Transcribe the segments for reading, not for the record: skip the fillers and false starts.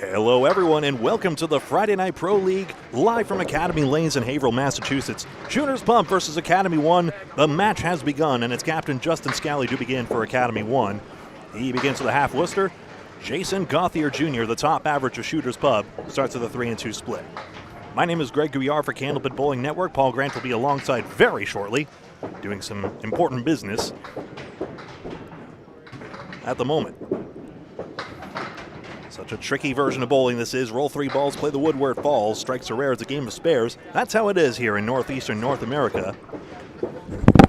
Hello everyone and welcome to the Friday Night Pro League, live from Academy Lanes in Haverhill, Massachusetts. Shooters Pub versus Academy 1. The match has begun and its captain Justin Scali to begin for Academy 1. He begins with a half Worcester. Jason Gauthier Jr., the top average of Shooters Pub, starts with a 3-2 split. My name is Greg Gouillart for Candlepin Bowling Network. Paul Grant will be alongside very shortly, doing some important business at the moment. Such a tricky version of bowling this is. Roll 3 balls, play the wood where it falls. Strikes are rare, it's a game of spares. That's how it is here in northeastern North America.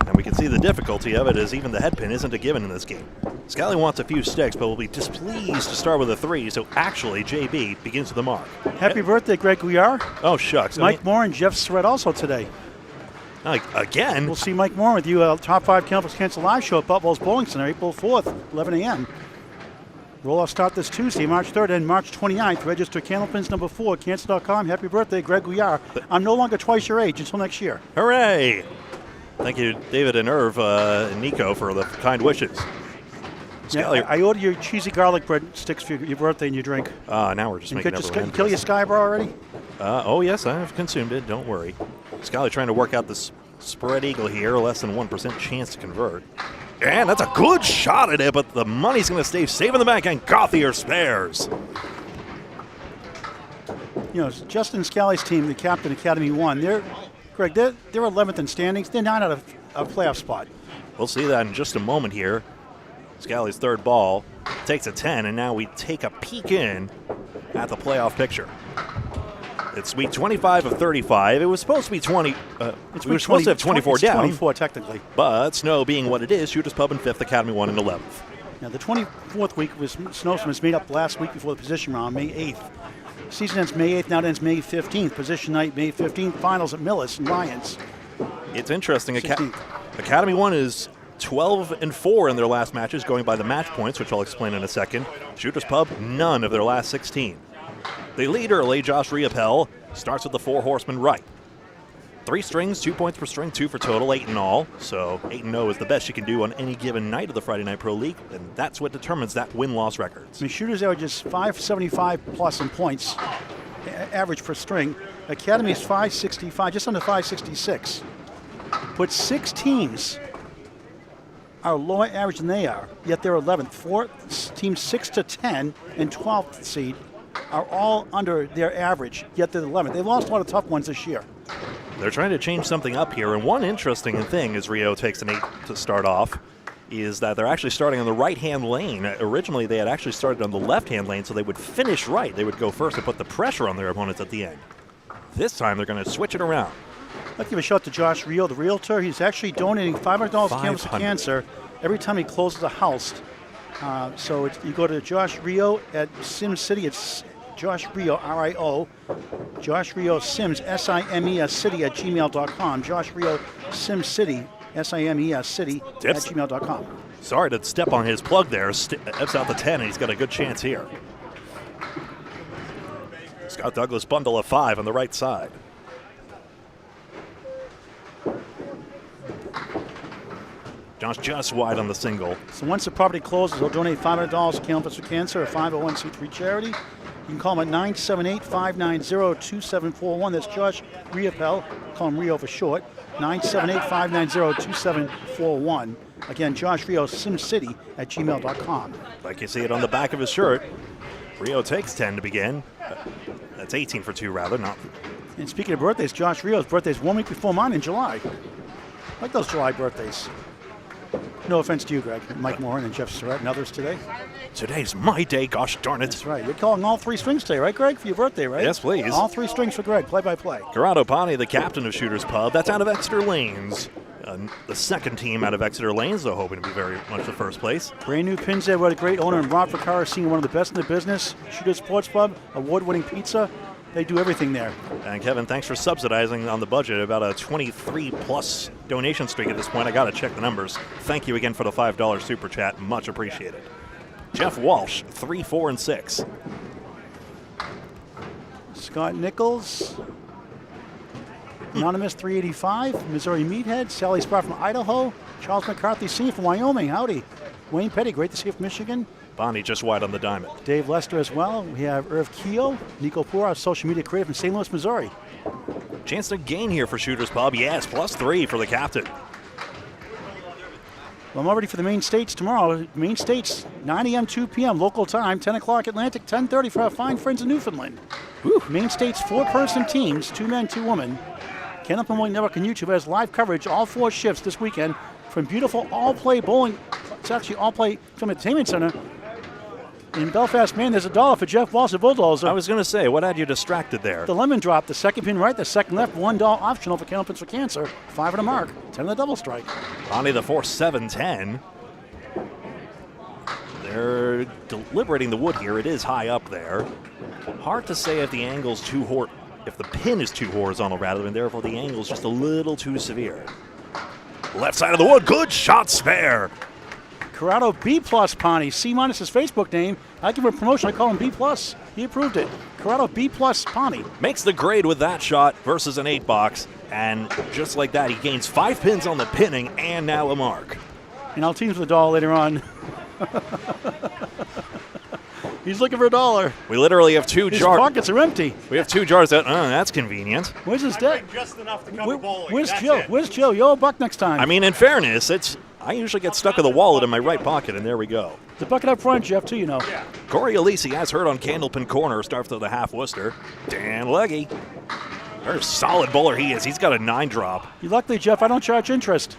And we can see the difficulty of it as even the headpin isn't a given in this game. Scali wants a few sticks, but will be displeased to start with a 3, so actually JB begins with the mark. Happy birthday, Greg Gouillart. Oh, shucks. Mike Moore and Jeff Surratt also today. Again? We'll see Mike Moore with you, Top 5 Candlepins Cancel Live Show at Buffalo's Bowling Center, April 4th, 11 a.m. Roll-off start this Tuesday, March 3rd and March 29th. Register Candlepins number 4, cancel.com. Happy birthday, Greg Gouillart. I'm no longer twice your age until next year. Hooray! Thank you, David and Irv and Nico, for the kind wishes. Yeah, I ordered your cheesy garlic bread sticks for your birthday and your drink. Now we're just making it. You kill your Sky Bar already? Oh, yes, I have consumed it. Don't worry. Scali trying to work out this spread eagle here. Less than 1% chance to convert. And that's a good shot at it, but the money's going to stay safe in the bank, and Gauthier spares. You know, Justin Scali's team, the captain Academy 1, they're 11th in standings. They're not out of a playoff spot. We'll see that in just a moment here. Scali's third ball takes a 10, and now we take a peek in at the playoff picture. It's week 25 of 35. It was supposed to be 20. We were supposed to have 24 down. 24 technically. But snow being what it is, Shooters Pub in 5th, Academy 1 in 11th. Now the 24th week was snowstorm was made up last week before the position round, May 8th. Season ends May 8th, now it ends May 15th. Position night, May 15th. Finals at Millis and Lions. It's interesting. Academy 1 is 12-4 in their last matches, going by the match points, which I'll explain in a second. Shooters Pub, none of their last 16. They lead early. Josh Riopelle starts with the 4 horsemen right. 3 strings, 2 points per string, 2 for total, 8 in all. So 8-0 is the best you can do on any given night of the Friday Night Pro League, and that's what determines that win-loss records. I mean, Shooters averages 575 plus in points, average per string. Academy's 565, just under 566. But 6 teams are lower average than they are, yet they're 11th. 4 teams 6 to 10 and 12th seed are all under their average, yet they're 11th. They lost a lot of tough ones this year. They're trying to change something up here, and one interesting thing as Rio takes an 8 to start off is that they're actually starting on the right-hand lane. Originally, they had actually started on the left-hand lane, so they would finish right. They would go first and put the pressure on their opponents at the end. This time, they're going to switch it around. I'd give a shout to Josh Rio, the realtor. He's actually donating $500 to Campus for Cancer every time he closes a house. So you go to Josh Rio at SimCity. It's Josh Rio, R-I-O. Josh Rio Sims, S-I-M-E-S City at gmail.com. Josh Rio SimCity, S-I-M-E-S City at gmail.com. Sorry to step on his plug there. Steps out the 10, and he's got a good chance here. Scott Douglas bundle of 5 on the right side. Josh just wide on the single. So once the property closes, he'll donate $500 to Candlepins for Cancer, a 501c3 charity. You can call him at 978-590-2741. That's Josh Riopelle. Call him Rio for short. 978-590-2741. Again, Josh Rio, SimCity at gmail.com. Like you see it on the back of his shirt. Rio takes 10 to begin. That's 18 for 2, rather. Not. And speaking of birthdays, Josh Rio's birthday is 1 week before mine in July. I like those July birthdays. No offense to you, Greg. Mike Moore and Jeff Surratt and others today. Today's my day, gosh darn it. That's right. You're calling all 3 strings today, right, Greg, for your birthday, right? Yes, please. All 3 strings for Greg, play-by-play. Corrado Pani, the captain of Shooters Pub. That's out of Exeter Lanes. The second team out of Exeter Lanes, though, hoping to be very much the first place. Brand new pins there. What a great owner in Rob Ficarra, seeing one of the best in the business. Shooters Sports Pub, award-winning pizza. They do everything there. And Kevin, thanks for subsidizing on the budget. About a 23-plus donation streak at this point. I got to check the numbers. Thank you again for the $5 super chat. Much appreciated. Jeff Walsh, 3, 4, and 6. Scott Nichols, Anonymous 385, Missouri Meathead. Sally Sprout from Idaho. Charles McCarthy Sr. from Wyoming. Howdy. Wayne Petty, great to see you from Michigan. Pani just wide on the diamond. Dave Lester as well. We have Irv Keogh, Nico Poor, our social media creator from St. Louis, Missouri. Chance to gain here for Shooters Pub. Yes, +3 for the captain. Well, I'm all ready for the main states tomorrow. Main states, 9 a.m., 2 p.m. local time, 10 o'clock Atlantic, 10:30 for our fine friends in Newfoundland. Whew. Main states, 4-person teams, 2 men, 2 women. Candlepin Bowling Network on YouTube has live coverage all 4 shifts this weekend from beautiful all-play bowling. It's actually all-play from Entertainment Center. In Belfast, Maine, there's $1 for Jeff Walsh of Bulldozer. I was going to say, what had you distracted there? The lemon drop, the second pin right, the second left, $1 optional for Candlepins for Cancer, 5 on the mark, 10 on the double strike. Pani the 4-7-10. They're deliberating the wood here. It is high up there. Hard to say if the angle's if the pin is too horizontal rather than therefore the angle's just a little too severe. Left side of the wood, good shot spare. Corrado B+ Pani, C- his Facebook name. I give him a promotion, I call him B+. He approved it. Corrado B+ Pani. Makes the grade with that shot versus an 8-box. And just like that, he gains 5 pins on the pinning and now a mark. And I'll team with $1 later on. He's looking for $1. We literally have 2 His jars. pockets are empty. We have 2 jars. That's convenient. Where's his deck? Just enough to cover bowling. Where's That's Joe? it. Where's Joe? Yo, $1 next time. I mean, in fairness, I usually get stuck with a wallet in my right pocket, and there we go. The bucket up front, Jeff, too, you know. Yeah. Cory Aleci has heard on Candlepin Corner, starts with the half Worcester. Dan Legge. Very solid bowler he is. He's got a 9-drop. Luckily, Jeff, I don't charge interest.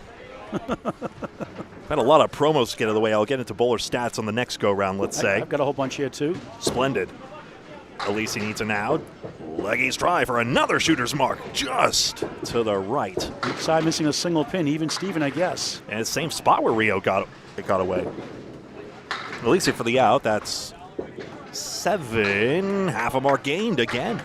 Had a lot of promos to get out of the way. I'll get into bowler stats on the next go-round, let's say. I've got a whole bunch here, too. Splendid. Aleci needs an out. Legge's try for another shooter's mark, just to the right. Each side missing a single pin, even Steven, I guess. And same spot where Rio got away. Aleci for the out. That's 7. Half a mark gained again.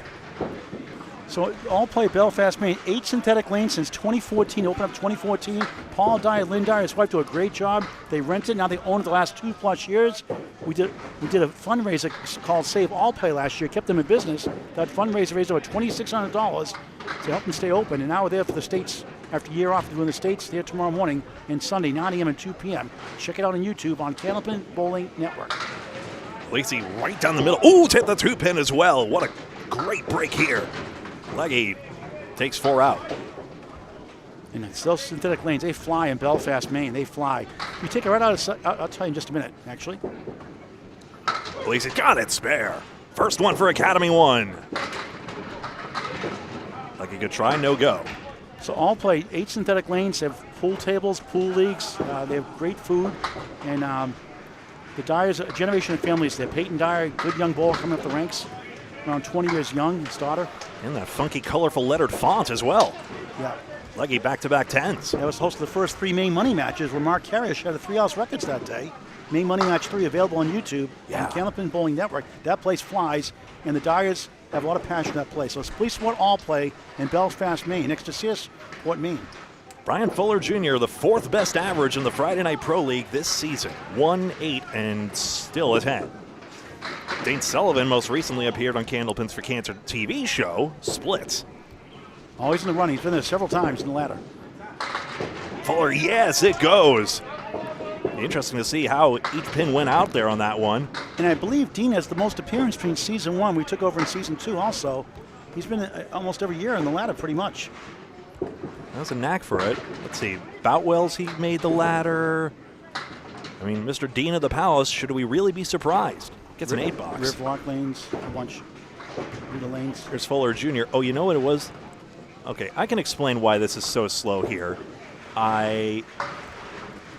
So all play Belfast, Maine. 8 synthetic lanes since 2014. Opened up 2014. Paul Dyer, Lynn Dyer, his wife do a great job. They rent it. Now they own it the last 2+ years. We did a fundraiser called Save All Play last year. Kept them in business. That fundraiser raised over $2,600 to help them stay open. And now we're there for the States. After a year off doing the States, there tomorrow morning and Sunday, 9 a.m. and 2 p.m. Check it out on YouTube on Candlepin Bowling Network. Aleci right down the middle. Ooh, hit the 2-pin as well. What a great break here. Legge takes 4 out. And it's those synthetic lanes, they fly in Belfast, Maine. They fly. You take it right out of I'll tell you in just a minute, actually. Aleci got it spare. First one for Academy 1. Legge good try, no go. So all play 8 synthetic lanes. They have pool tables, pool leagues. They have great food. And the Dyers, a generation of families there. Peyton Dyer, good young bowler coming up the ranks. Around 20 years young, his daughter. And that funky, colorful lettered font as well. Yeah. Legge back-to-back 10s. That was host of the first 3 main money matches where Mark Karish had a 3-house records that day. Main money match 3 available on YouTube on Candlepin Bowling Network. That place flies, and the Dyers have a lot of passion for that place. So it's Police Sport All Play in Belfast, Maine, next to CS Fort Maine. Brian Fuller Jr., the 4th best average in the Friday Night Pro League this season. 1-8 and still a 10. Dane Sullivan most recently appeared on Candlepins for Cancer TV show, Splits. Always in the running. He's been there several times in the ladder. Fuller, yes, it goes. Interesting to see how each pin went out there on that one. And I believe Dean has the most appearance between season 1. We took over in season 2 also. He's been almost every year in the ladder pretty much. That's a knack for it. Let's see. Boutwell's he made the ladder. I mean, Mr. Dean of the Palace, should we really be surprised? Gets an 8-box. Rear block lanes, a bunch. Middle lanes. Here's Fuller Jr. Oh, you know what it was? Okay, I can explain why this is so slow here. I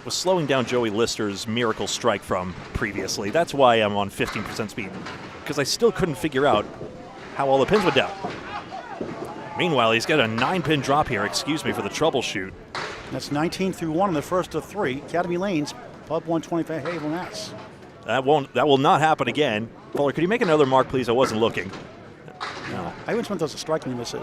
was slowing down Joey Lister's miracle strike from previously. That's why I'm on 15% speed, because I still couldn't figure out how all the pins went down. Meanwhile, he's got a 9-pin drop here. Excuse me for the troubleshoot. That's 19 through 1 on the first of 3. Academy Lanes, Pub 125 Haverhill, Mass. That will not happen again. Fuller, could you make another mark, please? I wasn't looking. No. I wouldn't want those to strike when you miss it.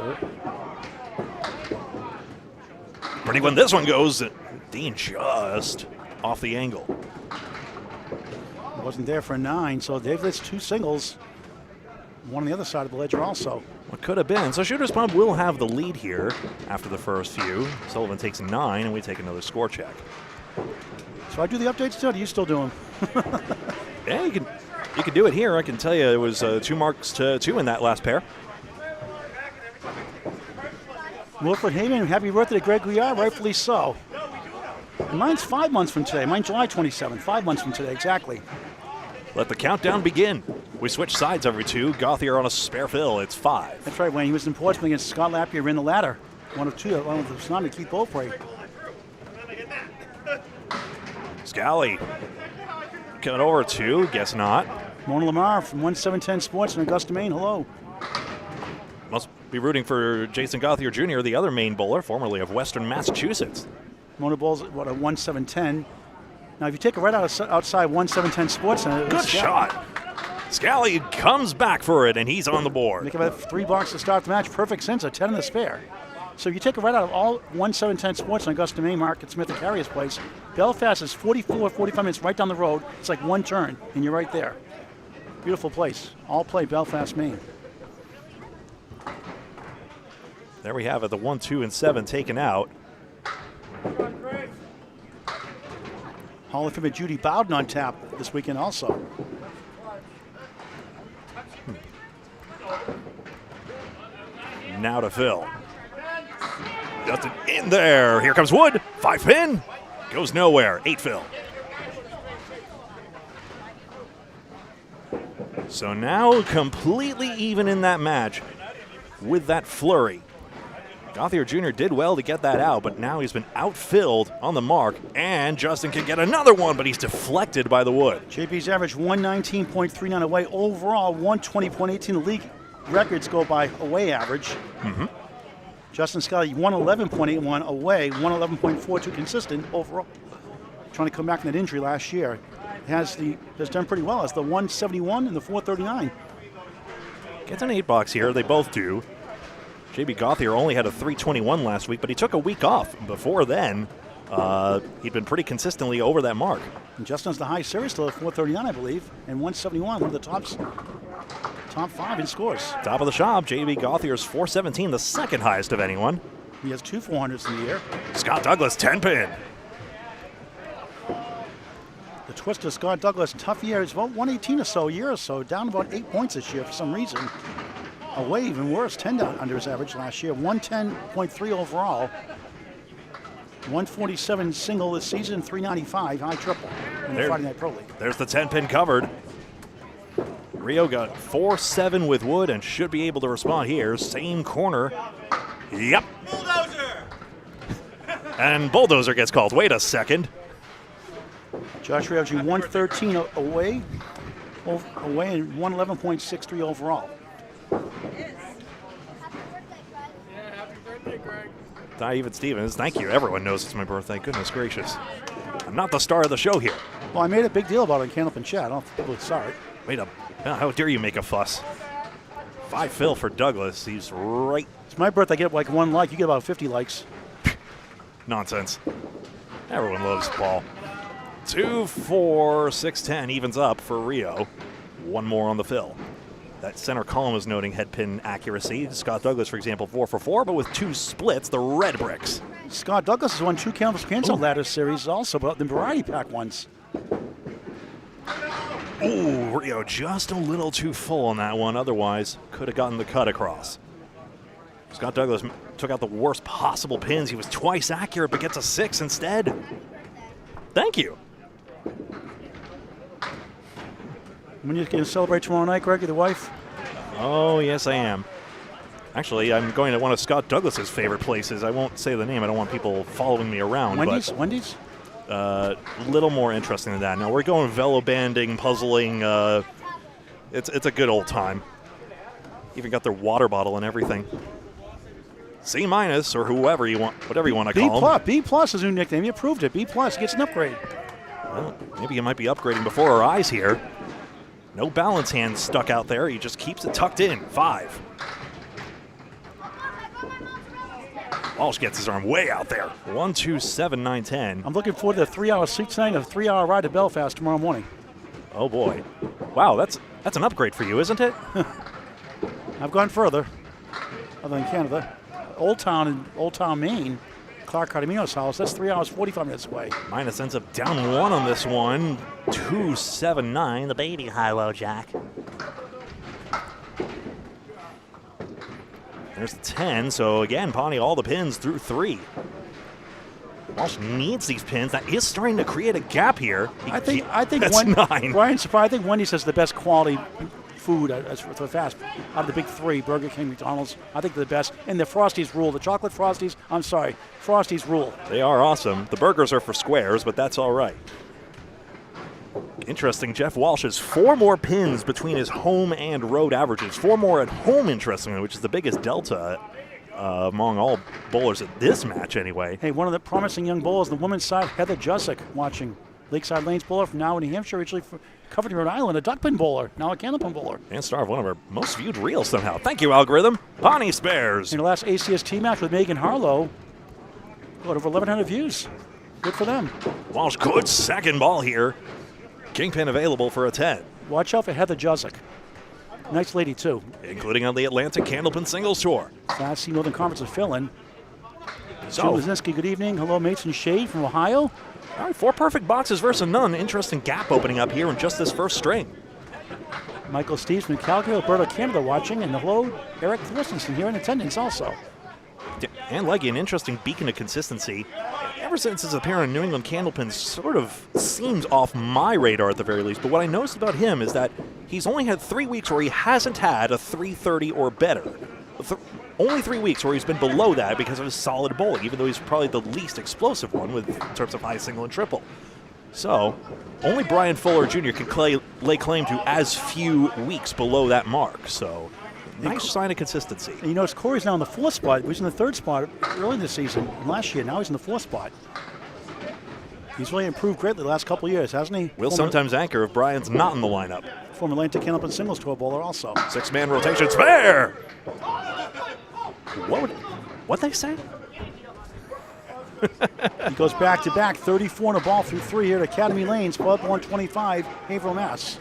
Pretty when this one goes, Dean just off the angle. Wasn't there for a 9, so they've list 2 singles. One on the other side of the ledger also. What could have been. So Shooters Pub will have the lead here after the first few. Sullivan takes 9, and we take another score check. So I do the updates too, or do you still do them? Yeah, you can do it here. I can tell you it was 2 marks to 2 in that last pair. Wilfred Hayden, happy birthday to Greg Gouillart, rightfully so. And mine's 5 months from today. Mine's July 27th, 5 months from today, exactly. Let the countdown begin. We switch sides every 2. Gauthier on a spare fill. It's 5. That's right, Wayne. He was in Portsmouth against Scott Lapierre in the ladder. One of the Tsunami to keep both right. Scali coming over 2. Guess not. Mona Lamar from 1710 Sports in Augusta, Maine. Hello. Must be rooting for Jason Gauthier Jr., the other Maine bowler, formerly of Western Massachusetts. Mona bowls at a 1710. Now, if you take it right outside 1710 Sports Center. Good shot. Scali comes back for it, and he's on the board. Make about 3 blocks to start the match. Perfect sense, a 10 in the spare. So if you take it right out of all 1710 Sports in Augusta, Maine, Market Smith and Carrier's place, Belfast is 45 minutes right down the road. It's like 1 turn, and you're right there. Beautiful place. All play Belfast, Maine. There we have it, the 1, 2, and 7 taken out. Hall of Famer Judy Bowden on tap this weekend also. Now to Phil. Justin in there. Here comes Wood. 5 pin. Goes nowhere. 8 Phil. So now completely even in that match with that flurry. Gauthier Jr. did well to get that out, but now he's been outfilled on the mark, and Justin can get another one, but he's deflected by the wood. JP's average 119.39 away. Overall, 120.18. The league records go by away average. Justin Scali, 111.81 away, 111.42 consistent overall. Trying to come back from that injury last year. Has done pretty well. It's the 171 and the 439. Gets an 8 box here. They both do. JB Gauthier only had a 321 last week, but he took a week off. Before then, he'd been pretty consistently over that mark. And Justin's the high series still at 439, I believe, and 171, one of the top 5 in scores. Top of the shop, JB Gauthier's 417, the second highest of anyone. He has 2 400s in the year. Scott Douglas, 10 pin. The twist of Scott Douglas, tough year. It's about 118 or so, a year or so, down about 8 points this year for some reason. Away even worse, 10 down under his average last year, 110.3 overall. 147 single this season, 395 high triple in the Friday Night Pro League. There's the 10 pin covered. Rio got 4-7 with Wood and should be able to respond here. Same corner. Yep. Bulldozer! And Bulldozer gets called. Wait a second. Josh Rio averaging 113 away and 111.63 overall. Even Stevens, thank you. Everyone knows it's my birthday. Goodness gracious. I'm not the star of the show here. Well, I made a big deal about it in Candlepin chat. I don't know if people saw it. Wait up. How dare you make a fuss? 5 Phil for Douglas. He's right. It's my birthday. I get like 1 like. You get about 50 likes. Nonsense. Everyone loves ball. 2, 4, 6, 10 evens up for Rio. 1 more on the Phil. That center column is noting head pin accuracy. Scott Douglas, for example, 4 for 4, but with 2 splits, the red bricks. Scott Douglas has won 2 Cancel Ladder Series also, but the Variety Pack ones. Ooh, Rio just a little too full on that one. Otherwise, could have gotten the cut across. Scott Douglas took out the worst possible pins. He was twice accurate, but gets a 6 instead. Thank you. When you going to celebrate tomorrow night, Greg, with your wife? Oh, yes, I am. Actually, I'm going to one of Scott Douglas's favorite places. I won't say the name. I don't want people following me around. Wendy's? But, Wendy's? Little more interesting than that. No, we're going velo banding, puzzling. It's a good old time. Even got their water bottle and everything. C- or whoever you want, whatever you want to call him. B+ is his new nickname. He approved it. B+ gets an upgrade. Well, maybe he might be upgrading before our eyes here. No balance hand stuck out there. He just keeps it tucked in. 5. Walsh gets his arm way out there. 1, 2, 7, 9, 10. I'm looking forward to the 3-hour sleep tonight and a 3-hour ride to Belfast tomorrow morning. Oh boy. Wow, that's an upgrade for you, isn't it? I've gone further, other than Canada. Old Town in Old Town, Maine, Clark Cardamino's house. That's 3 hours, 45 minutes away. Minus ends up down 1 on this one. 2-7-9, the baby high-low jack. There's the 10, so again, Pani all the pins through 3. Walsh needs these pins. That is starting to create a gap here. I think that's 9. Brian, I think Wendy's has the best quality food as for fast out of the big 3, Burger King, McDonald's. I think they're the best. And the Frosties rule. The chocolate Frosties, I'm sorry, Frosties rule. They are awesome. The burgers are for squares, but that's all right. Interesting, Jeff Walsh has 4 more pins between his home and road averages. 4 more at home, interestingly, which is the biggest delta among all bowlers at this match anyway. Hey, one of the promising young bowlers on the women's side, Heather Jusick, watching. Lakeside Lanes bowler from now in New Hampshire, originally covered in Rhode Island, a duckpin bowler, now a candlepin bowler. And star of one of our most viewed reels somehow. Thank you, algorithm. Pani spares. In the last ACST match with Megan Harlow, got over 1,100 views. Good for them. Walsh, good second ball here. Kingpin available for a 10. Watch out for Heather Jusick. Nice lady, too. Including on the Atlantic Candlepin Singles Tour. Class C Northern Conference of fill-in. So, Jim Lazinski, good evening. Hello, mates in shade from Ohio. All right, 4 perfect boxes versus none. Interesting gap opening up here in just this first string. Michael Steves from Calgary, Alberta, Canada watching. And hello, Eric Thorstensen here in attendance also. And Legge, an interesting beacon of consistency. Ever since his appearance in New England Candlepins sort of seems off my radar at the very least, but what I noticed about him is that he's only had 3 weeks where he hasn't had a 330 or better. Only 3 weeks where he's been below that because of his solid bowling, even though he's probably the least explosive one in terms of high single and triple. So, only Brian Fuller Jr. can lay claim to as few weeks below that mark. So, nice sign of consistency. And you notice Cory's now in the 4th spot. He was in the 3rd spot early this season, last year. Now he's in the 4th spot. He's really improved greatly the last couple of years, hasn't he? Will sometimes anchor if Brian's not in the lineup. Former Atlantic Candlepin Singles Tour bowler also. 6-man rotation spare! What'd they say? He goes back-to-back, 34 in a ball through 3 here at Academy Lanes, Club 125, Haverhill, Mass.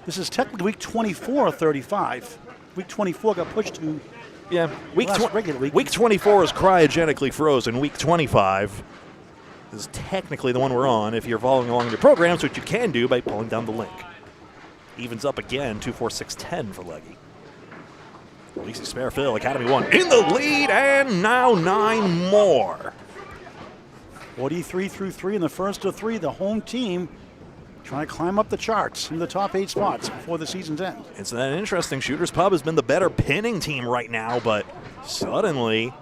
This is technically week 24 of 35. Week 24 got pushed to week regular week. Week 24 is cryogenically frozen. Week 25 is technically the one we're on if you're following along in your programs, which you can do by pulling down the link. Evens up again, 2-4-6-10 for Legge. Aleci spare fill, Academy 1 in the lead, and now 9 more. 43 through 3 in the first of 3. The home team trying to climb up the charts in the top 8 spots before the season's end. It's an interesting. Shooters Pub has been the better pinning team right now, but suddenly,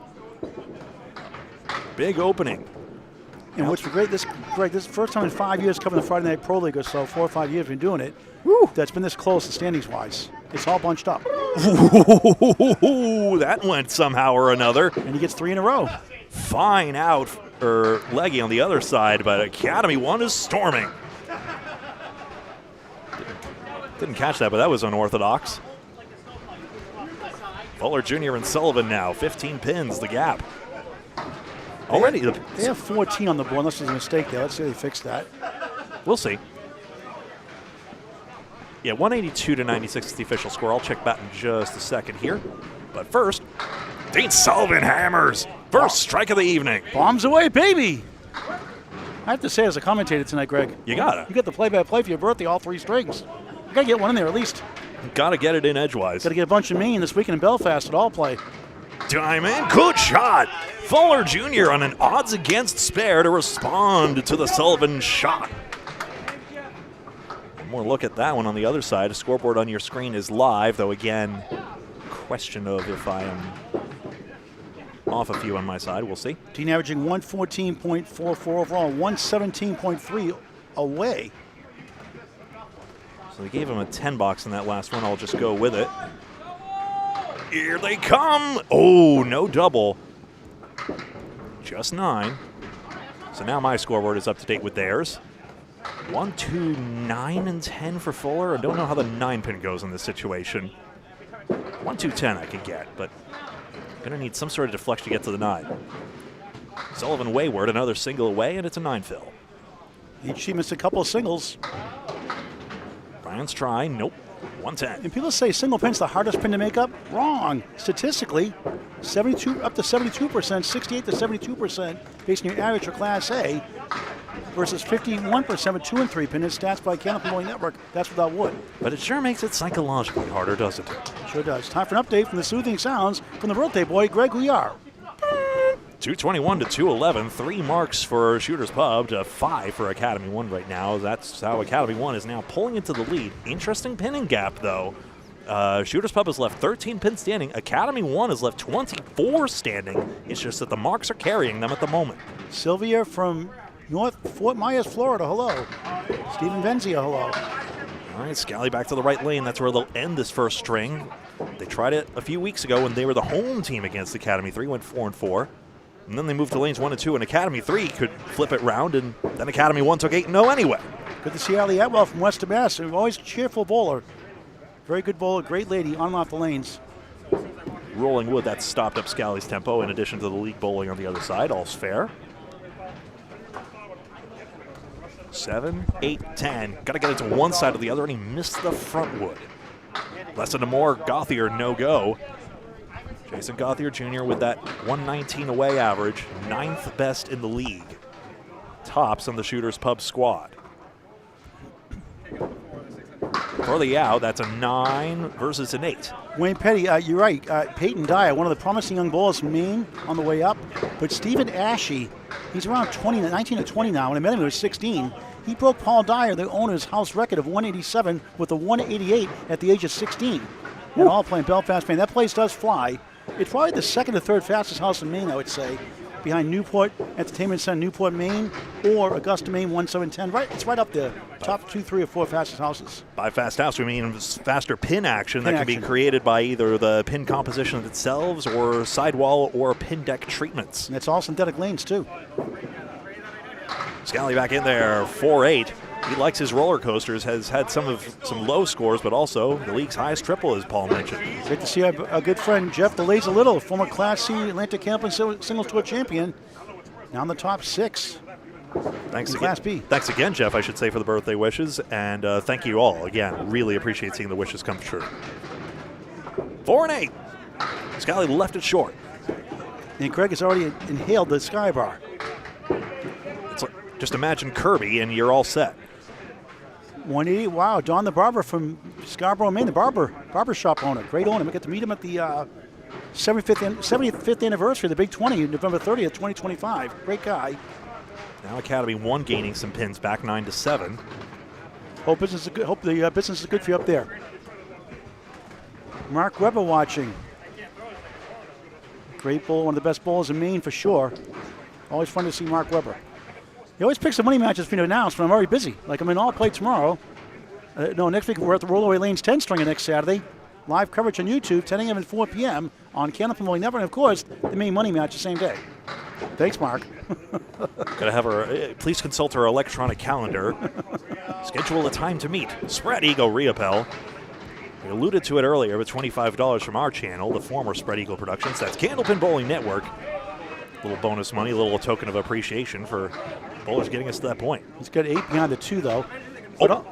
big opening. And what's great, Greg, this is the first time in 5 years covering the Friday Night Pro League or so, 4 or 5 years we've been doing it. Woo. That's been this close standings-wise. It's all bunched up. Ooh, that went somehow or another. And he gets 3 in a row. Fine out for Legge on the other side, but Academy 1 is storming. Didn't catch that, but that was unorthodox. Fuller Jr. and Sullivan now, 15 pins, the gap. Already, they have 14 on the board, unless there's a mistake there. Let's see if they fix that. We'll see. Yeah, 182 to 96 is the official score. I'll check that in just a second here. But first, Dean Sullivan hammers. First strike of the evening. Bombs away, baby. I have to say, as a commentator tonight, Greg. You gotta. You get the play-by-play for your birthday, all 3 strings. You gotta get one in there at least. Gotta get it in edgewise. Gotta get a bunch of Maine this weekend in Belfast at all play. Diamond, good shot. Fuller Jr. on an odds against spare to respond to the Sullivan shot. One more look at that one on the other side. A scoreboard on your screen is live, though again, question of if I am off a few on my side. We'll see. Dean averaging 114.44 overall, 117.3 away. So they gave him a 10 box in that last one. I'll just go with it. Here they come. Oh, no double. Just 9. So now my scoreboard is up to date with theirs. 1, 2, 9, and 10 for Fuller. I don't know how the 9-pin goes in this situation. 1, 2, 10 I can get, but gonna need some sort of deflection to get to the 9. Sullivan wayward, another single away, and it's a 9 fill. Each team missed a couple of singles. Brian's try, nope. 110. And people say single pin's the hardest pin to make up. Wrong. Statistically, 72 up to 72%, 68 to 72% based on your average for Class A, versus 51% with 2 and 3 pin. His stats by Candlepin Bowling Network. That's without wood. But it sure makes it psychologically harder, doesn't it? Sure does. Time for an update from the soothing sounds from the birthday boy, Greg Gouillart. 221 to 211, 3 marks for Shooters Pub to 5 for Academy 1 right now. That's how Academy 1 is now pulling into the lead. Interesting pinning gap, though. Shooters Pub has left 13 pins standing. Academy 1 has left 24 standing. It's just that the marks are carrying them at the moment. Sylvia from North Fort Myers, Florida, hello. Stephen Venzia, hello. All right, Scali back to the right lane. That's where they'll end this first string. They tried it a few weeks ago when they were the home team against Academy 3, went 4-4. And then they moved to lanes 1 and 2, and Academy 3 could flip it round, and then Academy 1 took 8-0 anyway. Good to see Ali Atwell from Western Mass. Always a cheerful bowler. Very good bowler, great lady on and off the lanes. Rolling wood, that stopped up Scali's tempo in addition to the league bowling on the other side. All's fair. 7, 8, 10. Got to get it to one side or the other, and he missed the front wood. Less than a more, Gauthier no-go. Jason Gauthier Jr. with that 119 away average, 9th best in the league. Tops on the Shooters Pub squad. For the out, that's a 9 versus an 8. Wayne Petty, you're right. Peyton Dyer, one of the promising young bowlers from Maine on the way up. But Stephen Ashe, he's around 19 or 20 now. When I met him, he was 16. He broke Paul Dyer, the owner's house record of 187 with a 188 at the age of 16. And all playing Belfast, Maine. That place does fly. It's probably the second or third fastest house in Maine, I would say, behind Newport Entertainment Center, Newport, Maine, or Augusta, Maine, 1710. Right, it's right up there. Top 2, 3, or 4 fastest houses. By fast house, we mean faster pin action that can be created by either the pin composition themselves or sidewall or pin deck treatments. And it's all synthetic lanes, too. Scali back in there, 4-8. He likes his roller coasters, has had some low scores, but also the league's highest triple, as Paul mentioned. Great to see our good friend Jeff DeLazy Little, former Class C Atlantic Candlepin Singles Tour champion, now in the top 6. Thanks again. Class B. Thanks again, Jeff, I should say, for the birthday wishes, and thank you all again. Really appreciate seeing the wishes come true. 4-8. Scali left it short. And Greg has already inhaled the sky bar. It's like, just imagine Kirby, and you're all set. 180. Wow, Don the barber from Scarborough, Maine, the barber shop owner. Great owner. We get to meet him at the 75th anniversary of the Big 20, November 30th, 2025. Great guy. Now Academy 1 gaining some pins, back 9-7. Hope the business is good for you up there. Mark Weber watching. Great bowler, one of the best bowlers in Maine for sure. Always fun to see Mark Weber. He always picks the money matches for me to announce, but I'm already busy. Like I'm in all play tomorrow. Next week we're at the Rollaway Lanes 10 stringer next Saturday. Live coverage on YouTube, 10 a.m. and 4 p.m. on Candlepin Bowling Network. And of course, the main money match the same day. Thanks, Mark. Gotta have her. Please consult her electronic calendar. Schedule a time to meet. Spread Eagle Riopelle. We alluded to it earlier with $25 from our channel, the former Spread Eagle Productions. That's Candlepin Bowling Network. A little bonus money, a little token of appreciation for bowlers getting us to that point. He's got 8 behind the 2, though.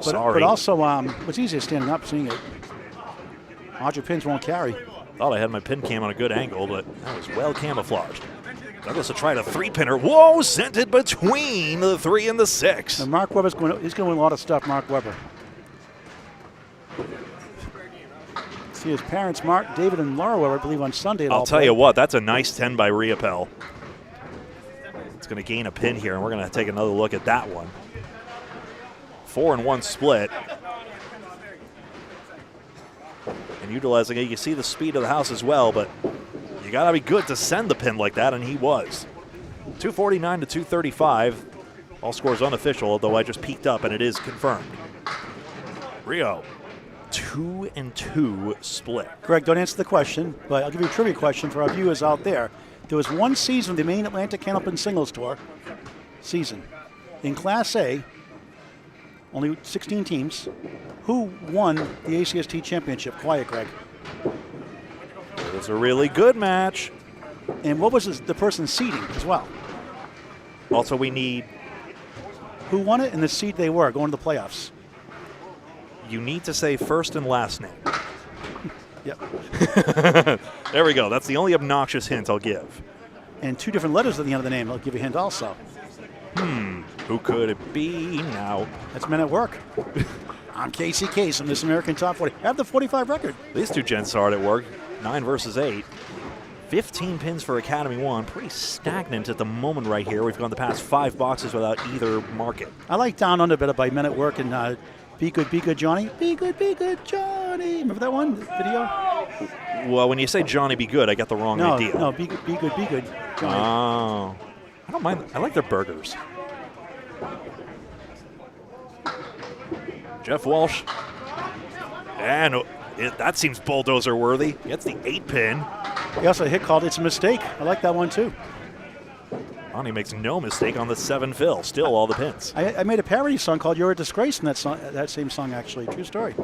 Sorry. But also, what's easier standing up, seeing it. Odds your pins won't carry. Thought I had my pin cam on a good angle, but that was well camouflaged. Douglas will try the 3-pinner. Whoa, sent it between the 3 and the 6. And Mark Weber's going to win a lot of stuff, Mark Weber. See his parents, Mark, David, and Laura Weber, I believe, on Sunday. I'll tell you what, that's a nice 10 by Riopelle. It's going to gain a pin here, and we're going to take another look at that one. 4-1 split. And utilizing it, you see the speed of the house as well, but you got to be good to send the pin like that, and he was. 249 to 235. All scores unofficial, although I just peeked up, and it is confirmed. Rio, 2-2 split. Greg, don't answer the question, but I'll give you a trivia question for our viewers out there. There was one season of the main Atlantic Candlepin Singles Tour season. In Class A, only 16 teams. Who won the ACST championship? Quiet, Greg. It was a really good match. And what was the person's seeding as well? Also, we need... Who won it and the seed they were going to the playoffs? You need to say first and last name. Yep. There we go. That's the only obnoxious hint I'll give. And 2 different letters at the end of the name. I'll give you a hint also. Who could it be now? That's Men at Work. I'm Casey Case in this American Top 40. I have the 45 record. These two gents hard at work. 9 versus 8. 15 pins for Academy 1. Pretty stagnant at the moment right here. We've gone the past 5 boxes without either market. I like Down Under better by Men at Work and Be Good, Johnny. Be good, Johnny. Remember that one video? Well, when you say Johnny Be Good, I got the wrong idea. No, Be good, Johnny. Oh. I don't mind. I like their burgers. Jeff Walsh. And that seems bulldozer worthy. Gets the 8 pin. He also hit called It's a Mistake. I like that one too. Pani makes no mistake on the 7 fill. Still all the pins. I made a parody song called You're a Disgrace in that same song, actually. True story.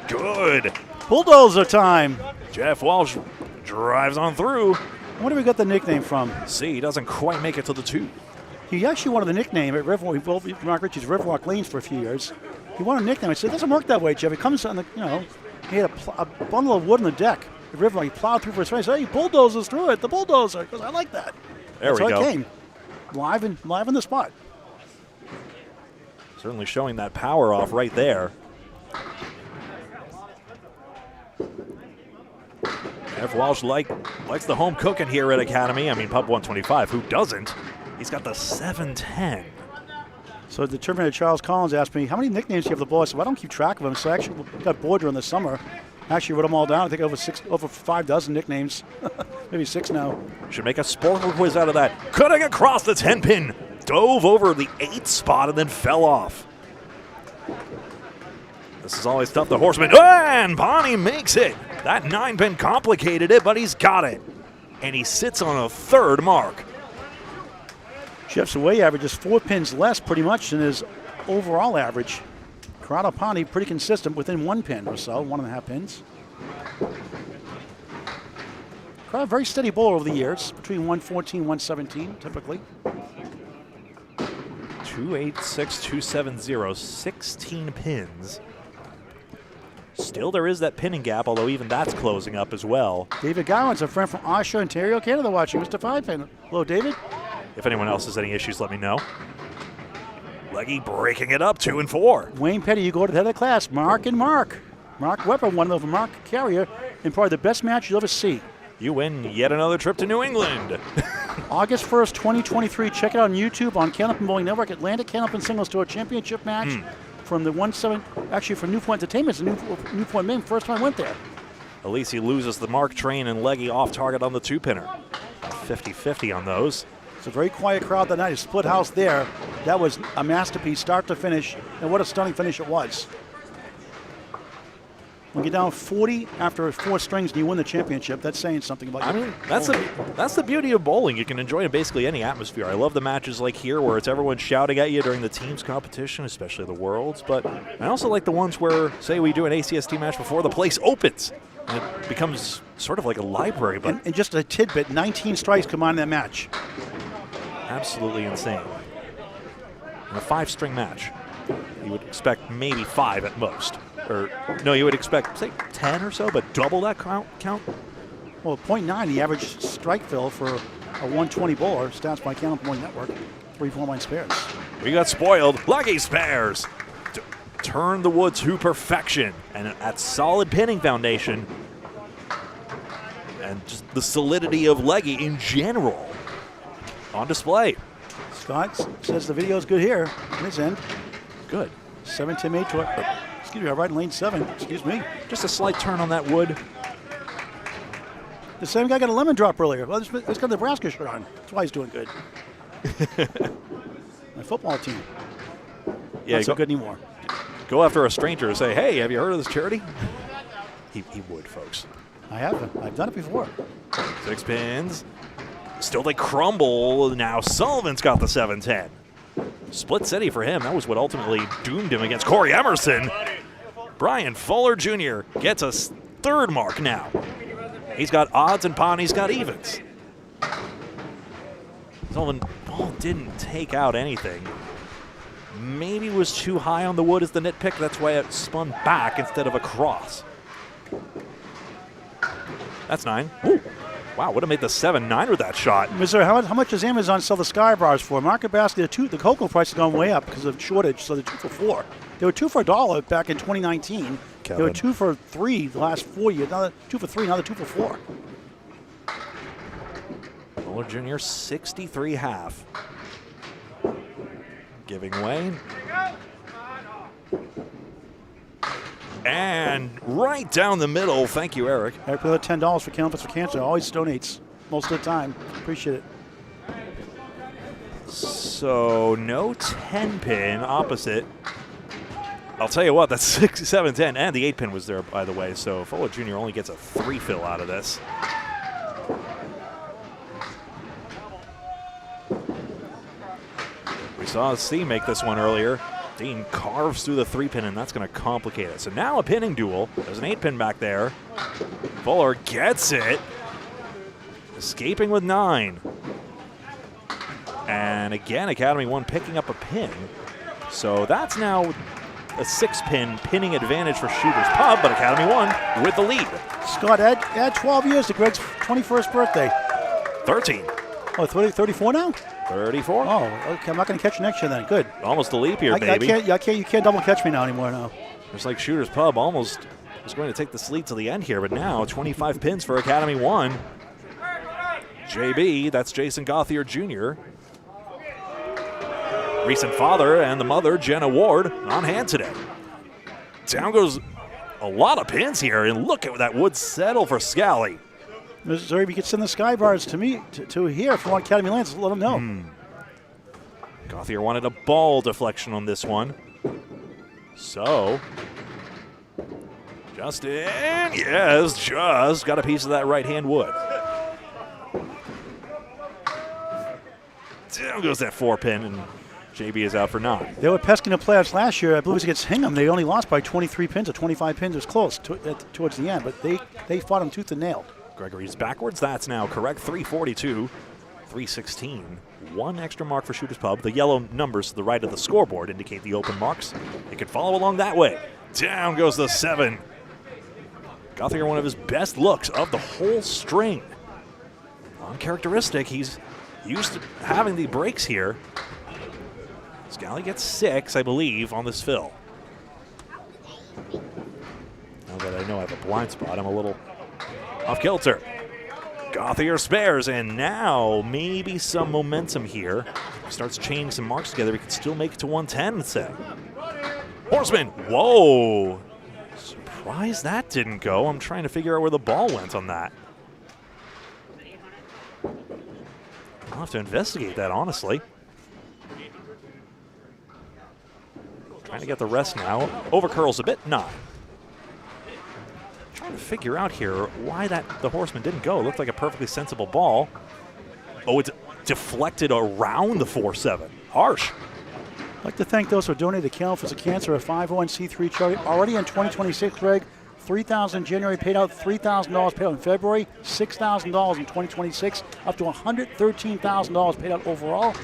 Good. Bulldozer time. Jeff Walsh drives on through. I wonder where we got the nickname from. C doesn't quite make it to the 2. He actually wanted the nickname at Riverwalk. Mark Ritchie's Riverwalk Lanes for a few years. He wanted a nickname. I said, it doesn't work that way, Jeff. He comes on the, he had a bundle of wood on the deck. The Riverwalk, he plowed through for his face. Hey, he bulldozes through it. The bulldozer. Because I like that. There we go. That's how it came. Live in the spot. Certainly showing that power off right there. Jeff Walsh likes the home cooking here at Academy. I mean, Pub 125, who doesn't? He's got the 710. So the Terminator Charles Collins asked me, how many nicknames do you have the ball? I said, well, I don't keep track of them. So I actually got bored during the summer. Actually wrote them all down. I think over 5 dozen nicknames. Maybe 6 now. Should make a Sporkle quiz out of that. Cutting across the 10 pin. Dove over the 8 spot and then fell off. This is always tough. The Horseman. And Pani makes it. That 9 pin complicated it, but he's got it. And he sits on a 3rd mark. Jeff's away average is 4 pins less pretty much than his overall average. Corrado Pani pretty consistent within 1 pin or so, 1.5 pins. Corrado very steady bowler over the years, between 114, 117 typically. 286, 270, 16 pins. Still there is that pinning gap, although even that's closing up as well. David Gowan's a friend from Oshawa, Ontario, Canada watching. Mr. 5 pin. Hello, David. If anyone else has any issues, let me know. Legge breaking it up, 2 and 4. Wayne Petty, you go to the head of the class. Mark and Mark. Mark Weber won over Mark Carrier in probably the best match you'll ever see. You win yet another trip to New England. August 1st, 2023. Check it out on YouTube on Candlepin Bowling Network. Atlantic Candlepin Singles Tour Championship match from the 1-7. Actually, for Newport Entertainment, it's a Newport Maine. First time I went there. Aleci loses the mark train and Legge off target on the 2-pinner. 50-50 on those. It's a very quiet crowd that night. A split house there. That was a masterpiece, start to finish, and what a stunning finish it was. When you're down 40 after 4 strings and you win the championship, that's saying something about you. I mean, that's the beauty of bowling. You can enjoy in basically any atmosphere. I love the matches like here where it's everyone shouting at you during the team's competition, especially the Worlds. But I also like the ones where, say, we do an ACST match before the place opens. And it becomes sort of like a library. But and just a tidbit, 19 strikes come on in that match. Absolutely insane. In a 5-string match, you would expect maybe 5 at most. Or, no, you would expect, say, 10 or so, but double that count? Well, 0.9, the average strike fill for a 120 bowler, stats by Candlepin Bowling Network, 3-4-line spares. We got spoiled. Legge spares. Turn the wood to perfection. And at solid pinning foundation, and just the solidity of Legge in general on display. Scott says the video is good here on his end. Good. 7-10-8 to excuse me, I ride in lane 7. Excuse me. Just a slight turn on that wood. The same guy got a lemon drop earlier. Well, it's got the Nebraska shirt on. That's why he's doing good. My football team. Yeah, not so good anymore. Go after a stranger and say, hey, have you heard of this charity? He would, folks. I haven't. I've done it before. 6 pins. Still they crumble. Now Sullivan's got the 7-10. Split city for him. That was what ultimately doomed him against Cory Emerson. Brian Fuller Jr. gets a 3rd mark now. He's got odds and Pani's got evens. Sullivan ball didn't take out anything. maybe was too high on the wood is the nitpick. That's why it spun back instead of across. That's 9. Ooh. Wow, would have made the 7-9 with that shot. Missouri, how much does Amazon sell the Sky Bars for? Market basket, the cocoa price has gone way up because of shortage, so they're 2 for $4. They were 2 for $1 back in 2019. Kevin. They were 2 for $3 the last 4 years. Another 2 for $3, another 2 for $4. Fuller Jr. 63.5. Giving way. And right down the middle. Thank you, Eric. Eric, put $10 for Candlepins for Cancer. Always donates most of the time. Appreciate it. So no 10-pin opposite. I'll tell you what, that's 6, 7, 10, and the 8-pin was there, by the way. So Fuller Jr. only gets a 3 fill out of this. We saw C make this one earlier. Dean carves through the 3-pin, and that's going to complicate it. So now a pinning duel. There's an 8-pin back there. Fuller gets it. Escaping with 9. And again, Academy 1 picking up a pin. So that's now a 6-pin pinning advantage for Shooter's Pub, but Academy 1 with the lead. Scott, add 12 years to Greg's 21st birthday. 13. Oh, 34 now? 34. Oh, okay. I'm not going to catch you next year then. Good. Almost a leap year, baby. You can't double catch me now anymore now. Just like Shooter's Pub almost was going to take this lead to the end here, but now 25 pins for Academy 1. JB, that's Jason Gauthier Jr. Recent father and the mother, Jenna Ward, on hand today. Down goes a lot of pins here, and look at that wood settle for Scali. Missouri, you could send the Sky Bars to me, to here if you want Academy Lands. Let them know. Gauthier wanted a ball deflection on this one. So, Justin, yes, just got a piece of that right-hand wood. Down goes that 4-pin, and JB is out for 9. They were pesking the playoffs last year. I believe it was against Hingham. They only lost by 23 pins or 25 pins. It was close towards the end, but they fought them tooth and nail. Gregory's backwards. That's now correct. 342, 316. 1 extra mark for Shooter's Pub. The yellow numbers to the right of the scoreboard indicate the open marks. You can follow along that way. Down goes the 7. Gauthier, one of his best looks of the whole string. Uncharacteristic. He's used to having the breaks here. Scali gets 6, I believe, on this fill. Now that I know I have a blind spot, I'm a little off kilter. Gauthier spares, and now maybe some momentum here. Starts chaining some marks together. He can still make it to 110, let's say. Horseman, whoa. Surprised that didn't go. I'm trying to figure out where the ball went on that. I'll have to investigate that, honestly. Trying to get the rest now. Over curls a bit, 9. Trying to figure out here why the horseman didn't go. It looked like a perfectly sensible ball. Oh, it's deflected around the 4-7. Harsh. I'd like to thank those who donated to Candlepins for Cancer, a 501c3 charity. Already in 2026, Greg, $3,000 January paid out, $3,000 paid out in February, $6,000 in 2026, up to $113,000 paid out overall.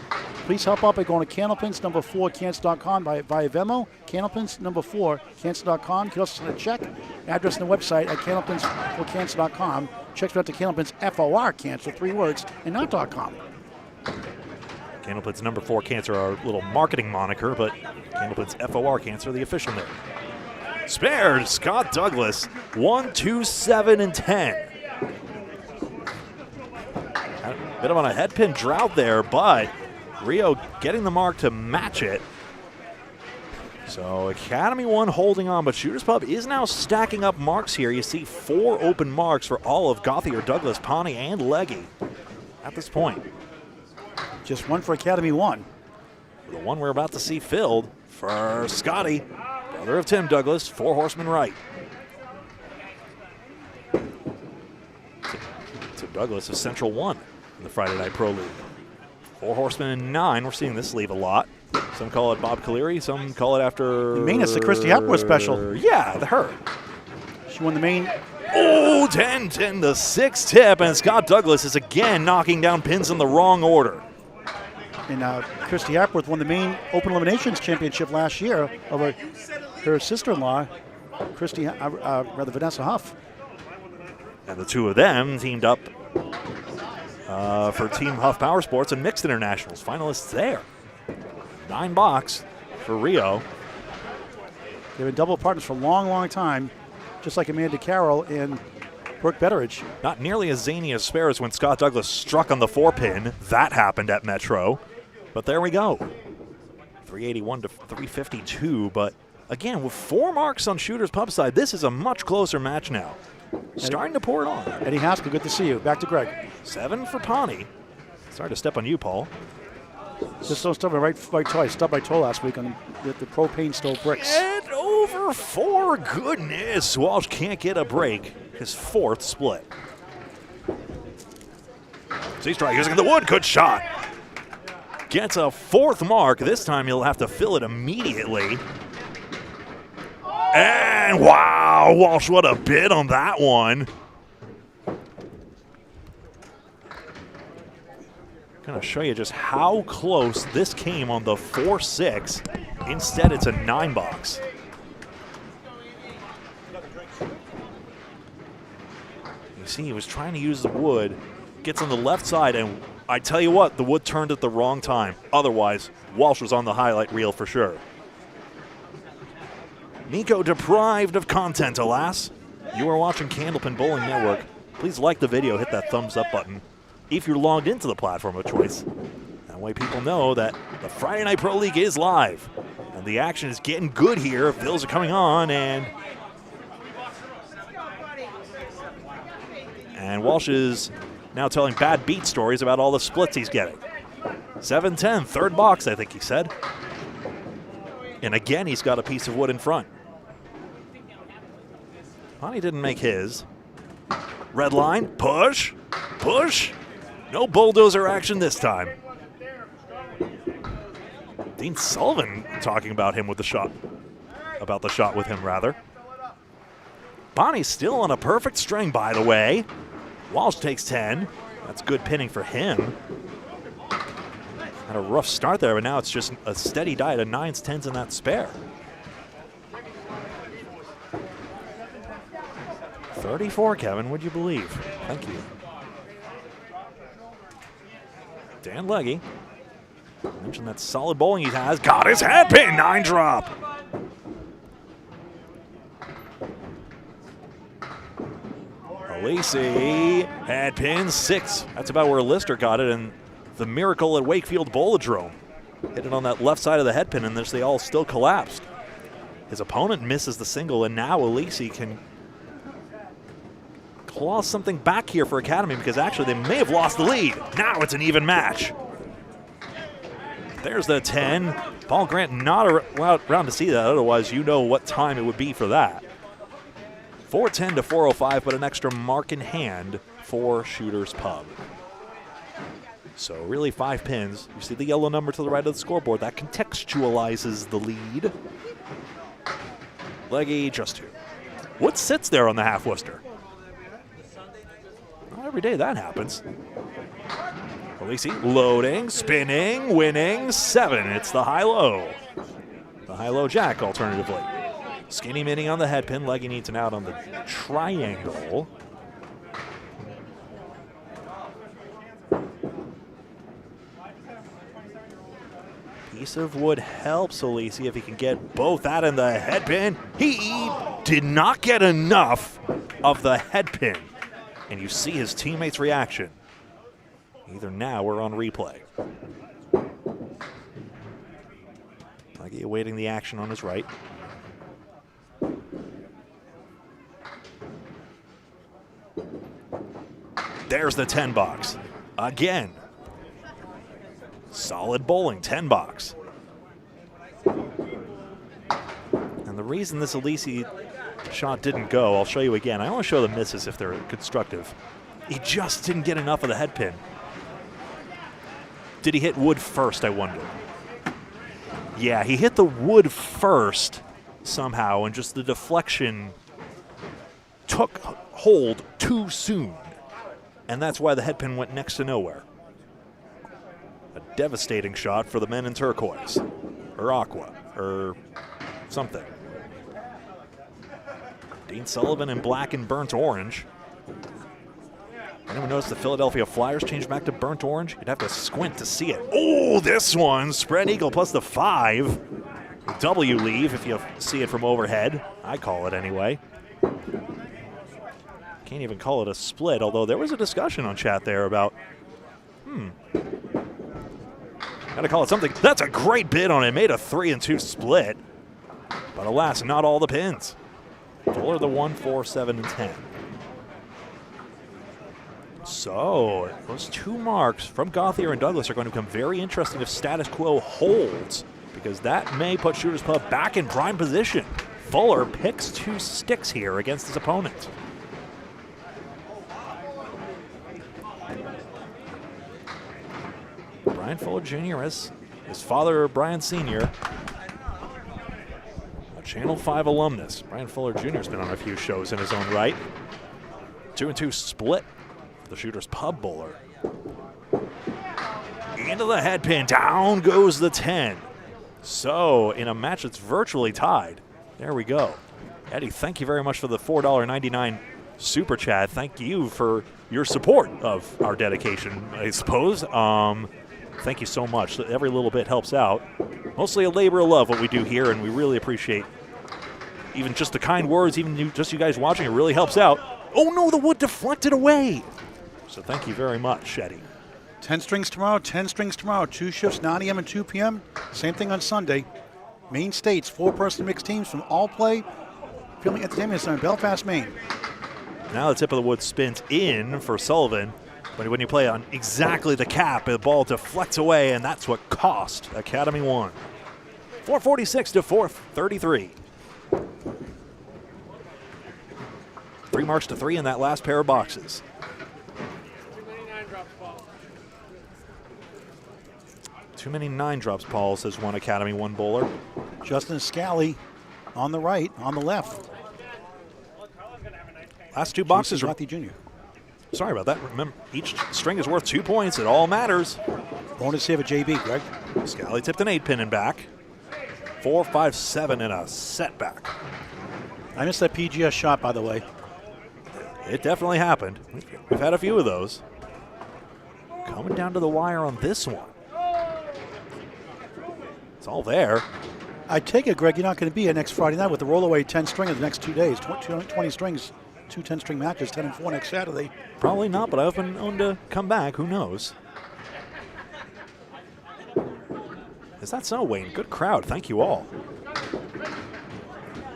Please help out by going to Candlepins number 4 cancer.com via Venmo. Candlepins number 4 cancer.com. You can also send a check. Address on the website at candlepins4cancer.com. Checks out to Candlepins FOR Cancer, 3 words, and not .com. Candlepins number 4 Cancer, our little marketing moniker, but Candlepins FOR Cancer, the official name. Spared, Scott Douglas, 1, 2, 7, and 10. A bit of on a head pin drought there, but Rio getting the mark to match it. So Academy 1 holding on, but Shooter's Pub is now stacking up marks here. You see 4 open marks for all of Gauthier, Douglas, Pani, and Legge at this point. Just 1 for Academy 1. The one we're about to see filled for Scotty, brother of Tim Douglas, 4 horsemen right. Tim Douglas is Central 1 in the Friday Night Pro League. 4 horsemen and 9. We're seeing this leave a lot. Some call it Bob Caleri. Some call it after... The main is the Christy Hepworth special. Yeah, her. She won the main. Oh, 10-10, the 6 tip, and Scott Douglas is again knocking down pins in the wrong order. And Christy Hapworth won the main Open Eliminations Championship last year over her sister-in-law, Vanessa Huff. And the two of them teamed up for Team Huff Power Sports and Mixed Internationals. Finalists there. 9 box for Rio. They've been double partners for a long, long time, just like Amanda Carroll and Brooke Betteridge. Not nearly as zany as Sparrows when Scott Douglas struck on the 4-pin. That happened at Metro. But there we go. 381 to 352. But again, with 4 marks on Shooter's Pub side, this is a much closer match now. Starting to pour it on. Eddie Haskell, good to see you. Back to Greg. 7 for Pani. Sorry to step on you, Paul. Just don't stub my right toe. I stubbed my toe last week on the propane stove bricks. And over 4. Goodness. Walsh can't get a break. His 4th split. Z-Strike using the wood. Good shot. Gets a 4th mark. This time he'll have to fill it immediately. And wow, Walsh, what a bid on that one. Going to show you just how close this came on the 4-6. Instead, it's a 9 box. You see, he was trying to use the wood, gets on the left side, and I tell you what, the wood turned at the wrong time. Otherwise, Walsh was on the highlight reel for sure. Nico deprived of content, alas. You are watching Candlepin Bowling Network. Please like the video, hit that thumbs up button if you're logged into the platform of choice. That way people know that the Friday Night Pro League is live. And the action is getting good here. Fills are coming on, and Walsh is now telling bad beat stories about all the splits he's getting. 7-10, 3rd box, I think he said. And again, he's got a piece of wood in front. Pani didn't make his. Red line, push, push. No bulldozer action this time. Dean Sullivan talking about him with the shot. About the shot with him, rather. Bonnie's still on a perfect string, by the way. Walsh takes 10. That's good pinning for him. Had a rough start there, but now it's just a steady diet of 9s, 10s, and that spare. 34, Kevin, would you believe? Thank you. Dan Legge. Mentioned that solid bowling he has. Got his head pin, 9 drop. Aleci, head pin, 6. That's about where Lister got it, and the miracle at Wakefield Bowladrome. Hit it on that left side of the head pin, and they all still collapsed. His opponent misses the single, and now Aleci can claw something back here for Academy, because actually they may have lost the lead. Now it's an even match. There's the 10. Paul Grant not around to see that, otherwise you know what time it would be for that. 410 to 405, but an extra mark in hand for Shooter's Pub. So really 5 pins. You see the yellow number to the right of the scoreboard. That contextualizes the lead. Legge just 2. What sits there on the half Worcester? Not every day that happens. Aleci loading, spinning, winning, 7. It's the high-low. The high-low jack, alternatively. Skinny mini on the head pin. Legge needs an out on the triangle. Piece of wood helps Aleci if he can get both that and the head pin. He did not get enough of the head pin. And you see his teammates' reaction. Either now or on replay. Legge awaiting the action on his right. There's the 10 box. Again. Solid bowling, 10 box. And the reason this Aleci shot didn't go, I'll show you again. I want to show the misses if they're constructive. He just didn't get enough of the head pin. Did he hit wood first, I wonder? Yeah, he hit the wood first somehow, and just the deflection took hold too soon. And that's why the head pin went next to nowhere. A devastating shot for the men in turquoise, or aqua, or something. Dean Sullivan in black and burnt orange. Anyone notice the Philadelphia Flyers changed back to burnt orange? You'd have to squint to see it. Oh, this one, spread eagle plus the 5. W leave if you see it from overhead. I call it anyway. Can't even call it a split, although there was a discussion on chat there about, gotta call it something. That's a great bid on it. Made a 3 and 2 split. But alas, not all the pins. Fuller the 1, 4, 7, and 10. So those 2 marks from Gauthier and Douglas are going to become very interesting if status quo holds, because that may put Shooters Pub back in prime position. Fuller picks 2 sticks here against his opponent. Brian Fuller Jr. as his father, Brian Sr., a Channel 5 alumnus. Brian Fuller Jr. has been on a few shows in his own right. 2 and 2 split. The Shooters Pub bowler. Into the head pin. Down goes the 10. So in a match that's virtually tied, there we go. Eddie, thank you very much for the $4.99 super chat. Thank you for your support of our dedication, I suppose. Thank you so much. Every little bit helps out. Mostly a labor of love what we do here, and we really appreciate even just the kind words, even just you guys watching. It really helps out. Oh no, the wood deflected away. So thank you very much, Eddie. 10 strings tomorrow, 10 strings tomorrow. 2 shifts, 9 a.m. and 2 p.m. Same thing on Sunday. Main states, 4-person mixed teams from All Play Filming Entertainment Center in Belfast, Maine. Now the tip of the wood spins in for Sullivan. But when you play on exactly the cap, the ball deflects away, and that's what cost Academy 1. 446 to 433. 3 marks to 3 in that last pair of boxes. Too many 9 drops, Paul, says one Academy 1 bowler. Justin Scali on the right, on the left. Last 2 boxes. Gauthier Jr. Sorry about that. Remember, each string is worth 2 points. It all matters. Bonus save at JB, Greg. Scali tipped an 8-pin and back. 4, 5, 7 and a setback. I missed that PGS shot, by the way. It definitely happened. We've had a few of those. Coming down to the wire on this one. It's all there. I take it, Greg, you're not going to be here next Friday night with the rollaway 10 string in the next 2 days. 20 strings, 2 10-string matches, 10 and 4 next Saturday. Probably not, but I've been known to come back. Who knows? Is that so, Wayne? Good crowd. Thank you all.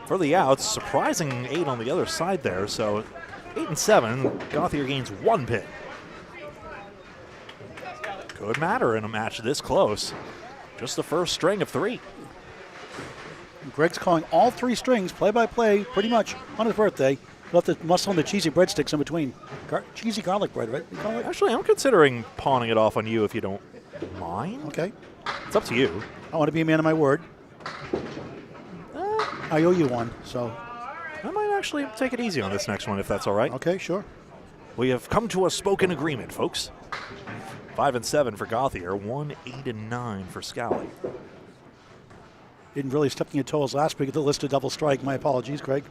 For the outs, surprising 8 on the other side there. So 8 and 7, Gauthier gains 1 pin. Could matter in a match this close. Just the first string of 3. Greg's calling all 3 strings, play-by-play, pretty much on his birthday. He'll have to muscle in the cheesy breadsticks in between. Cheesy garlic bread, right? You call it? Actually, I'm considering pawning it off on you if you don't mind. Okay. It's up to you. I want to be a man of my word. I owe you one, so. I might actually take it easy on this next one if that's all right. Okay, sure. We have come to a spoken agreement, folks. 5 and 7 for Gauthier, 1, 8 and 9 for Scali. Didn't really step on your toes last week at the listed double strike. My apologies, Greg.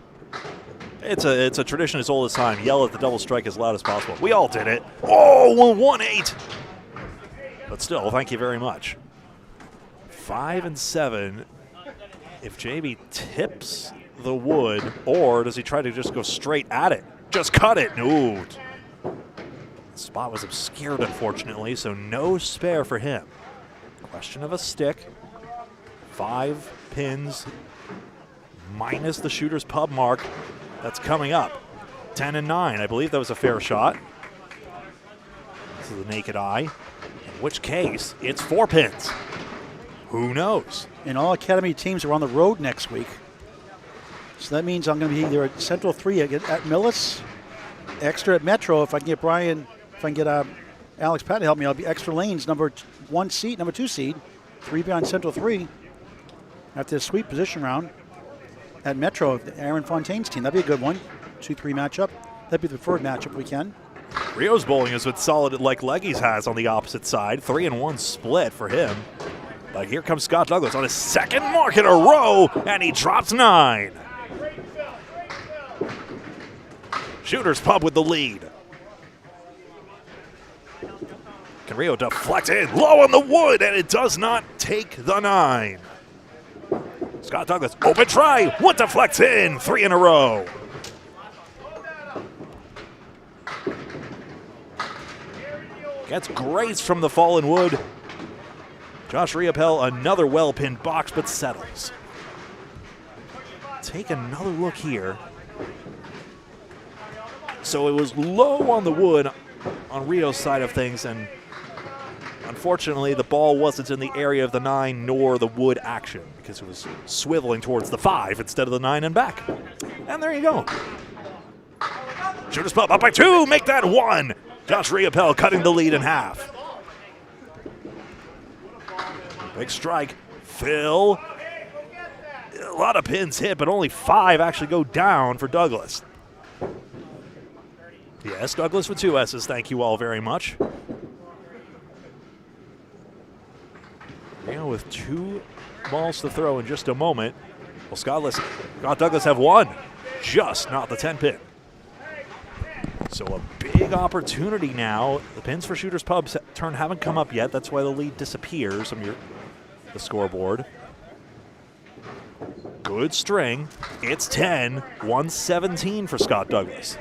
It's a tradition as old as time. Yell at the double strike as loud as possible. We all did it. Oh, 1-8. But still, thank you very much. 5 and 7. If JB tips the wood, or does he try to just go straight at it? Just cut it. No. The spot was obscured, unfortunately, so no spare for him. Question of a stick. 5 pins minus the Shooters Pub mark. That's coming up. 10 and 9. I believe that was a fair shot. This is the naked eye. In which case, it's 4 pins. Who knows? And all Academy teams are on the road next week. So that means I'm going to be either at Central 3 at Millis, extra at Metro. If I can get Alex Pat to help me, I'll be extra lanes, number 2 seed, 3 behind Central 3. After the sweep position round at Metro, Aaron Fontaine's team. That'd be a good one. 2-3 matchup. That'd be the preferred matchup we can. Rio's bowling has been solid like Legge's has on the opposite side. 3-1 split for him. But here comes Scott Douglas on his second mark in a row, and he drops 9. Shooters Pub with the lead. Can Rio deflect in low on the wood, and it does not take the 9. Scott Douglas, open try, wood deflects in, 3 in a row. Gets grace from the fallen wood. Josh Riopelle, another well-pinned box, but settles. Take another look here. So it was low on the wood on Rio's side of things, and unfortunately the ball wasn't in the area of the 9 nor the wood action because it was swiveling towards the 5 instead of the 9 and back. And there you go. Shooters Pub up by 2, make that 1. Josh Riopelle cutting the lead in half. Big strike, Phil. A lot of pins hit, but only 5 actually go down for Douglas. Yes, Douglas with 2 S's, thank you all very much. Rio with 2 balls to throw in just a moment. Well, Scott Douglas have 1, just not the 10 pin. So a big opportunity now. The pins for Shooters Pub's turn haven't come up yet. That's why the lead disappears from the scoreboard. Good string. It's 10, 117 for Scott Douglas.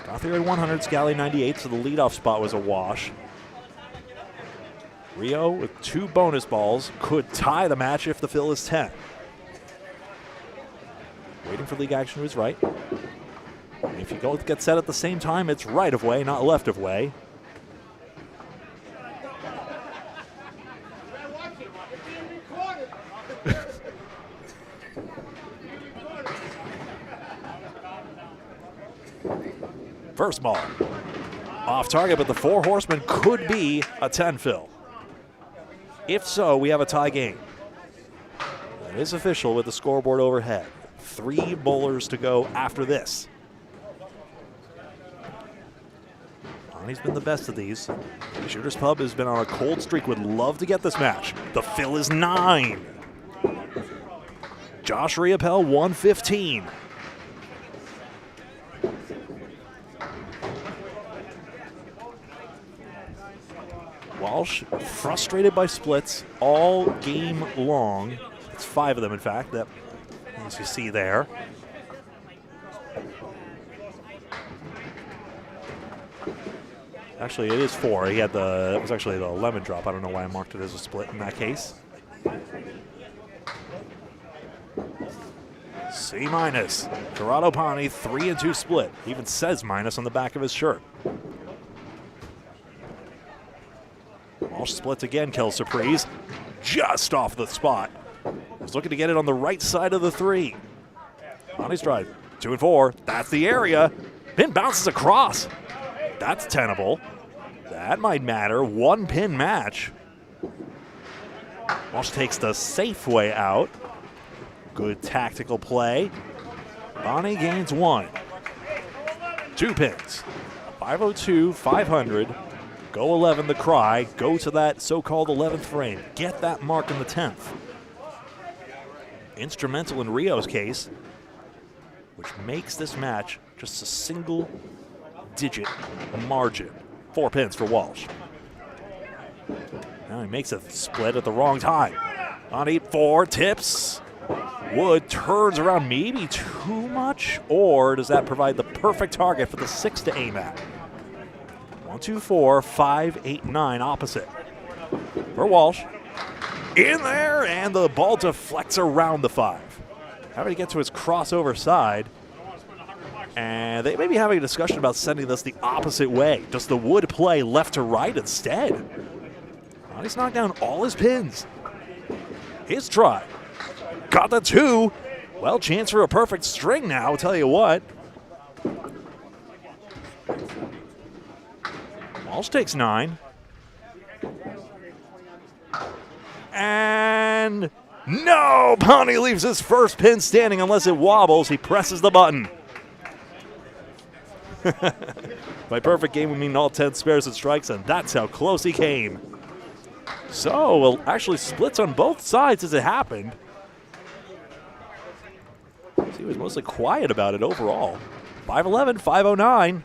Gauthier at 100, Scali 98, so the leadoff spot was a wash. Rio with 2 bonus balls could tie the match if the fill is 10. Waiting for league action to his right. If you both get set at the same time, it's right of way, not left of way. First ball. Off target, but the 4 horsemen could be a 10 fill. If so, we have a tie game. It is official with the scoreboard overhead. 3 bowlers to go after this. Pani's been the best of these. Shooters Pub has been on a cold streak, would love to get this match. The fill is 9. Josh Riopelle, 115. Walsh frustrated by splits all game long. It's 5 of them, in fact, that, as you see there. Actually, it is 4. He had that was actually the lemon drop. I don't know why I marked it as a split in that case. C-. Corrado Pani, 3-2 split. Even says minus on the back of his shirt. Walsh splits again, kills Surprise. Just off the spot. He's looking to get it on the right side of the 3. Pani's drive, 2 and 4. That's the area. Pin bounces across. That's tenable. That might matter. 1 pin match. Walsh takes the safe way out. Good tactical play. Pani gains 1. 2 pins. 502, 500. Go 11, the cry. Go to that so-called 11th frame. Get that mark in the 10th. Instrumental in Rio's case, which makes this match just a single-digit margin. 4 pins for Walsh. Now he makes a split at the wrong time. On 8-4, tips. Wood turns around maybe too much, or does that provide the perfect target for the 6 to aim at? 1, 2, 4, 5, 8, 9 opposite. For Walsh. In there, and the ball deflects around the 5. Having to get to his crossover side. And they may be having a discussion about sending this the opposite way. Does the wood play left to right instead? He's knocked down all his pins. His try. Got the 2. Well, chance for a perfect string now, I'll tell you what. Walsh takes 9. And no! Pani leaves his first pin standing unless it wobbles. He presses the button. By perfect game, we mean all 10 spares and strikes, and that's how close he came. So, well, actually splits on both sides as it happened. He was mostly quiet about it overall. 511, 509.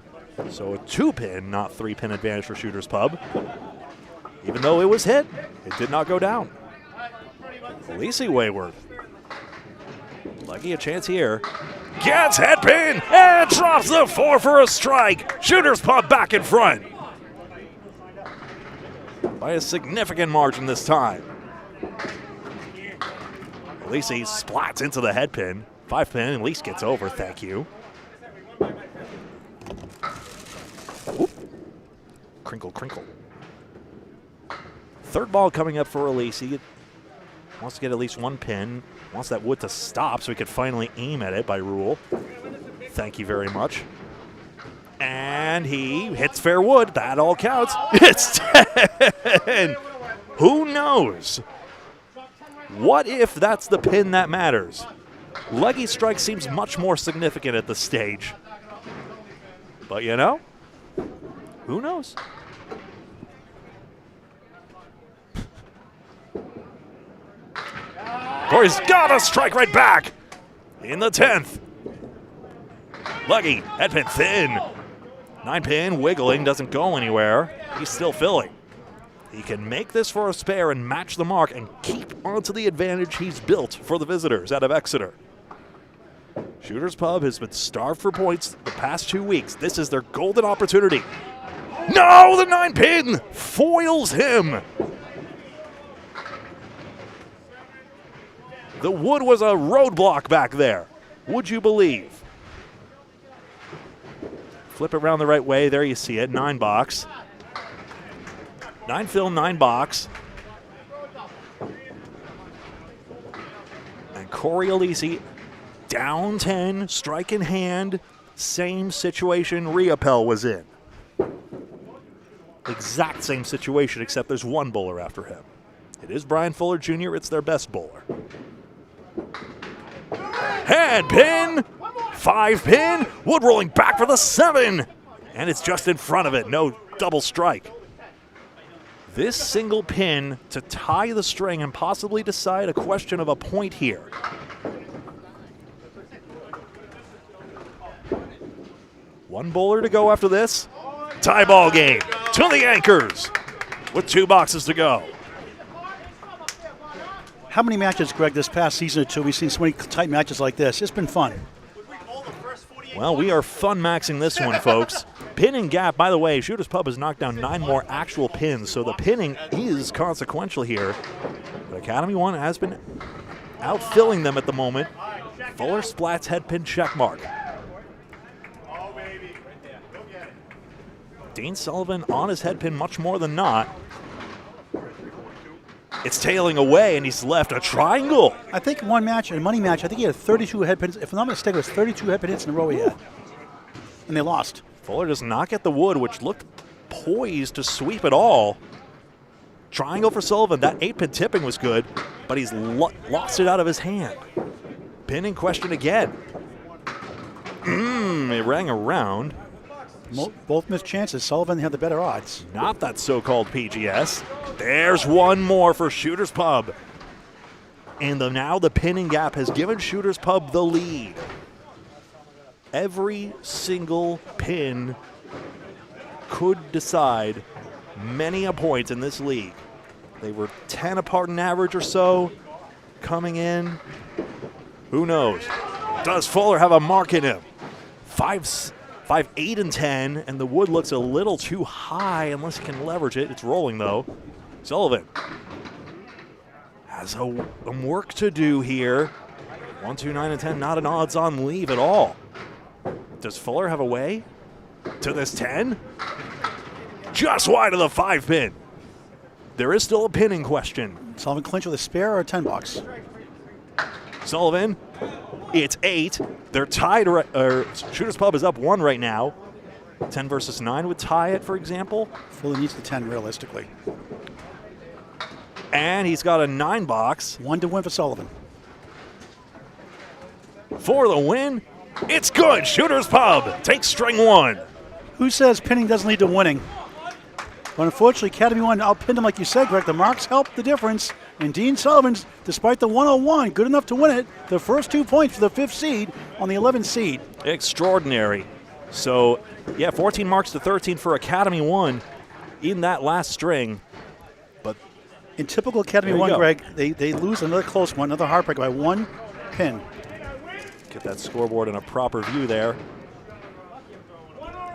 So a 2-pin, not 3-pin advantage for Shooters Pub. Even though it was hit, it did not go down. Aleci wayward. Legge a chance here. Gets head pin and drops the 4 for a strike. Shooters Pub back in front. By a significant margin this time. Aleci splats into the head pin. 5-pin at least gets over, thank you. Whoop. Crinkle, crinkle. Third ball coming up for Aleci. Wants to get at least 1 pin. Wants that wood to stop so he could finally aim at it by rule. Thank you very much. And he hits fair wood. That all counts. It's 10. Who knows? What if that's the pin that matters? Legge's strike seems much more significant at this stage. But you know, who knows? Cory's got a strike right back in the 10th. Legge, head pin thin. 9-pin wiggling, doesn't go anywhere. He's still filling. He can make this for a spare and match the mark and keep onto the advantage he's built for the visitors out of Exeter. Shooters Pub has been starved for points the past 2 weeks. This is their golden opportunity. No, the 9-pin foils him. The wood was a roadblock back there. Would you believe? Flip it around the right way. There you see it. 9 box. 9 fill, 9 box. And Cory Aleci down 10, strike in hand. Same situation Riopelle was in. Exact same situation, except there's 1 bowler after him. It is Brian Fuller Jr. It's their best bowler. Head pin, 5-pin, wood rolling back for the 7, and it's just in front of it. No double strike. This single pin to tie the string and possibly decide a question of a point here. One bowler to go after this. Tie ball game to the anchors with 2 boxes to go. How many matches, Greg, this past season or 2, we've seen so many tight matches like this. It's been fun. Well, we are fun maxing this one, folks. Pin and gap, by the way, Shooters Pub has knocked down 9 more actual pins, so the pinning is consequential here. But Academy 1 has been outfilling them at the moment. Fuller splats head pin check mark. Dean Sullivan on his head pin much more than not. It's tailing away, and he's left a triangle. I think one match, a money match, I think he had 32 head pins. If I'm not mistaken, it was 32 head pin hits in a row he had. And they lost. Fuller does not get the wood, which looked poised to sweep it all. Triangle for Sullivan. That 8-pin tipping was good, but he's lost it out of his hand. Pin in question again. It rang around. Both missed chances. Sullivan had the better odds. Not that so-called PGS. There's one more for Shooters Pub. And now the pinning gap has given Shooters Pub the lead. Every single pin could decide many a point in this league. They were 10 apart in average or so coming in. Who knows? Does Fuller have a mark in him? 5, 8, and 10, and the wood looks a little too high unless he can leverage it. It's rolling, though. Sullivan has some work to do here. 1, 2, 9, and 10, not an odds-on leave at all. Does Fuller have a way to this 10? Just wide of the 5-pin. There is still a pinning question. Sullivan clinch with a spare or a 10 box? Sullivan, it's 8. They're tied. Shooters Pub is up 1 right now. 10 versus 9 would tie it, for example. Fully needs the 10 realistically. And he's got a 9 box. 1 to win for Sullivan. For the win, it's good. Shooters Pub takes string 1. Who says pinning doesn't lead to winning? But unfortunately, Academy 1 outpinned them, like you said, Greg. The marks helped the difference. And Dean Sullivan's, despite the 101, good enough to win it. The first 2 points for the 5th seed on the 11th seed. Extraordinary. So, yeah, 14 marks to 13 for Academy 1 in that last string. But in typical Academy 1, Greg, they lose another close one, another heartbreak by 1 pin. Get that scoreboard in a proper view there.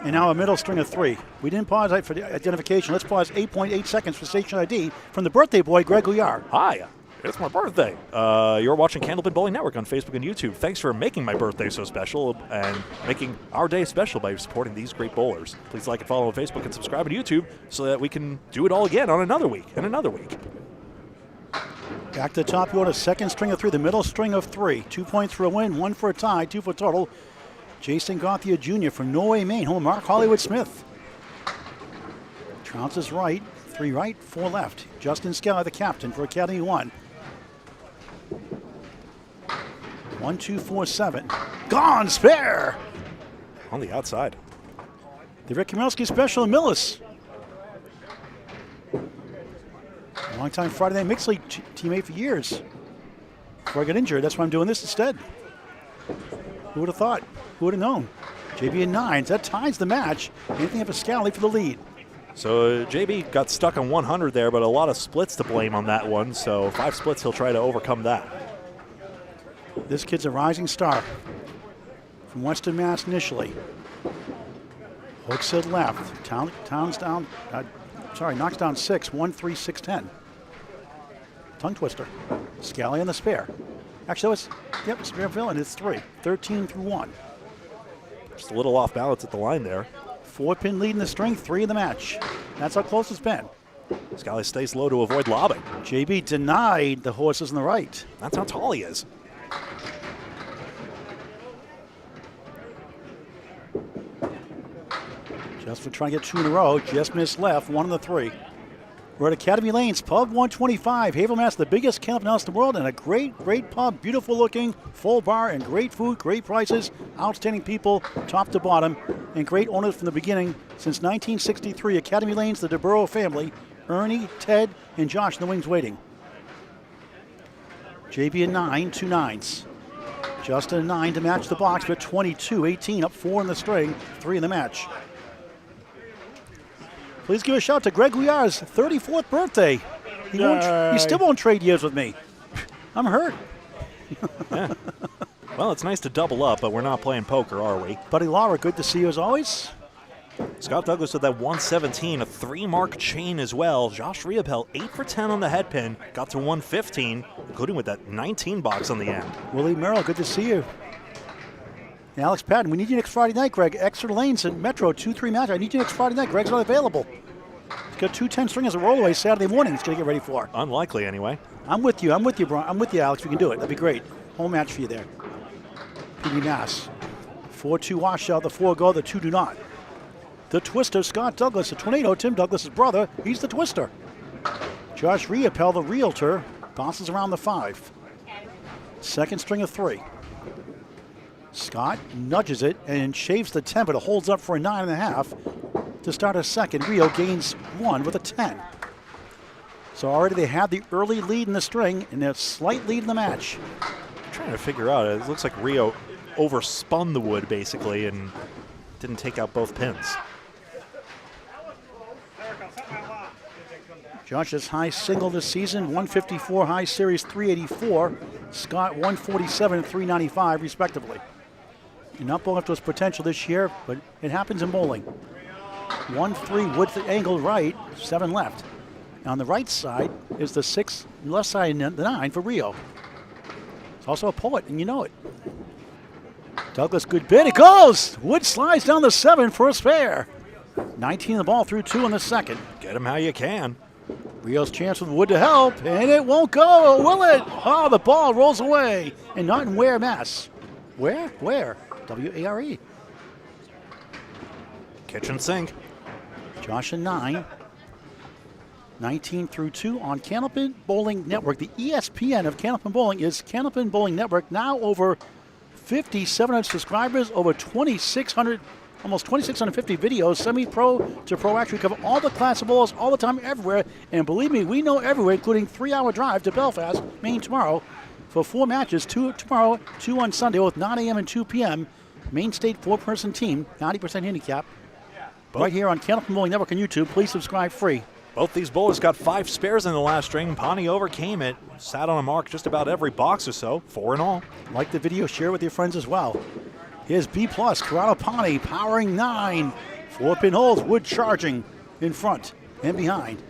And now a middle string of 3. We didn't pause for the identification. Let's pause 8.8 seconds for station ID from the birthday boy, Greg Gouillart. Hi, it's my birthday. You're watching Candlepin Bowling Network on Facebook and YouTube. Thanks for making my birthday so special and making our day special by supporting these great bowlers. Please like and follow on Facebook and subscribe on YouTube so that we can do it all again on another week and another week. Back to the top order, second string of 3, the middle string of 3. 2 points for a win, 1 for a tie, 2 for total. Jason Gauthier Jr. from Norway, Maine, home Mark Hollywood Smith. Trounces right, 3 right, 4 left. Justin Scali, the captain for Academy 1. 1, 2, 4, 7. Gone, spare! On the outside. The Rick Kamelski special in Millis. Long-time Friday Night Mixed League teammate for years. Before I got injured, that's why I'm doing this instead. Who would have thought? Who would have known? JB and 9s. That ties the match. Anything up for Scali for the lead. So JB got stuck on 100 there, but a lot of splits to blame on that one. So 5 splits, he'll try to overcome that. This kid's a rising star from Western Mass initially. Hooks it left. Towns down. Knocks down 6. 1, 3, 6, 10. Tongue twister. Scali on the spare. Actually, that was spare villain. It's 3. 13 through 1. Just a little off balance at the line there. 4-pin lead in the string, 3 in the match. That's how close it's been. Scali stays low to avoid lobbing. JB denied the horses on the right. That's how tall he is. Just for trying to get 2 in a row, just missed left, 1 on the 3. We're at Academy Lanes, Pub 125, Haverhill, Mass, the biggest Candlepin house in the world, and a great, great pub, beautiful looking, full bar, and great food, great prices, outstanding people, top to bottom, and great owners from the beginning. Since 1963, Academy Lanes, the DeBurrow family, Ernie, Ted, and Josh in the wings waiting. JB and 9, 2 9s. Justin and 9 to match the box, but 22, 18, up 4 in the string, 3 in the match. Please give a shout to Greg Gouillart's 34th birthday. He still won't trade years with me. I'm hurt. Yeah. Well, it's nice to double up, but we're not playing poker, are we? Buddy Laura, good to see you as always. Scott Douglas with that 117, a 3-mark chain as well. Josh Riopelle, 8 for 10 on the head pin, got to 115, including with that 19 box on the end. Willie Merrill, good to see you. And Alex Patton, we need you next Friday night, Greg. Exeter Lanes and Metro, 2-3 match. I need you next Friday night. Greg's not available. He's got 2 10-stringers of rollaway Saturday morning he's going to get ready for. Unlikely, anyway. I'm with you, bro. I'm with you, Alex. We can do it. That'd be great. Home match for you there. PD Mass. 4-2 washout. The 4 go, the 2 do not. The twister, Scott Douglas, the tornado, Tim Douglas' brother. He's the twister. Josh Riopelle, the realtor, bounces around the 5. Second string of 3. Scott nudges it and shaves the 10, but it holds up for a 9.5 to start a second. Rio gains 1 with a 10. So already they have the early lead in the string and a slight lead in the match. I'm trying to figure out, it looks like Rio overspun the wood basically and didn't take out both pins. Josh's high single this season, 154, high series 384. Scott 147 and 395 respectively. You're not bowling up to his potential this year, but it happens in bowling. 1-3 wood angle right, 7 left. On the right side is the 6, left side the 9 for Rio. He's also a poet, and you know it. Douglas, good bid. It goes! Wood slides down the 7 for a spare. 19 the ball through 2 in the second. Get him how you can. Rio's chance with wood to help, and it won't go, will it? Oh, the ball rolls away, and not in Ware, Mass. Where? W-A-R-E. Kitchen sink. Josh and 9. 19 through 2 on Candlepin Bowling Network. The ESPN of Candlepin Bowling is Candlepin Bowling Network. Now over 5,700 subscribers, over 2,600 almost 2,650 videos, semi-pro to pro. Actually, we cover all the class of bowls all the time, everywhere. And believe me, we know everywhere, including 3-hour drive to Belfast, Maine tomorrow for 4 matches, 2 tomorrow, 2 on Sunday, both 9 a.m. and 2 p.m. Maine State 4-person team, 90% handicap. Right here on Candlepin Bowling Network on YouTube. Please subscribe free. Both these bowlers got 5 spares in the last string. Pani overcame it, sat on a mark just about every box or so, 4 in all. Like the video, share with your friends as well. Here's B+, Corrado Pani, powering 9. 4-pin holes, wood charging in front and behind.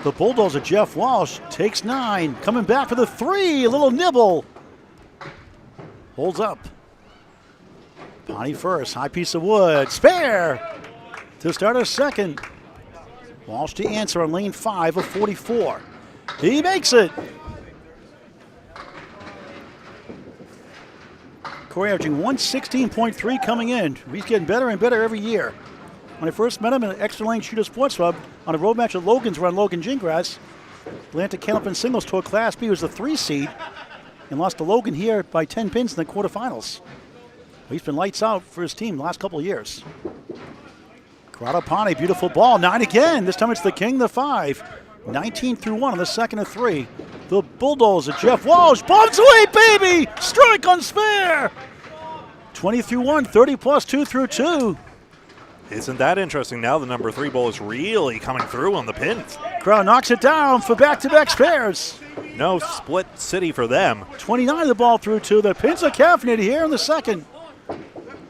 The bulldozer, Jeff Walsh, takes 9. Coming back for the 3, a little nibble. Holds up. Pani first, high piece of wood, spare to start a second. Walsh to answer on lane 5 of 44. He makes it. Cory averaging 116.3 coming in. He's getting better and better every year. When I first met him in an Extra Lane Shooter Sports Club on a road match at Logan's run, Logan Gingras, Atlantic Candlepin Singles Tour Class B, was the 3 seed and lost to Logan here by 10 pins in the quarterfinals. He's been lights out for his team the last couple of years. Corrado Pani, beautiful ball, 9 again. This time it's the king, the 5. 19 through 1 on the second of 3. The bulldozer, Jeff Walsh, bombs away, baby! Strike on spare! 20 through 1, 30 plus 2 through 2. Isn't that interesting? Now the number 3 bowl is really coming through on the pins. Corrado knocks it down for back-to-back spares. No split city for them. 29 of the ball through 2. The pins are caffeinated here in the second.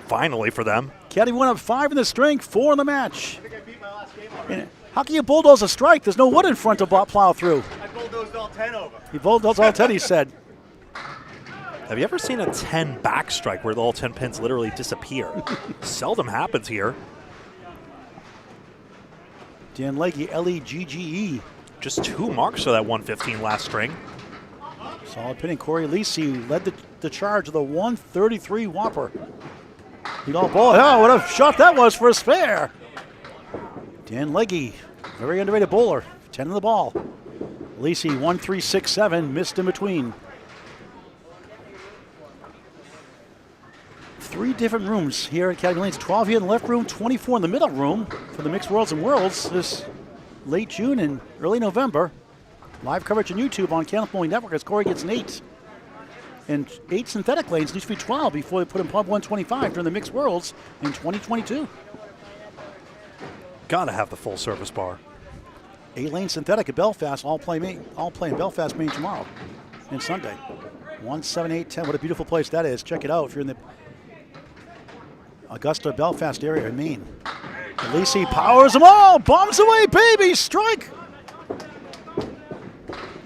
Finally for them. Caddy went up 5 in the string, 4 in the match. And how can you bulldoze a strike? There's no wood in front to plow through. I bulldozed all 10 over. He bulldozed all 10, he said. Have you ever seen a 10 back strike where all 10 pins literally disappear? Seldom happens here. Dan Legge, Legge. Just 2 marks for that 115 last string. Solid pinning. Cory Aleci led the charge of the 133 Whopper. Lead all ball. Oh, what a shot that was for a spare. Dan Legge, very underrated bowler. 10 in the ball. Aleci, 1-3-6-7, missed in between. 3 different rooms here at Academy Lanes. 12 here in the left room, 24 in the middle room for the Mixed Worlds and Worlds this late June and early November. Live coverage on YouTube on Candlepin Bowling Network as Cory gets an 8. And 8 synthetic lanes, used to be 12 before they put in Pub 125 during the Mixed Worlds in 2022. Gotta have the full service bar. 8-lane synthetic at Belfast, all play in Belfast, Maine tomorrow and Sunday. 17810, what a beautiful place that is. Check it out if you're in the Augusta, Belfast area in Maine. Aleci powers them all, bombs away, baby, strike.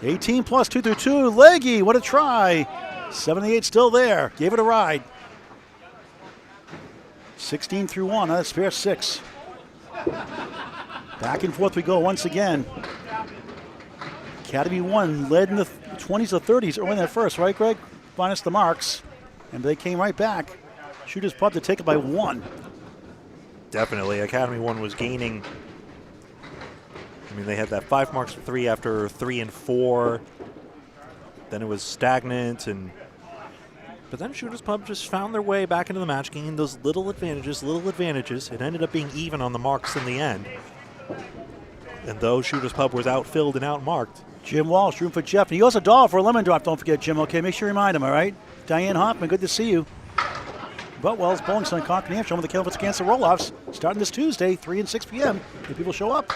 18 plus 2 through 2, Legge, what a try. 78 still there, gave it a ride. 16 through 1, that's spare 6. Back and forth we go once again. Academy 1 led in the 20s or 30s early in that first, right, Greg? Minus the marks. And they came right back. Shooters Pub to take it by 1. Definitely. Academy 1 was gaining. I mean, they had that 5 marks for 3 after 3 and 4. Then it was stagnant, but then Shooters Pub just found their way back into the match, gaining those little advantages. It ended up being even on the marks in the end. And though Shooters Pub was outfilled and outmarked. Jim Walsh, room for Jeff. And he owes a $1 for a lemon drop. Don't forget, Jim. Okay, make sure you remind him, all right? Diane Hoffman, good to see you. Butwell's Bowling Center in Concord, New Hampshire, with the Candlepins Cancer Roll-Offs starting this Tuesday, 3 and 6 p.m. If people show up.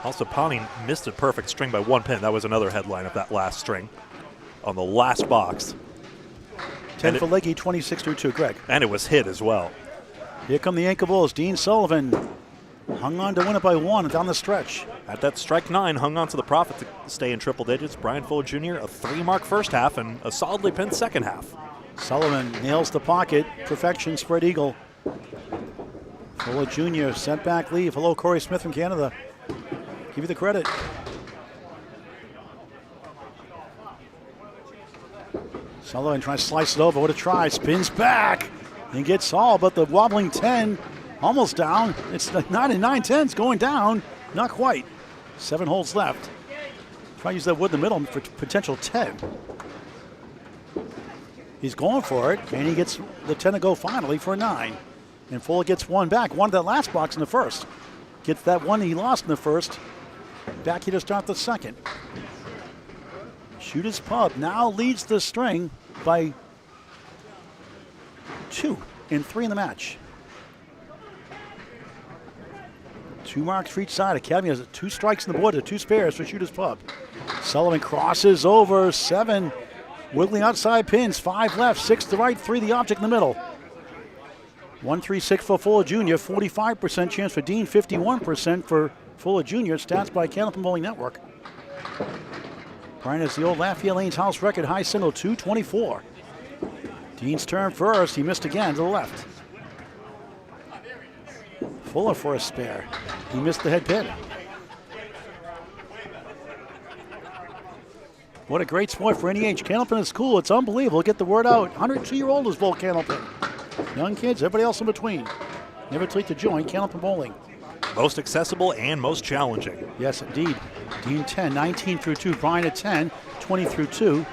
Also, Pani missed a perfect string by 1 pin. That was another headline of that last string on the last box. 10 for Legge, 26 through 2, Greg. And it was hit as well. Here come the Anchor Bulls. Dean Sullivan hung on to win it by 1 down the stretch. At that strike 9, hung on to the profit to stay in triple digits. Brian Fuller Jr., a 3-mark first half and a solidly pinned second half. Sullivan nails the pocket. Perfection, spread eagle. Fuller Jr., sent back leave. Hello, Corey Smith from Canada. Give you the credit. Sullivan trying to slice it over. What a try. Spins back and gets all, but the wobbling 10 almost down. It's 9 and 9/10 going down. Not quite. 7 holes left. Try to use that wood in the middle for potential 10. He's going for it, and he gets the 10 to go finally for a 9. And Fuller gets one back. Wanted that last box in the first. Gets that one he lost in the first. Back here to start the second. Shooters Pub now leads the string by 2 and 3 in the match. 2 marks for each side. Academy has 2 strikes on the board to 2 spares for Shooters Pub. Sullivan crosses over 7. Wiggling outside pins. 5 left, 6 to the right, 3 the object in the middle. 1-3-6 for Fuller Jr. 45% chance for Dean, 51% for Fuller Jr. Stats by Candlepin Bowling Network. Brian has the old Lafayette Lanes house record high single, 224. Dean's turn first. He missed again to the left. Fuller for a spare. He missed the head pin. What a great sport for any age. Candlepin is cool. It's unbelievable. Get the word out. 102-year-old is bowl Candlepin. Young kids, everybody else in between. Never too late to join Candlepin Bowling. Most accessible and most challenging. Yes, indeed. Dean 10, 19 through 2. Brian at 10, 20 through 2.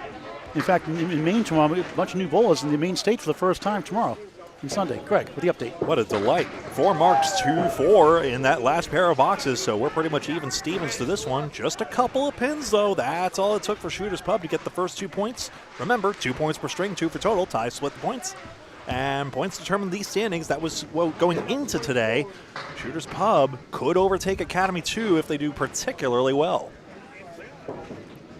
In fact, in Maine tomorrow, a bunch of new bowlers in the Maine state for the first time tomorrow and Sunday. Greg, with the update. What a delight. 4 marks, 2-4 in that last pair of boxes, so we're pretty much even Stevens to this one. Just a couple of pins, though. That's all it took for Shooters Pub to get the first 2 points. Remember, 2 points per string, 2 for total. Ties split the points. And points determine these standings. That was going into today. Shooters Pub could overtake Academy 2 if they do particularly well.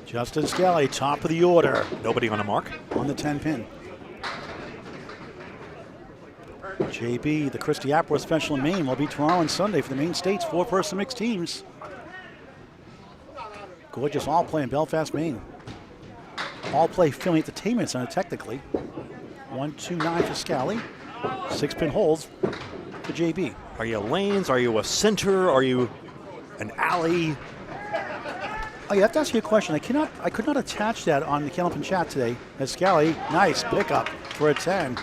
Justin Scali, top of the order. Nobody on a mark. On the 10 pin. JB, the Christie Appleworth Special in Maine, will be tomorrow and Sunday for the Maine States 4-person mixed teams. Gorgeous all play in Belfast, Maine. All play filming entertainment center technically. 1-2-9 for Scali. 6-pin holes for JB. Are you lanes? Are you a center? Are you an alley? Oh, you have to ask you a question. I could not attach that on the Candlepin chat today. As Scali, nice pickup for a 10.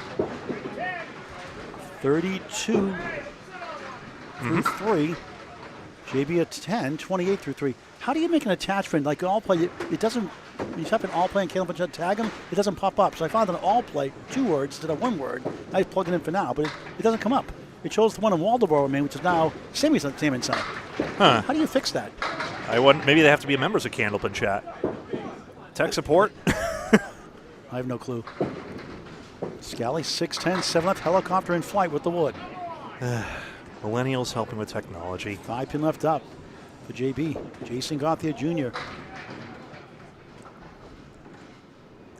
32 through 3. JB at 10, 28 through 3. How do you make an attachment like an all play? It doesn't, when you type in all play and Candlepin chat, tag them, it doesn't pop up. So I found an all play, 2 words instead of 1 word. I plug it in for now, but it doesn't come up. It shows the one in Waldoboro, Maine, which is now Sammy's Entertainment Center. Huh. How do you fix that? Maybe they have to be members of Candlepin chat. Tech support? I have no clue. Scali, 6'10", 7 left, helicopter in flight with the wood. Millennials helping with technology. 5-pin left up for JB. Jason Gauthier Jr.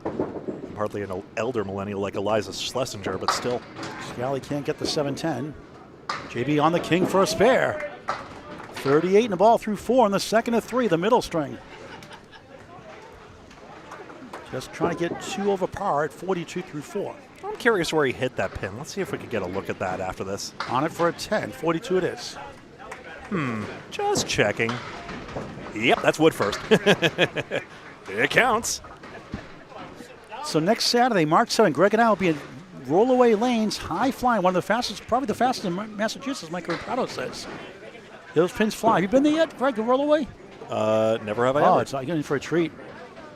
I'm hardly an elder millennial like Eliza Schlesinger, but still. Scali can't get the 7-10. JB on the king for a spare. 38 in the ball through 4 in the second of 3, the middle string. Just trying to get 2 over par at 42 through 4. I'm curious where he hit that pin. Let's see if we could get a look at that after this. On it for a 10, 42 it is. Just checking. Yep, that's wood first. It counts. So next Saturday, March 7th, Greg and I will be in rollaway lanes, high flying, one of the fastest, probably the fastest in Massachusetts, Mike Corrado says. Those pins fly. Have you been there yet, Greg, to rollaway? Never have I Oh, ever. it's in for a treat.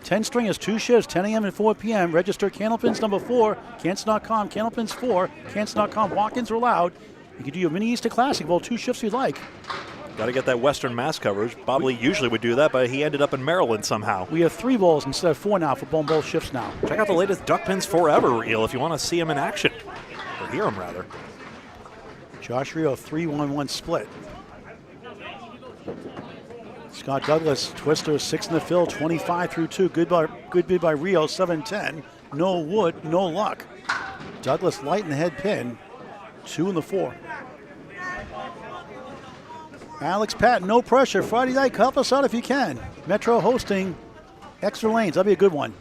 10 string is 2 shifts, 10 a.m. and 4 p.m. Register Candlepins number 4, Cants.com, Candlepins 4, Cants.com. Walk-ins are allowed. You can do your mini Easter Classic Bowl, 2 shifts you'd like. Got to get that Western Mass coverage. Bob Lee usually would do that, but he ended up in Maryland somehow. We have 3 bowls instead of 4 now for bowl shifts now. Check out the latest Duck Pins Forever reel if you want to see him in action. Or hear him, rather. Josh Rio, 3-1-1 split. Scott Douglas, twister, 6 in the fill, 25 through 2. Good bid by Rio, 7-10. No wood, no luck. Douglas light in the head pin, 2 in the 4. Alex Patton, no pressure. Friday night, help us out if you can. Metro hosting Extra Lanes. That'll be a good one.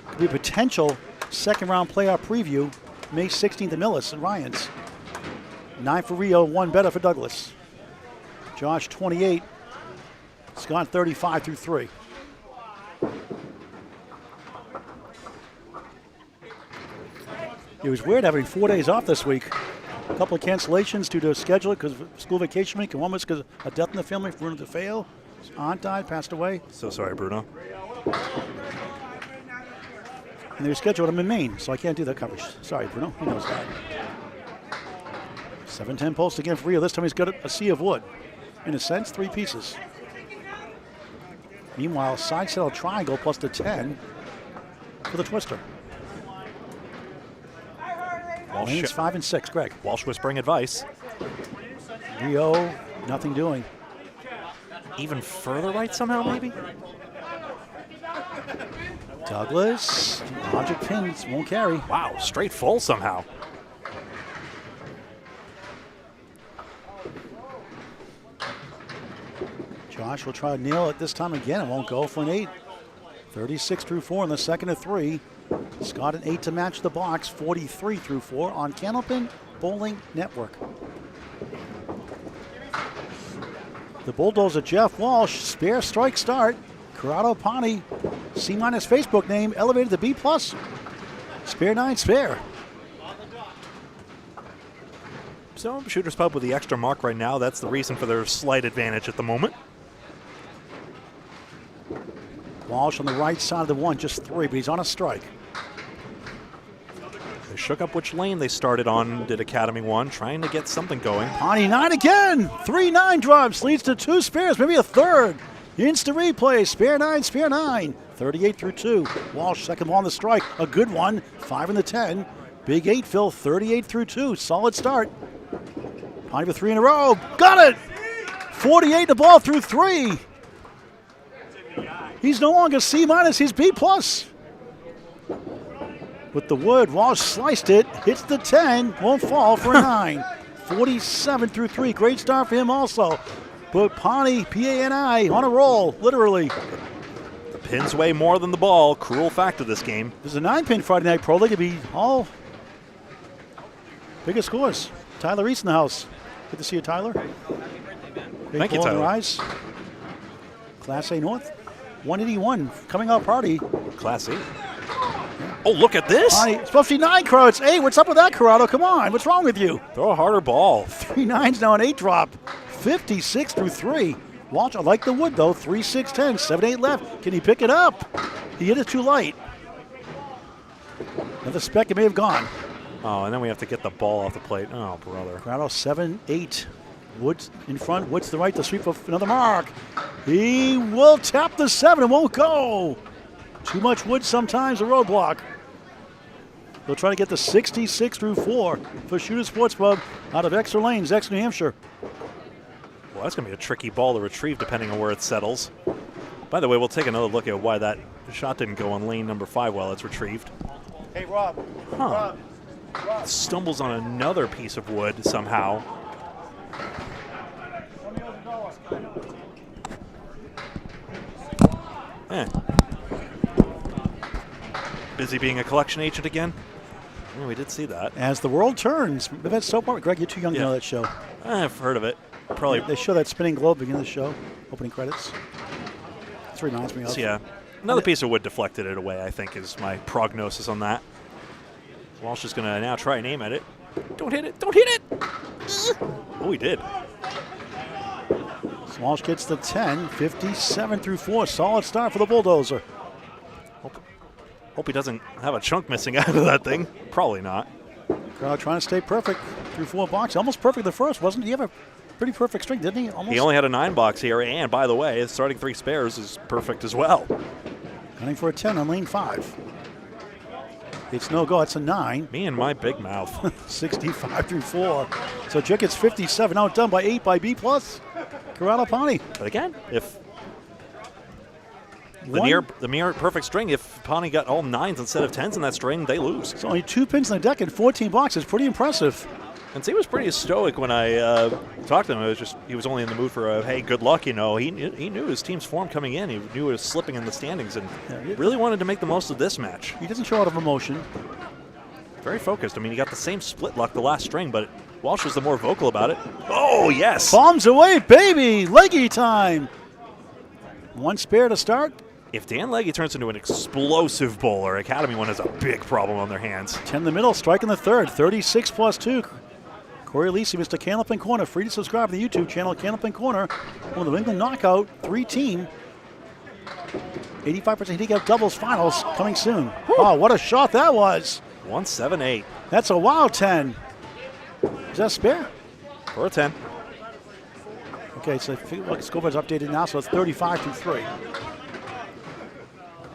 Could be a potential second round playoff preview, May 16th at Millis and Ryan's. 9 for Rio, 1 better for Douglas. Josh 28, Scott 35 through 3. It was weird having 4 days off this week. A couple of cancellations due to schedule because of school vacation week, and one was because of a death in the family. Bruno DeFeo, his aunt died, passed away. So sorry, Bruno. And they were scheduled. I'm in Maine, so I can't do that coverage. Sorry, Bruno. He knows that. 7-10 post again for Rio. This time he's got a sea of wood. In a sense, 3 pieces. Meanwhile, side saddle triangle plus the 10 for the twister. Lanes 5 and 6, Greg. Walsh whispering advice. Rio, nothing doing. Even further right somehow, maybe? Douglas, logic pins, won't carry. Wow, straight full somehow. Josh will try to nail it this time again. It won't go for an 8. 36 through 4 in the second of 3. Scott an 8 to match the box. 43 through 4 on Candlepin Bowling Network. The Bulldozer Jeff Walsh, spare strike start. Corrado Pani, C- Facebook name, elevated to B+. Spare 9, spare. So Shooter's Pub with the extra mark right now. That's the reason for their slight advantage at the moment. Walsh on the right side of the 1, just 3, but he's on a strike. They shook up which lane they started on, did Academy 1, trying to get something going. Pani 9 again. 3-9 drops, leads to 2 spares, maybe a third. Instant replay, spare 9, spare 9. 38 through 2. Walsh, second ball on the strike, a good one. 5 in the 10. Big 8, Phil, 38 through 2. Solid start. Pani for 3 in a row. Got it! 48 the ball through 3. He's no longer C-, he's B+. With the wood, Walsh sliced it, hits the 10, won't fall for a 9. 47 through 3, great start for him also. But Pani, P-A-N-I, on a roll, literally. The pins weigh more than the ball, cruel fact of this game. This is a 9-pin Friday Night Pro League. It'd be all biggest scores. Tyler East in the house. Good to see you, Tyler. Thank you, Tyler. Rise. Class A North. 181 coming out party. Class A. Oh, look at this. Pani, it's supposed to be 9, Corrado. It's 8. What's up with that, Corrado? Come on. What's wrong with you? Throw a harder ball. 3 9s now, an 8 drop. 56 through 3. Walsh, I like the wood, though. 3 6 10. 7 8 left. Can he pick it up? He hit it too light. Another spec, it may have gone. Oh, and then we have to get the ball off the plate. Oh, brother. Corrado 7 8. Woods in front. Woods to the right to sweep of another mark. He will tap the 7. It won't go. Too much wood sometimes, a roadblock. They'll try to get the 66 through 4 for Shooter Sports Pub out of Exeter Lanes, Exeter, New Hampshire. Well, that's going to be a tricky ball to retrieve depending on where it settles. By the way, we'll take another look at why that shot didn't go on lane number 5 while it's retrieved. Hey, Rob. Huh. Rob. Stumbles on another piece of wood somehow. Busy being a collection agent again? Yeah, we did see that. As the world turns. That's so far. Greg, you're too young to know that show. I've heard of it. Probably. They show that spinning globe beginning of the show, opening credits. This reminds me of. So, yeah. Another piece of wood deflected it away, I think, is my prognosis on that. Walsh is going to now try and aim at it. Don't hit it. Don't hit it. Oh, he did. Walsh gets the 10, 57 through 4. Solid start for the Bulldozer. Hope he doesn't have a chunk missing out of that thing. Probably not. Crowd trying to stay perfect through 4 boxes. Almost perfect the first, wasn't he? He have a pretty perfect string, didn't he? Almost. He only had a 9 box here, and by the way, his starting 3 spares is perfect as well. Gunning for a 10 on lane 5. It's no go. It's a 9. Me and my big mouth. 65 through 4. So Jick gets 57, outdone by 8 by B+. Corrado Pani. But again, if the near perfect string, if Pani got all 9s instead of 10s in that string, they lose. It's only 2 pins in the deck and 14 boxes. Pretty impressive. And he was pretty stoic when I talked to him. It was just he was only in the mood for a hey, good luck. You know, he knew his team's form coming in. He knew it was slipping in the standings, and really wanted to make the most of this match. He doesn't show a lot of emotion. Very focused. I mean, he got the same split luck the last string, but Walsh was the more vocal about it. Oh yes, bombs away, baby! Legge time. 1 spare to start. If Dan Legge turns into an explosive bowler, Academy 1 has a big problem on their hands. 10 in the middle, strike in the third. 36 plus 2. Cory, Aleci, Mr. Candlepin Corner. Free to subscribe to the YouTube channel, Candlepin Corner. One of the England Knockout 3-team. 85% handicap doubles finals coming soon. Whew. Oh, what a shot that was. 178. That's a wild 10. Is that spare? For a 10. Okay, so look, scoreboard's updated now, so it's 35 to 3.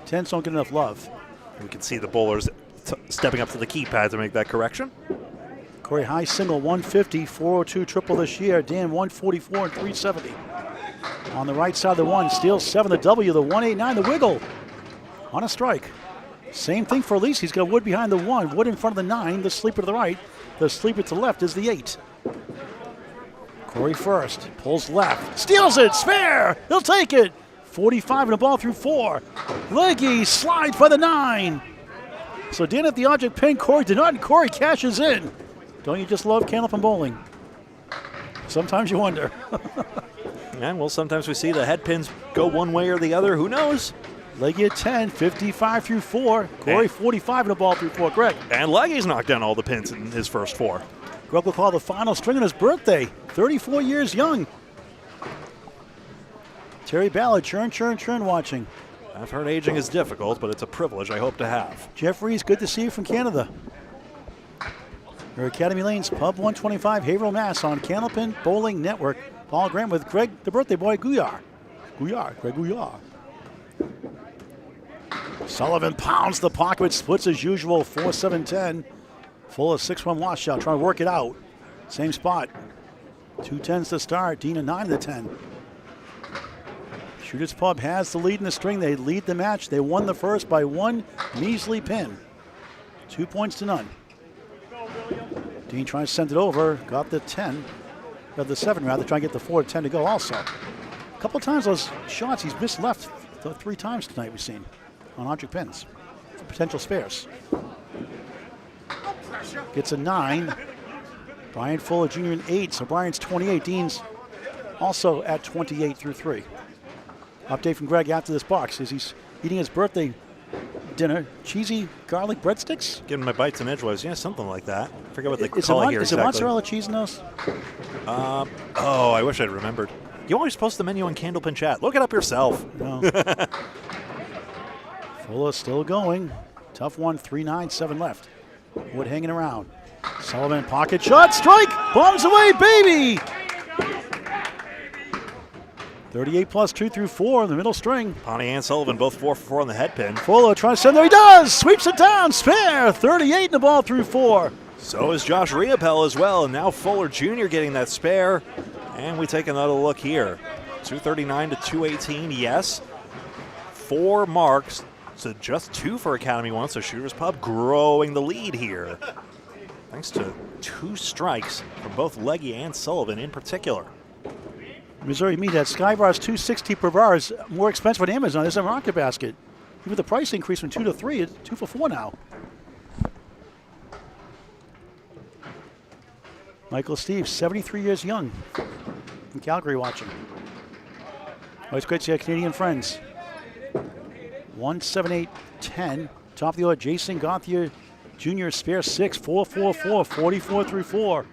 10s don't get enough love. We can see the bowlers stepping up to the keypad to make that correction. Cory high single 150, 402 triple this year. Dan 144 and 370. On the right side of the 1, steals 7, the W, the 189, the wiggle. On a strike. Same thing for Aleci. He's got wood behind the 1, wood in front of the 9, the sleeper to the right, the sleeper to the left is the 8. Cory first, pulls left, steals it, spare, he'll take it. 45 and a ball through 4. Legge slides by the 9. So Dan at the object pin, Cory did not, and Cory cashes in. Don't you just love Candlepin Bowling? Sometimes you wonder. And well, sometimes we see the head pins go one way or the other. Who knows? Legge at 10, 55 through 4. Cory 45 and a ball through 4. Greg. And Legge's knocked down all the pins in his first 4. Greg will call the final string on his birthday. 34 years young. Terry Ballard, churn watching. I've heard aging is difficult, but it's a privilege I hope to have. Jeffries, good to see you from Canada. Your Academy Lanes, Pub 125, Haverhill, Mass. On Candlepin Bowling Network. Paul Grant with Greg, the birthday boy, Gouillart. Greg Gouillart. Sullivan pounds the pocket, splits as usual, 4-7-10. Full of 6-1 washout, trying to work it out. Same spot. 2 10s to start, Dean a 9 to 10. Shooters Pub has the lead in the string. They lead the match. They won the first by 1 measly pin. 2 points to none. Dean trying to send it over, got the 10. Got the 7 rather, trying to get the 4-10 to go also. A couple of times those shots he's missed left 3 times tonight we've seen on object pins. Potential spares. Gets a 9. Brian Fuller Jr. an 8, so Brian's 28. Dean's also at 28 through 3. Update from Greg after this box as he's eating his birthday dinner. Cheesy garlic breadsticks? Giving my bites and edgeways. Yeah, something like that. I forget what they call it here Is exactly. it mozzarella cheese in those? Oh, I wish I'd remembered. You always post the menu on Candlepin Chat. Look it up yourself. No. Fuller still going. Tough one, 3-9, 7 left. Wood hanging around. Sullivan pocket shot, strike, bombs away, baby! 38 plus 2 through 4 in the middle string. Pani and Sullivan both 4 for 4 on the head pin. Fuller trying to send there, he does! Sweeps it down, spare, 38 in the ball through 4. So is Josh Riopelle as well, and now Fuller Jr. getting that spare. And we take another look here. 239 to 218, yes. 4 marks, so just 2 for Academy 1, so Shooters Pub growing the lead here. Thanks to 2 strikes from both Legge and Sullivan in particular. Missouri Meat at Skybar's $2.60 per bar is more expensive on Amazon. There's a Market Basket. Even the price increase from 2 to 3, it's 2 for 4 now. Michael Steve, 73 years young, from Calgary watching. Always great to see our Canadian friends. 1-7-8-10. Top of the order, Jason Gauthier Jr. spare 6, 4-4-4, 44 through 4.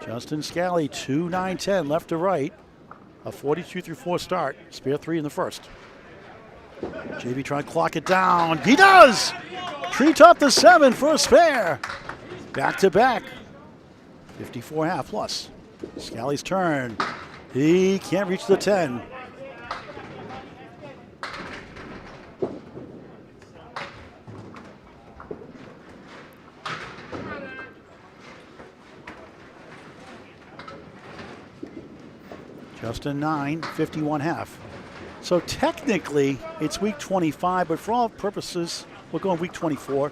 Justin Scali, 2-9-10, left to right. A 42 through 4 start. Spare 3 in the first. JB trying to clock it down. He does! Treetop to 7 for a spare. Back to back. 54.5 plus. Scali's turn. He can't reach the 10. Justin 9, 51.5. So technically it's week 25, but for all purposes, we're going week 24.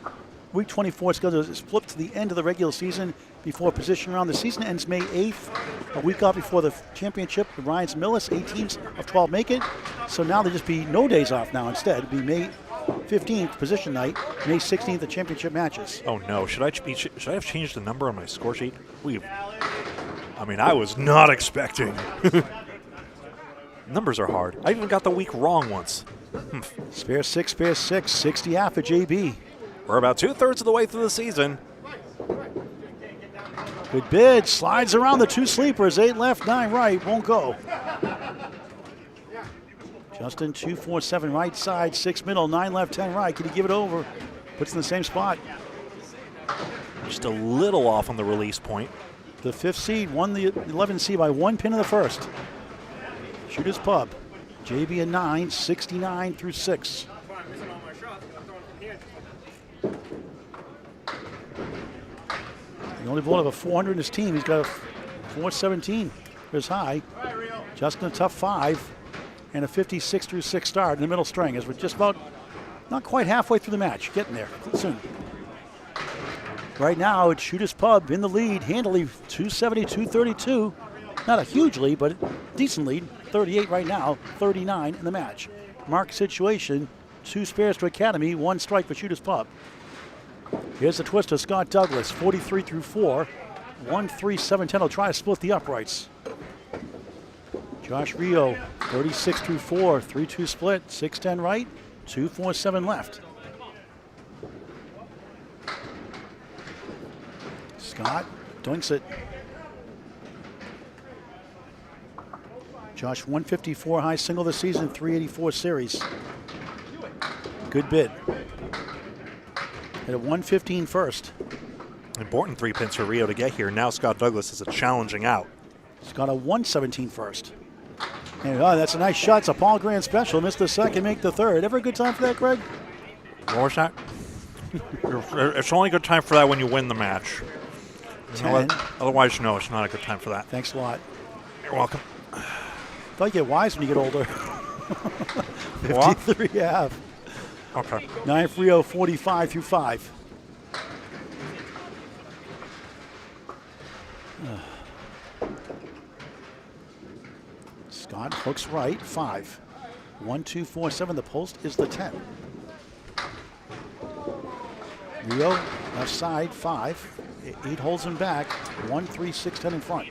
Week 24 is flipped to the end of the regular season before position round. The season ends May 8th, a week off before the championship. The Ryan's Millis, 8 teams of 12 make it. So now there'll just be no days off now instead. It'll be May 15th, position night, May 16th, the championship matches. Oh no, should I have changed the number on my score sheet? I was not expecting. Numbers are hard. I even got the week wrong once. Spare 6, 60 half for JB. We're about 2/3 of the way through the season. Good bid, slides around the 2 sleepers, 8 left, 9 right, won't go. Justin 2-4-7 right side, 6 middle, 9 left, 10 right. Can he give it over? Puts in the same spot. Just a little off on the release point. The 5th seed won the 11th seed by 1 pin in the first. Shooters Pub. JB a 9, 69 through 6. The only bowler of a 400 in his team. He's got a 417 for his high. Justin a tough 5 and a 56 through 6 start in the middle string as we're just about not quite halfway through the match. Getting there soon. Right now, it's Shooters Pub in the lead, handily 270, 232. Not a huge lead, but a decent lead. 38 right now, 39 in the match. Mark situation, 2 spares to Academy, 1 strike for Shooters Pub. Here's the twister, Scott Douglas, 43 through 4. 1-3-7-10 will try to split the uprights. Josh Rio, 36 through 4, 3-2 split, 6-10 right, 2-4-7 left. Scott doinks it. Josh 154 high single this season, 384 series. Good bid. Hit a 115 first. Important 3 pins for Rio to get here. Now Scott Douglas is a challenging out. Scott a 117 first. And that's a nice shot. It's a Paul Grant special. Missed the second, make the third. Ever a good time for that, Greg? What was that? It's only a good time for that when you win the match. 10. Otherwise, no, it's not a good time for that. Thanks a lot. You're welcome. Thought you get wise when you get older. 53 half. Okay. 9 for Rio, 45 through 5. Scott hooks right, 5. 1-2-4-7, the post is the 10. Rio left side, 5. 8 holds him back, 1-3-6-10 in front.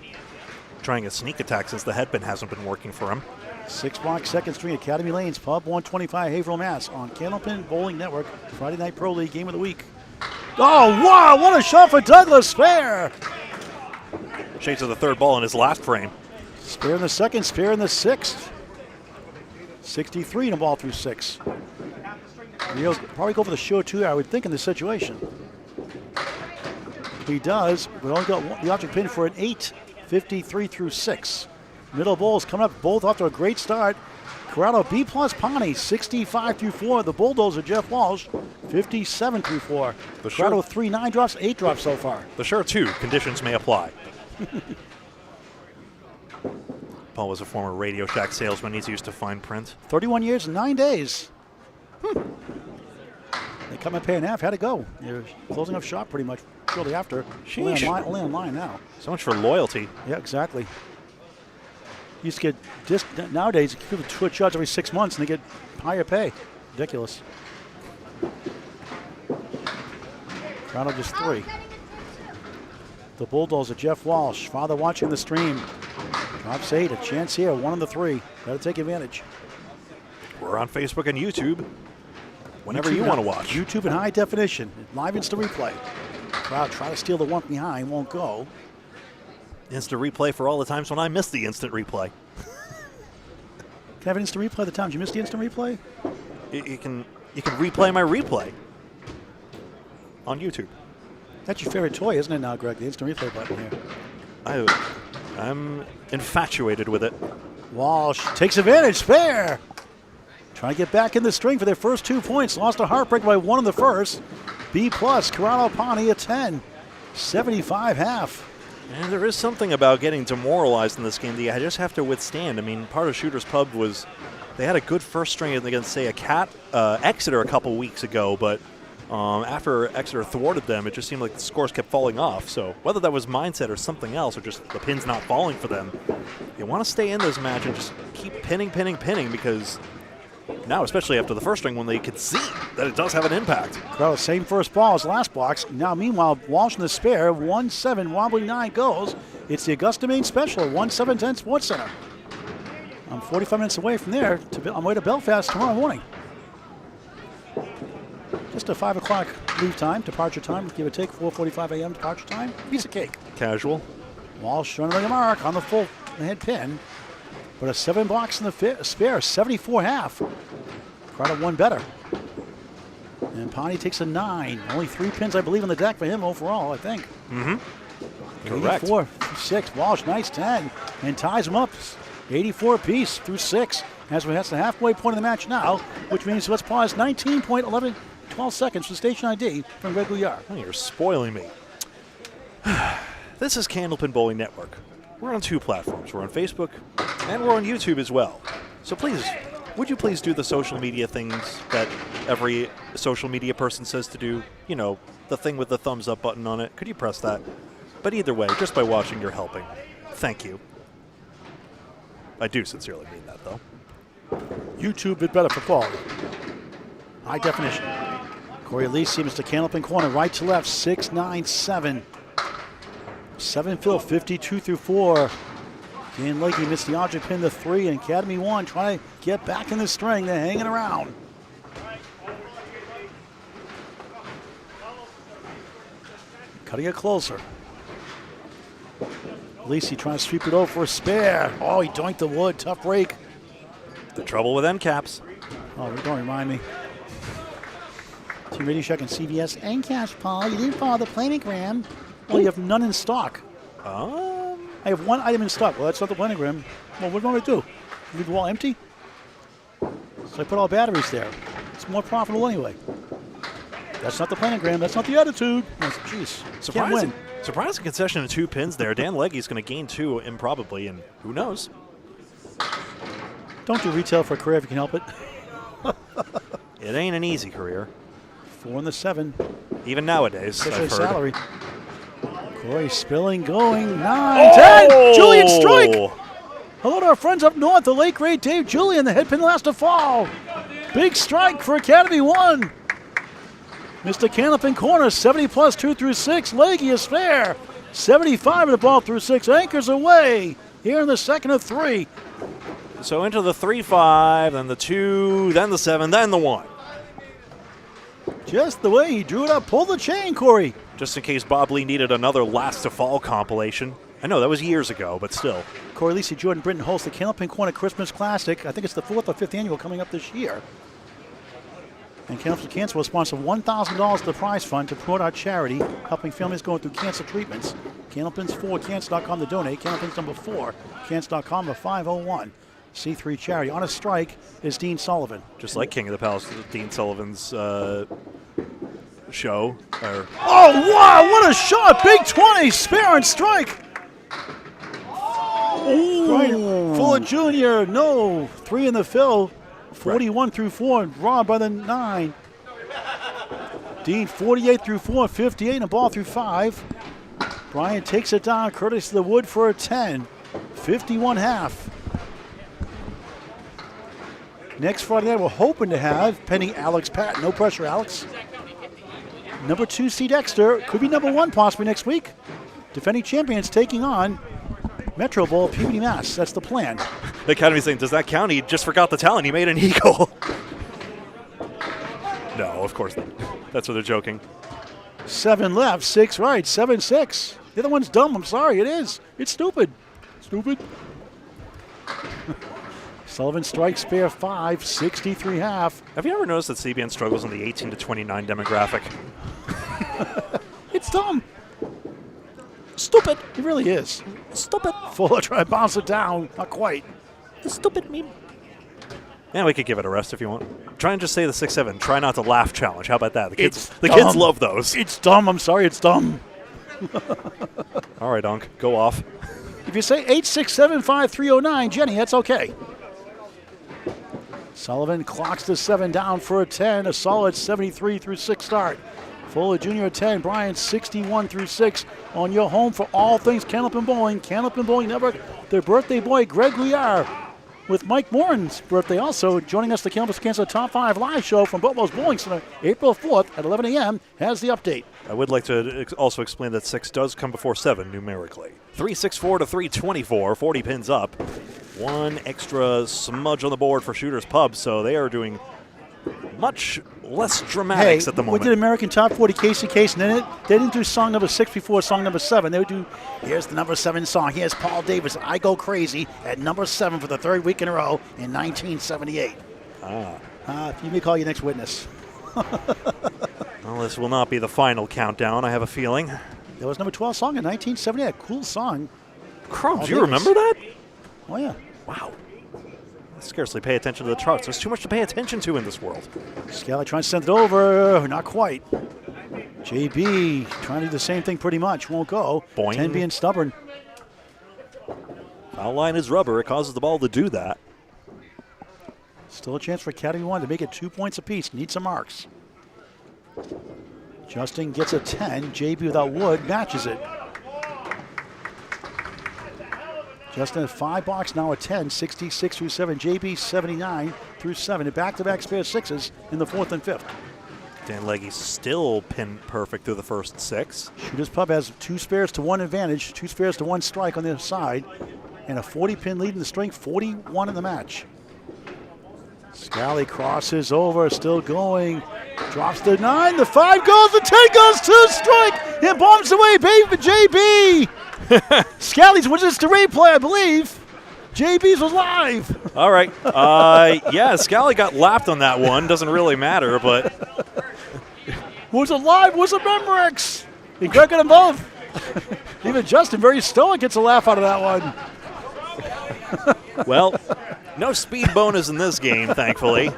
Trying a sneak attack since the headpin hasn't been working for him. 6 block, second string, Academy Lanes, Pub 125, Haverhill, Mass. On Candlepin Bowling Network, Friday Night Pro League Game of the Week. Oh, wow, what a shot for Douglas, spare! Shades of the third ball in his last frame. Spare in the second, spare in the 6th. 63 in a ball through 6. Rio probably go for the show too, I would think, in this situation. He does. We only got the object pin for an 8, 53 through 6. Middle bowls coming up, both off to a great start. Corrado B plus Pani, 65 through 4. The Bulldozer Jeff Walsh, 57 through 4. Corrado 3 9 drops, 8 drops so far. The sure 2 conditions may apply. Paul was a former Radio Shack salesman. He's used to fine print. 31 years and 9 days. They come and pay an half. How'd it go? You're closing up shop pretty much shortly after. Only online now. So much for loyalty. Yeah, exactly. You used to get nowadays. People twitch shots every 6 months and they get higher pay. Ridiculous. Corrado just 3. The Bulldozer, Jeff Walsh, father watching the stream. Drops 8, a chance here, 1 on the 3. Got to take advantage. We're on Facebook and YouTube. Whenever you want to watch. YouTube in high definition. Live instant replay. Crowd try to steal the one behind, won't go. Instant replay for all the times when I missed the instant replay. Can I have an instant replay the times you missed the instant replay? You can replay my replay on YouTube. That's your favorite toy, isn't it now, Greg? The instant replay button here. I'm infatuated with it. Walsh takes advantage, spare. Trying to get back in the string for their first 2 points. Lost a heartbreak by 1 in the first. B plus, Corrado Pani a 10. 75 half. And there is something about getting demoralized in this game that you just have to withstand. I mean, part of Shooters Pub was they had a good first string against, say, a Exeter a couple weeks ago, but after Exeter thwarted them, it just seemed like the scores kept falling off. So whether that was mindset or something else, or just the pins not falling for them, you want to stay in this match and just keep pinning, because now, especially after the first string, when they could see that it does have an impact. Corrado, same first ball as last box. Now, meanwhile, Walsh in the spare, 1-7, wobbly 9 goes. It's the Augusta Main Special at 1-7-10 Sports Center. I'm 45 minutes away from there. On my way to Belfast tomorrow morning. Just a 5 o'clock leave time, departure time, give or take, 4:45 a.m. departure time. Piece of cake. Casual. Walsh running like a mark on the full head pin. But a 7 blocks in the spare, 74 half. Corrado one better. And Pani takes a 9. Only 3 pins, I believe, on the deck for him overall, I think. Mm-hmm. Correct. 84-6. Walsh, nice 10, and ties them up. 84 apiece through 6. As we have the halfway point of the match now, which means let's pause 19.12 seconds for station ID from Greg Gouillart. Oh, you're spoiling me. This is Candlepin Bowling Network. We're on 2 platforms. We're on Facebook, and we're on YouTube as well. So please, would you please do the social media things that every social media person says to do? You know, the thing with the thumbs up button on it. Could you press that? But either way, just by watching, you're helping. Thank you. I do sincerely mean that, though. YouTube bit better for quality. High definition. Cory Aleci, Mr. Candlepin corner, right to left, 6-9-7. 7 fill, 52 through 4. Dan Legge missed the object pin to 3, and Academy 1 trying to get back in the string. They're hanging around. Cutting it closer. Aleci trying to sweep it over for a spare. Oh, he doinked the wood. Tough break. The trouble with end caps. Oh, don't remind me. Team Radio Shack and CBS and Cash, Paul. You didn't follow the planogram. Well, you have none in stock. I have 1 item in stock. Well, that's not the planogram. Well, what do you want me to do? Leave the wall empty? So I put all batteries there. It's more profitable anyway. That's not the planogram. That's not the attitude. Jeez. Surprising concession of 2 pins there. Dan Legge's going to gain 2 improbably, and who knows? Don't do retail for a career if you can help it. It ain't an easy career. 4 in the 7. Even nowadays, I've heard. Salary. Cory spilling, going 9, 10. Julian strike. Hello to our friends up north. The late great Dave Julian, the head pin last to fall. Big strike for Academy 1. Mr. Candlepin corner, 70 plus 2 through 6. Legge is fair. 75 of the ball through 6. Anchors away here in the second of 3. So into the 3-5, then the 2, then the 7, then the 1. Just the way he drew it up. Pull the chain, Cory. Just in case Bob Lee needed another last to fall compilation. I know that was years ago, but still. Cory Aleci, Jordan Britton hosts the Candlepin Corner Christmas Classic. I think it's the 4th or 5th annual coming up this year. And Candlepin Cancer will sponsor $1,000 to the prize fund to promote our charity, helping families going through cancer treatments. Candlepins 4, cancer.com to donate. Candlepins number 4, cancer.com to 501. C3 charity. On a strike is Dean Sullivan. Just like King of the Palace, Dean Sullivan's show. Oh, wow, what a shot. Big 20, spare and strike. Ooh. Fuller Jr., no. 3 in the fill. 41 through 4, robbed by the 9. Dean 48 through 4, 58 and a ball through 5. Bryant takes it down, courtesy of the wood for a 10. 51 half. Next Friday night, we're hoping to have pending Alex Pat. No pressure, Alex. Number 2 seed Dexter. Could be number 1 possibly next week. Defending champions taking on Metro Bowl, Peabody, Mass. That's the plan. The Academy's saying, does that count? He just forgot the talent. He made an eagle. No, of course not. That's what they're joking. 7 left, 6 right, 7-6. The other one's dumb. I'm sorry. It is. It's stupid. Stupid. Sullivan strikes spare 5, 63 half. Have you ever noticed that CBN struggles in the 18 to 29 demographic? It's dumb. Stupid. It really is. Stupid. Fuller trying to bounce it down. Not quite. Stupid meme. Yeah, we could give it a rest if you want. Try and just say the 6-7. Try not to laugh challenge. How about that? The kids love those. It's dumb. I'm sorry. It's dumb. All right, Unc. Go off. If you say 8-6-7-5-3-0-9, Jenny, that's okay. Sullivan clocks the 7 down for a 10. A solid 73 through 6 start. Fuller Jr. at 10. Bryant 61 through 6 on your home for all things Candlepin Bowling. Candlepin Bowling Network. Their birthday boy, Greg Gouillart, with Mike Morin's birthday also. Joining us, the Candlepin Cancer Top 5 live show from Bobo's Bowling Center, April 4th at 11 a.m. has the update. I would like to also explain that 6 does come before 7 numerically. 364 to 324, 40 pins up. 1 extra smudge on the board for Shooters Pub, so they are doing much less dramatics at the moment. We did American Top 40 Casey Case, and then they didn't do song number 6 before song number 7. They would do, here's the number 7 song. Here's Paul Davis, I Go Crazy, at number 7 for the 3rd week in a row in 1978. You may call your next witness. Well, this will not be the final countdown, I have a feeling. That was number 12 song in 1978. Cool song. Crumbs, do you remember that? Oh, yeah. Wow. I scarcely pay attention to the charts. There's too much to pay attention to in this world. Scali trying to send it over. Not quite. JB trying to do the same thing pretty much. Won't go. Boing. 10 being stubborn. Foul line is rubber. It causes the ball to do that. Still a chance for Academy 1 to make it 2 points apiece. Need some marks. Justin gets a 10. JB without wood matches it. Justin a 5 box, now a 10, 66 through 7. JB 79 through 7. A back-to-back spare sixes in the 4th and 5th. Dan Legge still pin perfect through the first 6. Shooter's Pub has 2 spares to 1 advantage, 2 spares to 1 strike on their side, and a 40-pin lead in the string, 41 in the match. Scali crosses over, still going. Drops the 9, the 5 goes, the 10 goes, 2 strike, and bombs away, baby, JB. Scali's was just a replay, I believe. JB's was live. All right. Yeah, Scali got lapped on that one. Doesn't really matter, but. Was it live? Was it Memorex? He got them both. Even Justin, very stoic, gets a laugh out of that one. Well, no speed bonus in this game, thankfully.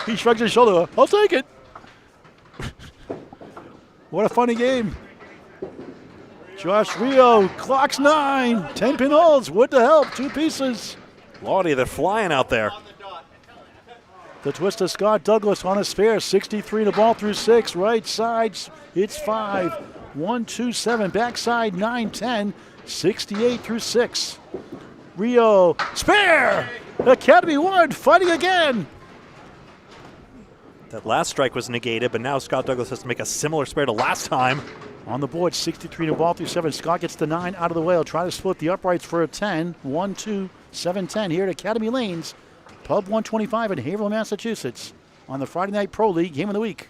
He shrugs his shoulder. I'll take it. What a funny game. Josh Rio clocks 9. 10-pin holes. Wood to help. 2 pieces. Lordy, they're flying out there. The twist of Scott Douglas on a spare. 63 the ball through 6. Right side, it's 5. 1, 2, 7. Backside, 9, 10. 68 through 6. Rio, spare! Academy 1 fighting again. That last strike was negated, but now Scott Douglas has to make a similar spare to last time. On the board, 63 to ball through 7. Scott gets the 9 out of the way. He'll try to split the uprights for a 10. 1, 2, 7, 10 here at Academy Lanes. Pub 125 in Haverhill, Massachusetts. On the Friday Night Pro League Game of the Week.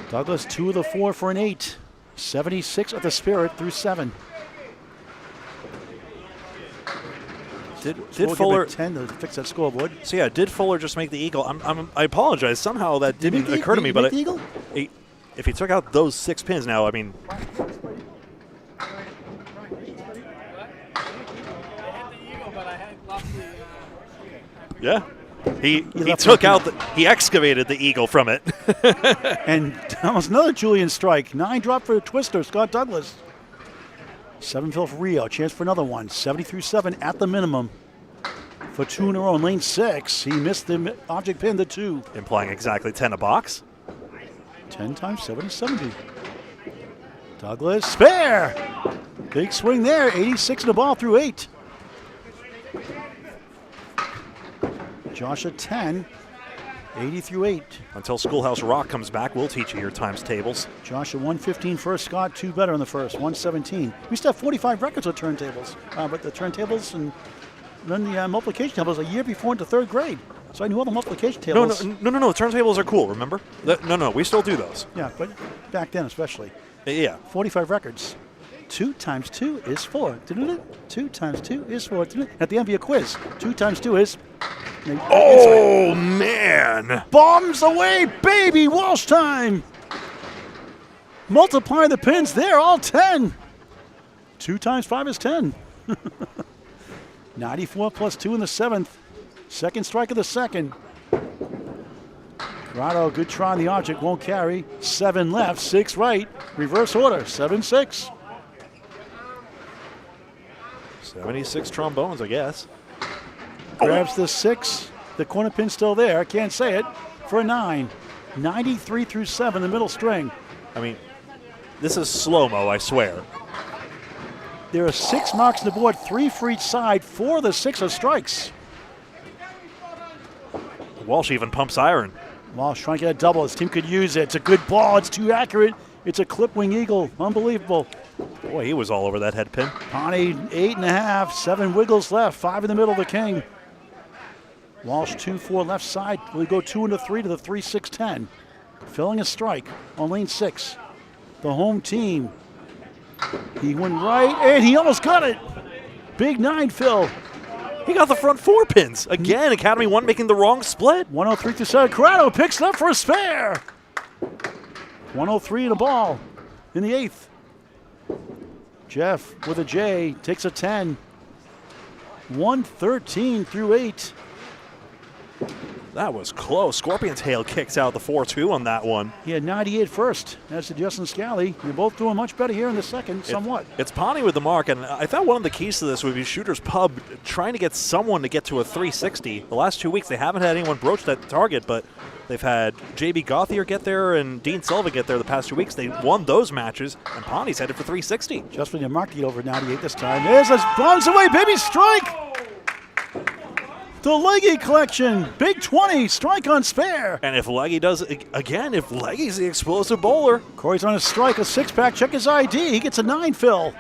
Douglas 2 of the 4 for an 8. 76 at the Spirit through 7. Did Fuller 10 to fix that scoreboard? So yeah, did Fuller just make the eagle? I apologize. Somehow that didn't occur to me, but if he took out those 6 pins now, I mean. Yeah, he took out he excavated the eagle from it. And almost another Julian strike. 9 drop for a twister. Scott Douglas. 7 fill for Rio. Chance for another one. 70 through 7 at the minimum. For 2 in a row in lane 6. He missed the object pin to 2. Implying exactly 10 a box. 10 times 7 is 70. Douglas, spare! Big swing there. 86 in the ball through 8. Josh at 10. 80 through 8. Until Schoolhouse Rock comes back, we'll teach you your times tables. Josh at 115 first. Scott 2 better in the first. 117. We used to have 45 records with turntables. But the turntables and then the multiplication tables a year before into 3rd grade. So I knew all the multiplication tables. No. Turntables are cool, remember? No, we still do those. Yeah, but back then especially. Yeah. 45 records. 2 times 2 is 4. 2 times 2 is 4. At the end of your quiz, 2 times 2 is... Oh, man! Bombs away, baby! Walsh time! Multiply the pins there, all 10. 2 times 5 is 10. 94 plus 2 in the 7th. Second strike of the 2nd. Corrado, good try on the object, won't carry. 7 left, 6 right. Reverse order, 7-6. 76 trombones, I guess. Grabs the 6. The corner pin's still there. Can't say it. For a 9. 93 through 7, the middle string. I mean, this is slow-mo, I swear. There are 6 marks on the board, 3 for each side. 4 of the 6 are strikes. Walsh even pumps iron. Walsh trying to get a double. His team could use it. It's a good ball. It's too accurate. It's a clip wing eagle. Unbelievable. Boy, he was all over that head pin. Pani, 8.5. 7 wiggles left. 5 in the middle of the king. Walsh 2-4 left side. We go 2 into 3 to the 3-6-10. Filling a strike on lane 6. The home team. He went right, and he almost got it. Big 9 fill. He got the front 4 pins. Again, Academy 1 making the wrong split. 103 through 7. Corrado picks it up for a spare. 103 in the ball. in the 8th. Jeff with a J takes a 10. 113 through 8. That was close. Scorpion Tail kicks out the 4-2 on that one. He had 98 first. As did Justin Scali. You're both doing much better here in the second, somewhat. It's Pani with the mark, and I thought one of the keys to this would be Shooter's Pub trying to get someone to get to a 360. The last 2 weeks, they haven't had anyone broach that target, but they've had JB Gauthier get there and Dean Sullivan get there the past 2 weeks. They won those matches, and Pani's headed for 360. Just when you mark to get over 98 this time. There's a bombs away, baby strike! The Legge collection, big 20, strike on spare. And if Legge does it again, if Legge's the explosive bowler. Cory's on a strike, a 6-pack, check his ID. He gets a 9 fill.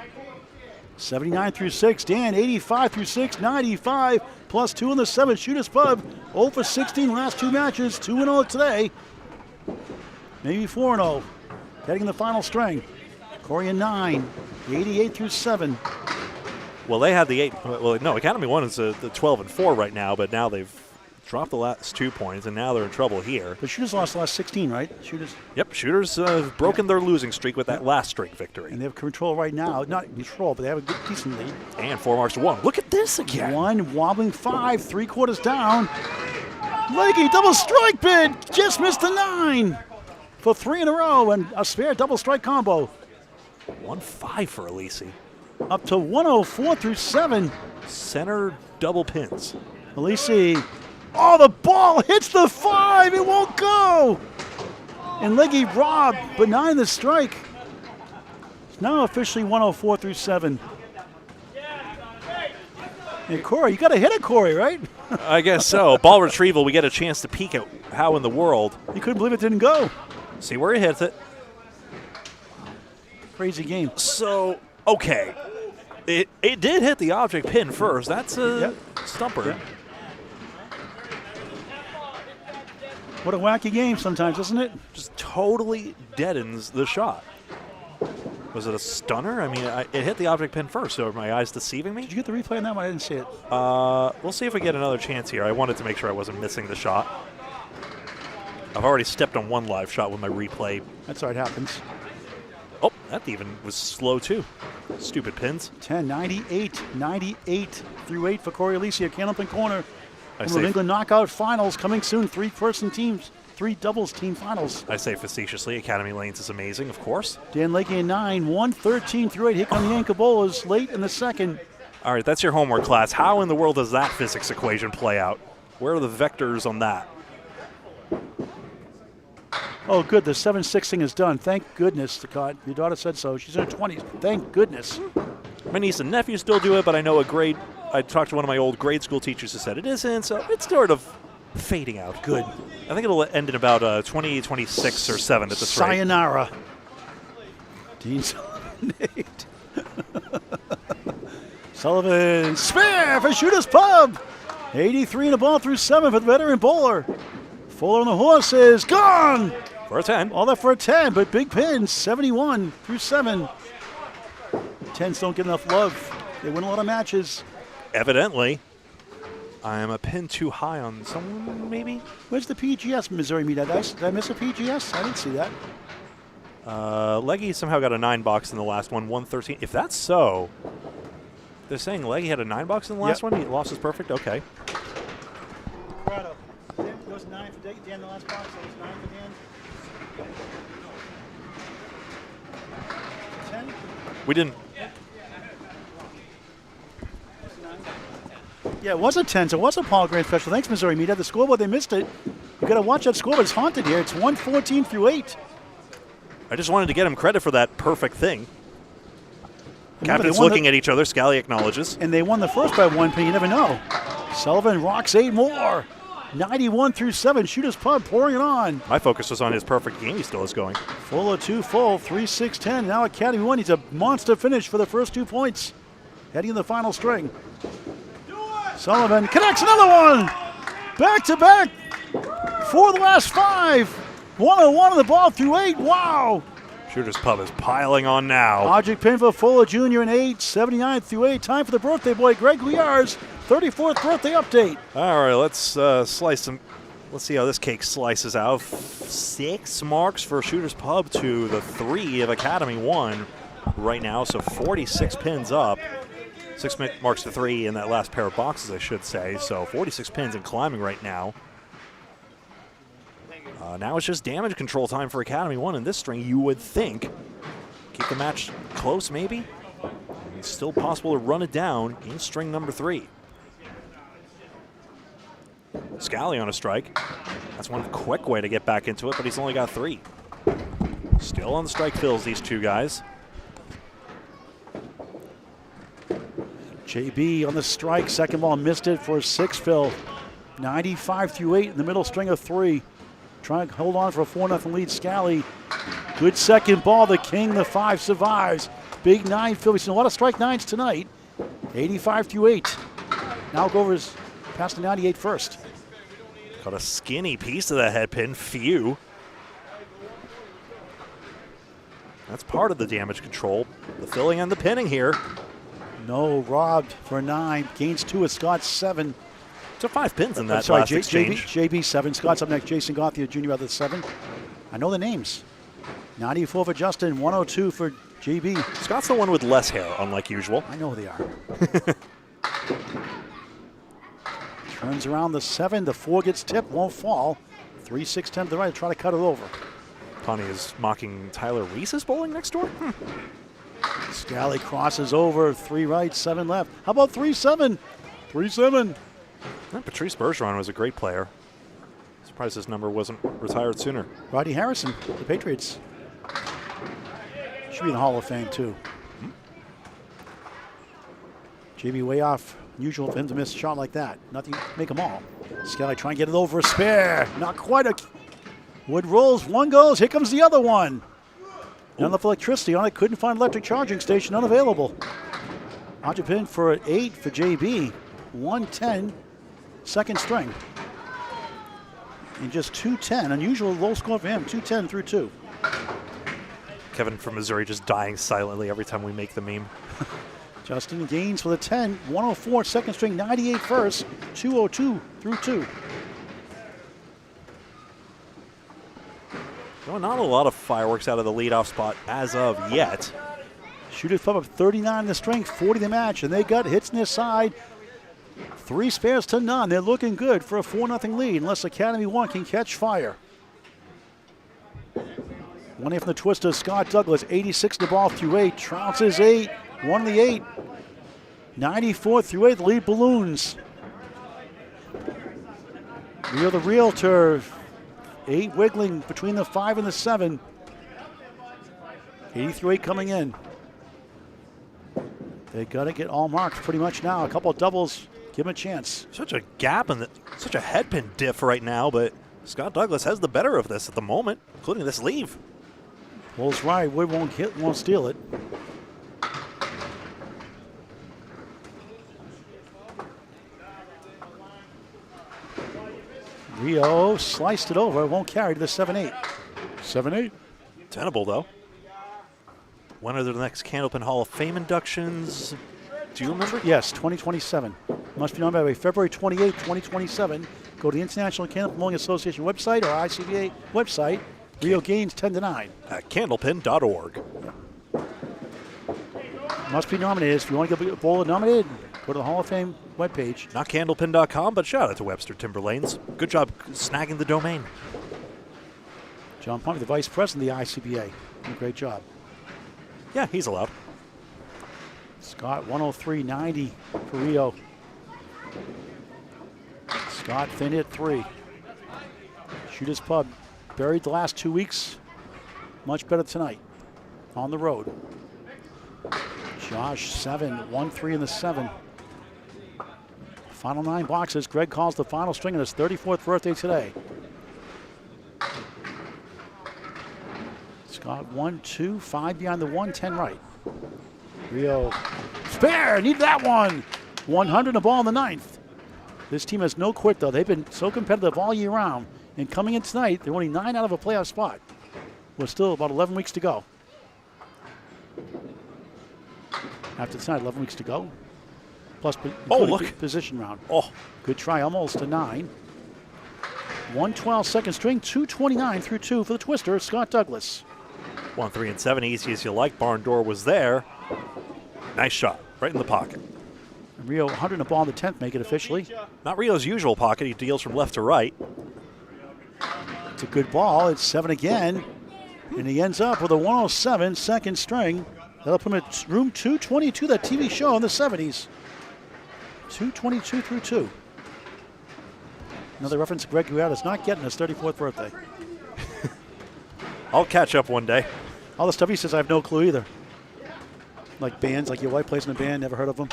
79 through 6, Dan, 85 through 6, 95, plus 2 in the 7th. Shooter's Pub, 0 for 16 last 2 matches, 2-0 today. Maybe 4-0. Heading in the final string. Cory a 9, 88 through 7. Well, they had the 8. Well, no, Academy 1 is the 12-4 right now, but now they've dropped the last 2 points, and now they're in trouble here. But Shooters lost the last 16, right? Shooters. Yep, Shooters have broken their losing streak with that last streak victory. And they have control right now. Not control, but they have a good, decent lead. And 4 marks to 1. Look at this again. 1 wobbling 5, 3/4 down. Legge double strike bid. Just missed the 9 for 3 in a row and a spare double strike combo. 1-5 for Aleci. Up to 104 through 7. Center double pins. Aleci. Oh, the ball hits the 5. It won't go. And Legge robbed, but 9 the strike. It's now officially 104 through 7. And Cory, you got to hit it, Cory, right? I guess so. Ball retrieval, we get a chance to peek at how in the world. You couldn't believe it didn't go. See where he hits it. Crazy game. So, okay. It did hit the object pin first. That's a stumper. Yep. What a wacky game sometimes, isn't it? Just totally deadens the shot. Was it a stunner? I mean, it hit the object pin first, so are my eyes deceiving me? Did you get the replay on that one? I didn't see it. We'll see if we get another chance here. I wanted to make sure I wasn't missing the shot. I've already stepped on one live shot with my replay. That's all right, happens. Oh, that even was slow too. Stupid pins. 10, 98 through 8 for Cory Aleci at Candlepin Corner. New England knockout finals coming soon. 3-person teams, 3 doubles team finals. I say facetiously, Academy Lanes is amazing, of course. Dan Legge in 9, 113 through 8. Here come the Ancabolas late in the second. All right, that's your homework class. How in the world does that physics equation play out? Where are the vectors on that? Oh, good. The 7-6 thing is done. Thank goodness, Scott. Your daughter said so. She's in her 20s. Thank goodness. My niece and nephew still do it, but I know I talked to one of my old grade school teachers who said it isn't, so it's sort of fading out. Good. I think it'll end in about 26 or 7 at this rate. Sayonara. Dean Sullivan. Sullivan. Spare for Shooter's Pub. 83 in the ball through 7 for the veteran bowler. Fuller on the horse is gone. For a 10. All that for a 10, but big pins, 71 through 7. 10s don't get enough love. They win a lot of matches. Evidently, I am a pin too high on someone, maybe? Where's the PGS Missouri meet? Did I miss a PGS? I didn't see that. Legge somehow got a 9 box in the last one, 113. If that's so, they're saying Legge had a 9 box in the last one? He lost his perfect? Okay. Corrado. It was 9 for Dan in the last box. It was 9 for Dan. 10? We didn't. Yeah, it was a 10, so it was a Paul Grant special. Thanks, Missouri Media. The scoreboard, they missed it. You got to watch that scoreboard. It's haunted here. It's 114 through 8. I just wanted to get him credit for that perfect thing. Captains looking at each other. Scali acknowledges. And they won the first by 1 pin. You never know. Sullivan rocks 8 more. 91 through 7. Shooter's Pub pouring it on. My focus was on his perfect game he still is going. Full of 2 full. 3-6-10. Now Academy 1 needs a monster finish for the first 2 points. Heading in the final string. Sullivan connects another one. Back to back for the last 5. 101 on the ball through 8. Wow. Shooter's Pub is piling on now. Object pin for Fuller Jr. in 8. 79 through 8. Time for the birthday boy, Greg Gouillart's 34th birthday update. All right, let's slice some Let's see how this cake slices out. 6 marks for Shooters Pub to the 3 of Academy 1 right now, so 46 pins up. 6 marks to 3 in that last pair of boxes, I should say, so 46 pins and climbing right now. Now it's just damage control time for Academy 1 in this string, you would think. Keep the match close, maybe? It's still possible to run it down in string number 3. Scali on a strike. That's one quick way to get back into it, but he's only got 3. Still on the strike fills, these two guys. JB on the strike, second ball missed it for a 6 fill. 95-8 in the middle string of 3. Trying to hold on for a 4-0 lead. Scali, good second ball. The king, the 5 survives. Big 9 fill. We've seen a lot of strike 9s tonight. 85-8. Now goes past the 98 first. Got a skinny piece of that head pin. Few. That's part of the damage control. The filling and the pinning here. No, robbed for a 9. Gains 2 with Scott 7. So 5 pins in that last exchange. JB 7. Scott's up next. Jason Gauthier Jr. at the 7. I know the names. 94 for Justin. 102 for JB. Scott's the one with less hair, unlike usual. I know who they are. Turns around the 7. The 4 gets tipped. Won't fall. 3, 6, 10 to the right. Try to cut it over. Pani is mocking Tyler Reese's bowling next door. Scali crosses over. 3 right, 7 left. How about 3-7? 3-7. Patrice Bergeron was a great player. Surprised his number wasn't retired sooner. Rodney Harrison, the Patriots. Should be in the Hall of Fame, too. JB way off. Unusual for him to miss a shot like that. Nothing, make them all. Scali trying to get it over a spare. Not quite a. Wood rolls, one goes. Here comes the other one. Not enough electricity on it. Couldn't find electric charging station. Unavailable. Object pin for an 8 for JB. 110. Second string. And just 210. Unusual low score for him. 210 through 2. Kevin from Missouri just dying silently every time we make the meme. Justin gains for the 10. 104 second string. 98 first. 202 through 2. Well, not a lot of fireworks out of the leadoff spot as of yet. Shooters pub up 39 in the string. 40 the match. And they got hits in their side. 3 spares to none. They're looking good for a 4-0 lead unless Academy 1 can catch fire. 1 from the twister, Scott Douglas, 86 the ball through 8. Trounces 8. 1 the 8. 94 through 8. The lead balloons. Rio the Realtor. 8 wiggling between the 5 and the 7. 80 through 8 coming in. They got to get all marks pretty much now. A couple of doubles. Give him a chance. Such a gap and such a headpin diff right now, but Scott Douglas has the better of this at the moment, including this leave. Pulls right. Wood won't steal it. Rio sliced it over. Won't carry to the 7-8. 7-8. Tenable, though. When are the next Candlepin Hall of Fame inductions? Do you remember? Yes, 2027. Must be known by February 28, 2027. Go to the International Candlepin Bowling Association website or ICBA website. Rio gains 10-9. At candlepin.org. Must be nominated. If you want to get a bowler nominated, go to the Hall of Fame webpage. Not candlepin.com, but shout out to Webster Timberlanes. Good job snagging the domain. John Pumpy, the vice president of the ICBA. Did a great job. Yeah, he's allowed. Scott 103.90 for Rio. Scott thin hit 3. Shooters Pub buried the last 2 weeks. Much better tonight on the road. Josh 7, 1-3 in the 7. Final 9 boxes. Greg calls the final string on his 34th birthday today. Scott 1-2, 5 behind the 110 right. Rio spare, need that one. 100 the ball in the 9th. This team has no quit though. They've been so competitive all year round. And coming in tonight, they're only 9 out of a playoff spot. With still about 11 weeks to go. After tonight, 11 weeks to go. Plus look. position round. Oh, good try, almost a 9. 112 second string, 229 through 2 for the twister, Scott Douglas. 1, 3, and 7, easy as you like. Barn door was there. Nice shot, right in the pocket. Rio 100 and a ball in the 10th, make it officially. Not Rio's usual pocket. He deals from left to right. It's a good ball. It's 7 again. And he ends up with a 107 second string. That'll put him at room 222, that TV show in the 70s. 222 through 2. Another reference to Greg Gouillart is not getting his 34th birthday. I'll catch up one day. All the stuff he says, I have no clue either. Like bands, like your wife plays in a band, never heard of them.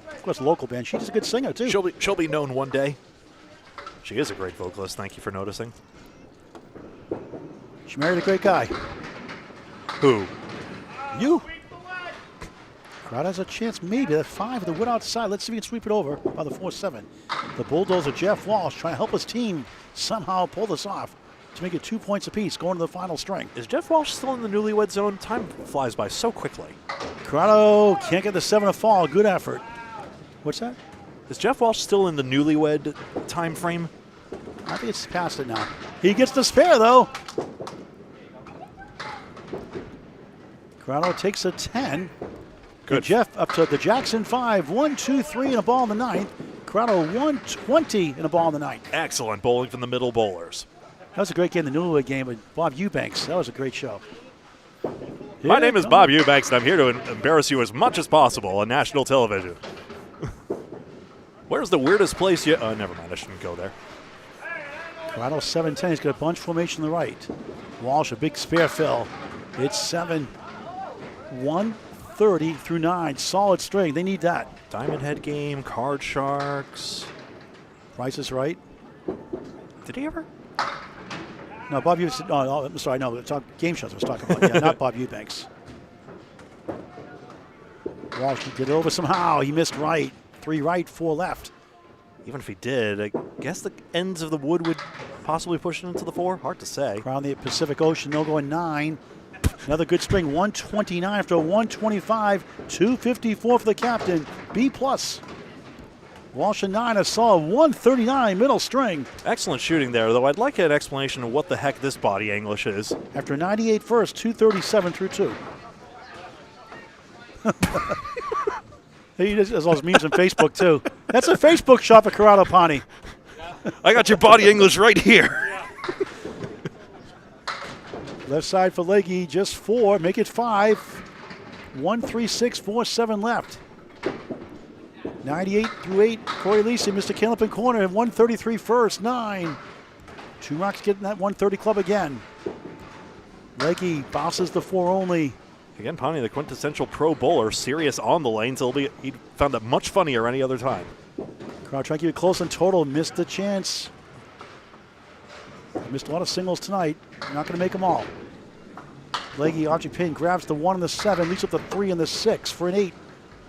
Of course, a local band. She's a good singer, too. She'll be known one day. She is a great vocalist. Thank you for noticing. She married a great guy. Who? You. Corrado has a chance, maybe at 5 with the wood outside. Let's see if he can sweep it over by the 4-7. The Bulldozer, Jeff Walsh, trying to help his team somehow pull this off to make it 2 points apiece, going to the final string. Is Jeff Walsh still in the newlywed zone? Time flies by so quickly. Corrado can't get the 7 to fall. Good effort. What's that? Is Jeff Walsh still in the newlywed time frame? I think it's past it now. He gets the spare, though. Corrado takes a 10. Good. And Jeff up to the Jackson 5. 1, 2, 3, and a ball in the 9th. Corrado 120 and a ball in the 9th. Excellent bowling from the middle bowlers. That was a great game, the Newlywed game with Bob Eubanks. That was a great show. My name is Bob Eubanks, and I'm here to embarrass you as much as possible on national television. Where's the weirdest place you... never mind, I shouldn't go there. Corrado 7-10. He's got a bunch formation on the right. Walsh, a big spare fill. It's 7. 130 through 9. Solid string. They need that. Diamond Head game, Card Sharks. Price is right. Did he ever? No, Bob Eubanks. Oh, I'm sorry. No, game shows I was talking about. Yeah, not Bob Eubanks. Walsh can get it over somehow. He missed right. 3 right, 4 left. Even if he did, I guess the ends of the wood would possibly push it into the 4. Hard to say. Around the Pacific Ocean, they'll go in 9. Another good string, 129 after 125, 254 for the captain, B+. Walsh a 9, a solid 139 middle string. Excellent shooting there, though I'd like an explanation of what the heck this body English is. After 98 first, 237 through 2. He does all his memes on Facebook, too. That's a Facebook shop at Corrado, Pani. I got your body English right here. Left side for Legge, just 4, make it 5. 1, 3, 6, 4, 7 left. 98 through 8, Cory Aleci, Mr. Candlepin corner, and 133 first, 9. 2 rocks getting that 130 club again. Legge bounces the 4 only. Again, Pani, the quintessential pro bowler, serious on the lanes. He found that much funnier any other time. Crowd trying to keep it close in total, missed the chance. Missed a lot of singles tonight. Not going to make them all. Legge, object pin, grabs the 1 and the 7, leads up the 3 and the 6 for an 8.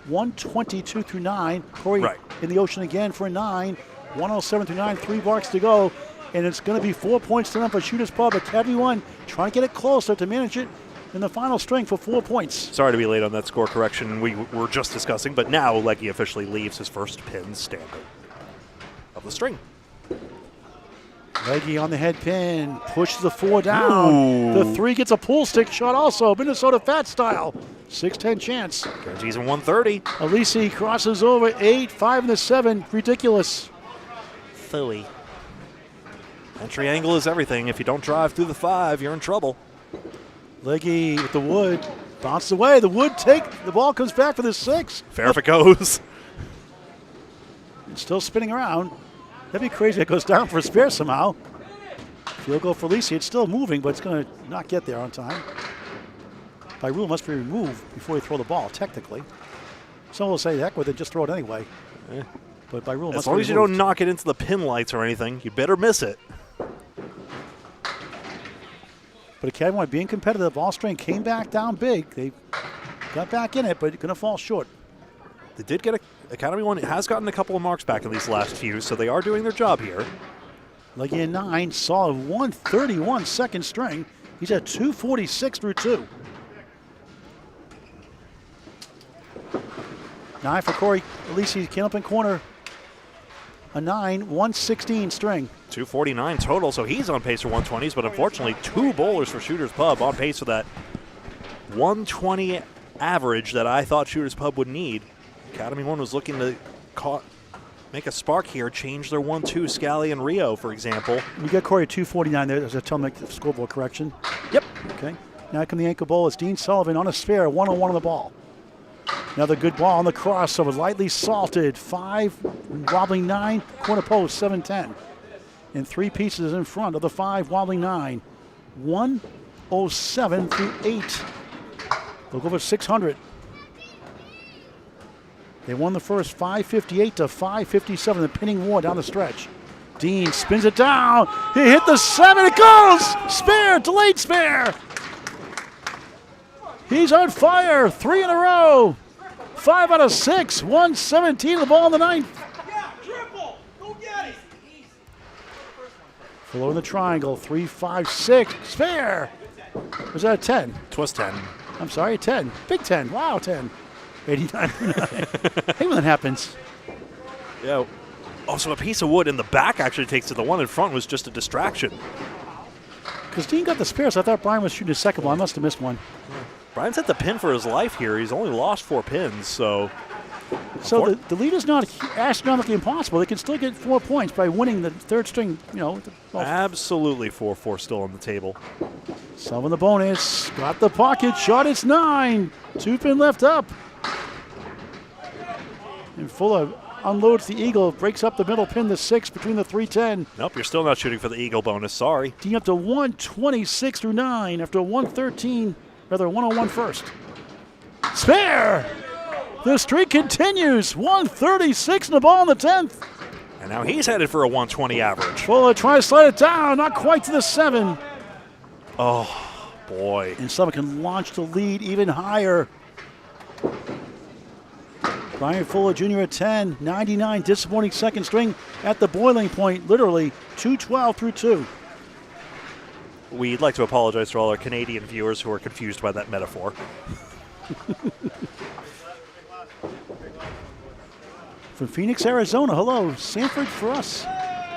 122 through 9. Cory in the ocean again for a 9. 107 through 9, 3 barks to go. And it's going to be 4 points to them for Shooters Pub. Academy 1 trying to get it closer to manage it in the final string for 4 points. Sorry to be late on that score correction we were just discussing, but now Legge officially leaves his first pin standing of the string. Legge on the head pin, pushes the 4 down. Ooh. The 3 gets a pull stick shot also, Minnesota Fat style. 6-10 chance. Guarantees in 130. Aleci crosses over 8, 5 and the 7. Ridiculous. Philly. Entry angle is everything. If you don't drive through the 5, you're in trouble. Legge with the wood. Bounces away. The wood the ball comes back for the 6. Fair if it goes. It's still spinning around. That'd be crazy if it goes down for a spare somehow. Field goal for Aleci. It's still moving, but it's going to not get there on time. By rule, must be removed before you throw the ball, technically. Some will say, heck with it, just throw it anyway. But by rule, as long as you don't knock it into the pin lights or anything, you better miss it. But Academy 1 being competitive, ball string came back down big. They got back in it, but going to fall short. They did get Academy 1 has gotten a couple of marks back in these last few, so they are doing their job here. Legge in 9, solid 131 second string. He's at 246 through 2. 9 for Cory Aleci, Candlepin corner. a 9, 116 string. 249 total, so he's on pace for 120s, but unfortunately 2 bowlers for Shooters Pub on pace for that 120 average that I thought Shooters Pub would need. Academy 1 was looking to make a spark here, change their 1-2, Scali and Rio, for example. You got Cory at 249 there. There's a tell me the scoreboard correction. Yep. Okay. Now come the ankle bowl. It's Dean Sullivan on a spare, 1-on-1 on the ball. Another good ball on the crossover, lightly salted. 5, wobbling 9, corner post, 7-10. And 3 pieces in front of the 5, wobbling 9. 107 through 8. They'll go for 600. They won the first 558 to 557, the pinning war down the stretch. Dean spins it down. He hit the 7. It goes! Spare, delayed spare. He's on fire. 3 in a row. 5 out of 6. 117 the ball in the 9th. Yeah, triple. Go get it. Below in the triangle. 3, 5, 6. Spare. Was that a 10? It was 10. I'm sorry, a 10. Big 10. Wow, 10. 89 for 9. Hey, when that happens. Yeah. Oh, so a piece of wood in the back actually takes it. The one in front was just a distraction. Because Dean got the spare, so I thought Brian was shooting his second ball. I must have missed one. Brian's at the pin for his life here. He's only lost 4 pins, so. So the lead is not astronomically impossible. They can still get 4 points by winning the third string, you know. Absolutely 4-4 still on the table. Sullivan the bonus. Got the pocket shot. It's 9. 2 pin left up. And Fuller unloads the eagle. Breaks up the middle pin, the 6 between the 310. Nope, you're still not shooting for the eagle bonus. Sorry. Dean up to 126 through 9 after a 113, rather 101 first. Spare! The streak continues. 136 in the ball in the 10th. And now he's headed for a 120 average. Fuller tries to slide it down. Not quite to the 7. Oh, boy. And Sullivan can launch the lead even higher. Brian Fuller Jr. at 10, 99, disappointing second string at the boiling point, literally 212 through 2. We'd like to apologize to all our Canadian viewers who are confused by that metaphor. From Phoenix, Arizona, hello, Sanford for us,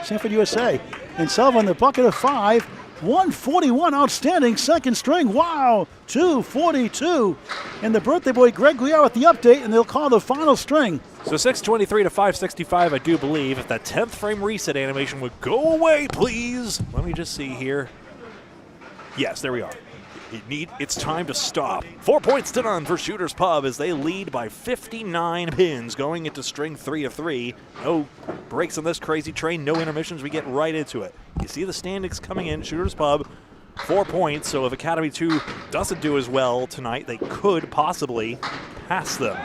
Sanford, USA. And Sullivan, the bucket of 5, 141, outstanding second string, wow, 242. And the birthday boy Greg Gouillart with the update, and they'll call the final string. So 623 to 565, I do believe. If that 10th frame reset animation would go away, please. Let me just see here. Yes, there we are. It's time to stop. 4 points to none for Shooters Pub as they lead by 59 pins going into string 3 of 3. No breaks on this crazy train, no intermissions. We get right into it. You see the standings coming in. Shooters Pub, 4 points. So if Academy 2 doesn't do as well tonight, they could possibly pass them.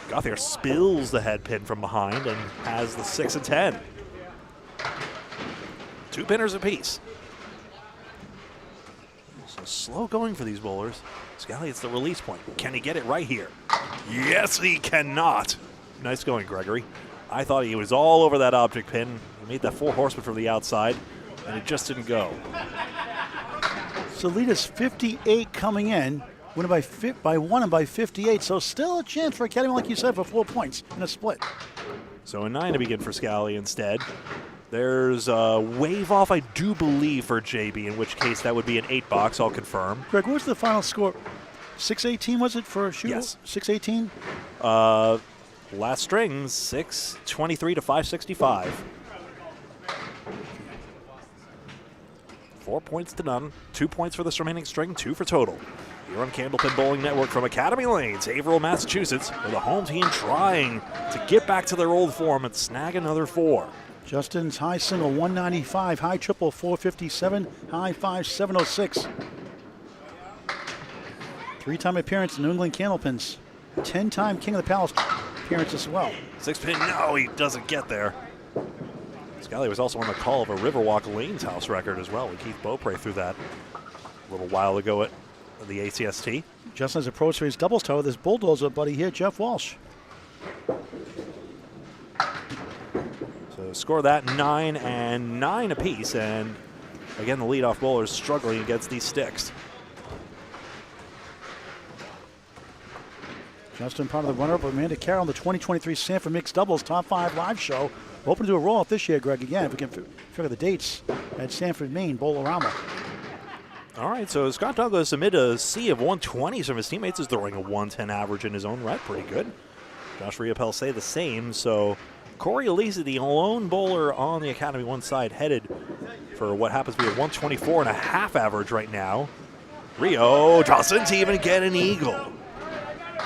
Gauthier spills the head pin from behind and has the 6 and 10. 2 pinners apiece. So slow going for these bowlers. Scali, it's the release point. Can he get it right here? Yes, he cannot. Nice going, Gregory. I thought he was all over that object pin. He made that 4 horseman from the outside, and it just didn't go. So lead is 58 coming in, winning by 1 and by 58. So still a chance for Academy, like you said, for 4 points in a split. So a 9 to begin for Scali instead. There's a wave off, I do believe, for JB, in which case that would be an 8 box, I'll confirm. Greg, what was the final score? 618 was it for a shooter? Yes. 618? Last string, 623 to 565. 4 points to none. 2 points for this remaining string, 2 for total. Here on Candlepin Bowling Network from Academy Lanes, Haverhill, Massachusetts, with the home team trying to get back to their old form and snag another 4. Justin's high single 195, high triple 457, high 5 706. 3-time appearance in New England Candlepins. 10-time King of the Palace appearance as well. 6 pin, no, he doesn't get there. Scali was also on the call of a Riverwalk Lanes house record as well. Keith Beaupre threw that a little while ago at the ACST. Justin has approached for his doubles tower with his bulldozer buddy here, Jeff Walsh. So score that 9 and 9 apiece, and again the leadoff bowler is struggling against these sticks. Justin part of the runner-up with Amanda Carroll on the 2023 Sanford Mixed Doubles Top 5 live show Hoping to do a roll-off this year, Greg, again, if we can figure the dates at Sanford, Maine, Bowl-O-Rama. All right, so Scott Douglas, amid a sea of 120s from his teammates, is throwing a 110 average in his own right. Pretty good. Josh Riopelle say the same. So Cory Aleci, the lone bowler on the Academy 1 side, headed for what happens to be a 124.5 average right now. Rio Johnson to even get an eagle.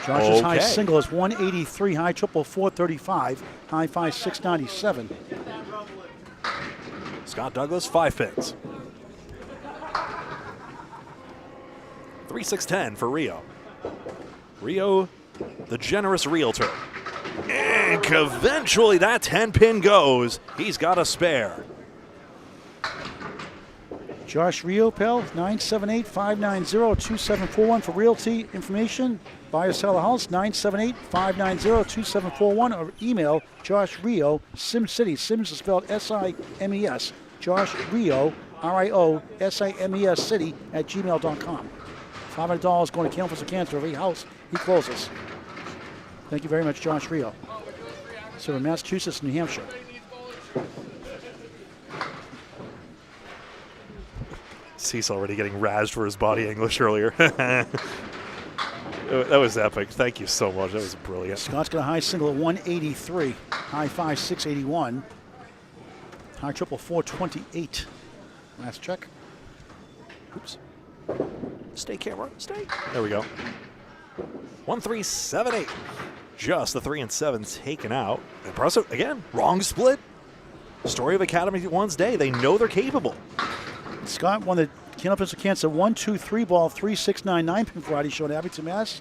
Josh's high single is 183, high triple 435, high 5 697. Scott Douglas, 5 pins. 3-6-10 for Rio. Rio, the generous realtor. And eventually that 10-pin goes. He's got a spare. Josh Riopelle, 978-590-2741 for realty information. Buy or sell a house, 978-590-2741, or email Josh Rio, SimCity. Sims is spelled S-I-M-E-S. Josh Rio, R-I-O-S-I-M-E-S City at gmail.com. $500 going to Candlepins Cancer every house he closes. Thank you very much, Josh Rio. So in Massachusetts, New Hampshire. Cease already getting razzed for his body English earlier. That was epic. Thank you so much. That was brilliant. Scott's got a high single at 183, high 5 681, high triple 428. Last check. Oops. Stay, camera. Stay. There we go. 1-3-7-8. Just the 3 and 7 taken out. Impressive. Again, wrong split. Story of Academy 1's day. They know they're capable. Scott won the Candlepins Cancer 1-2-3 ball 3-6-9 pin variety show at Abington, Mass.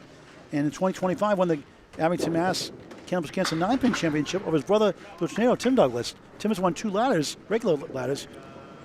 And in 2025 won the Abington, Mass Candlepins Cancer 9-pin championship over his brother, the tornado, Tim Douglas. Tim has won 2 ladders, regular ladders,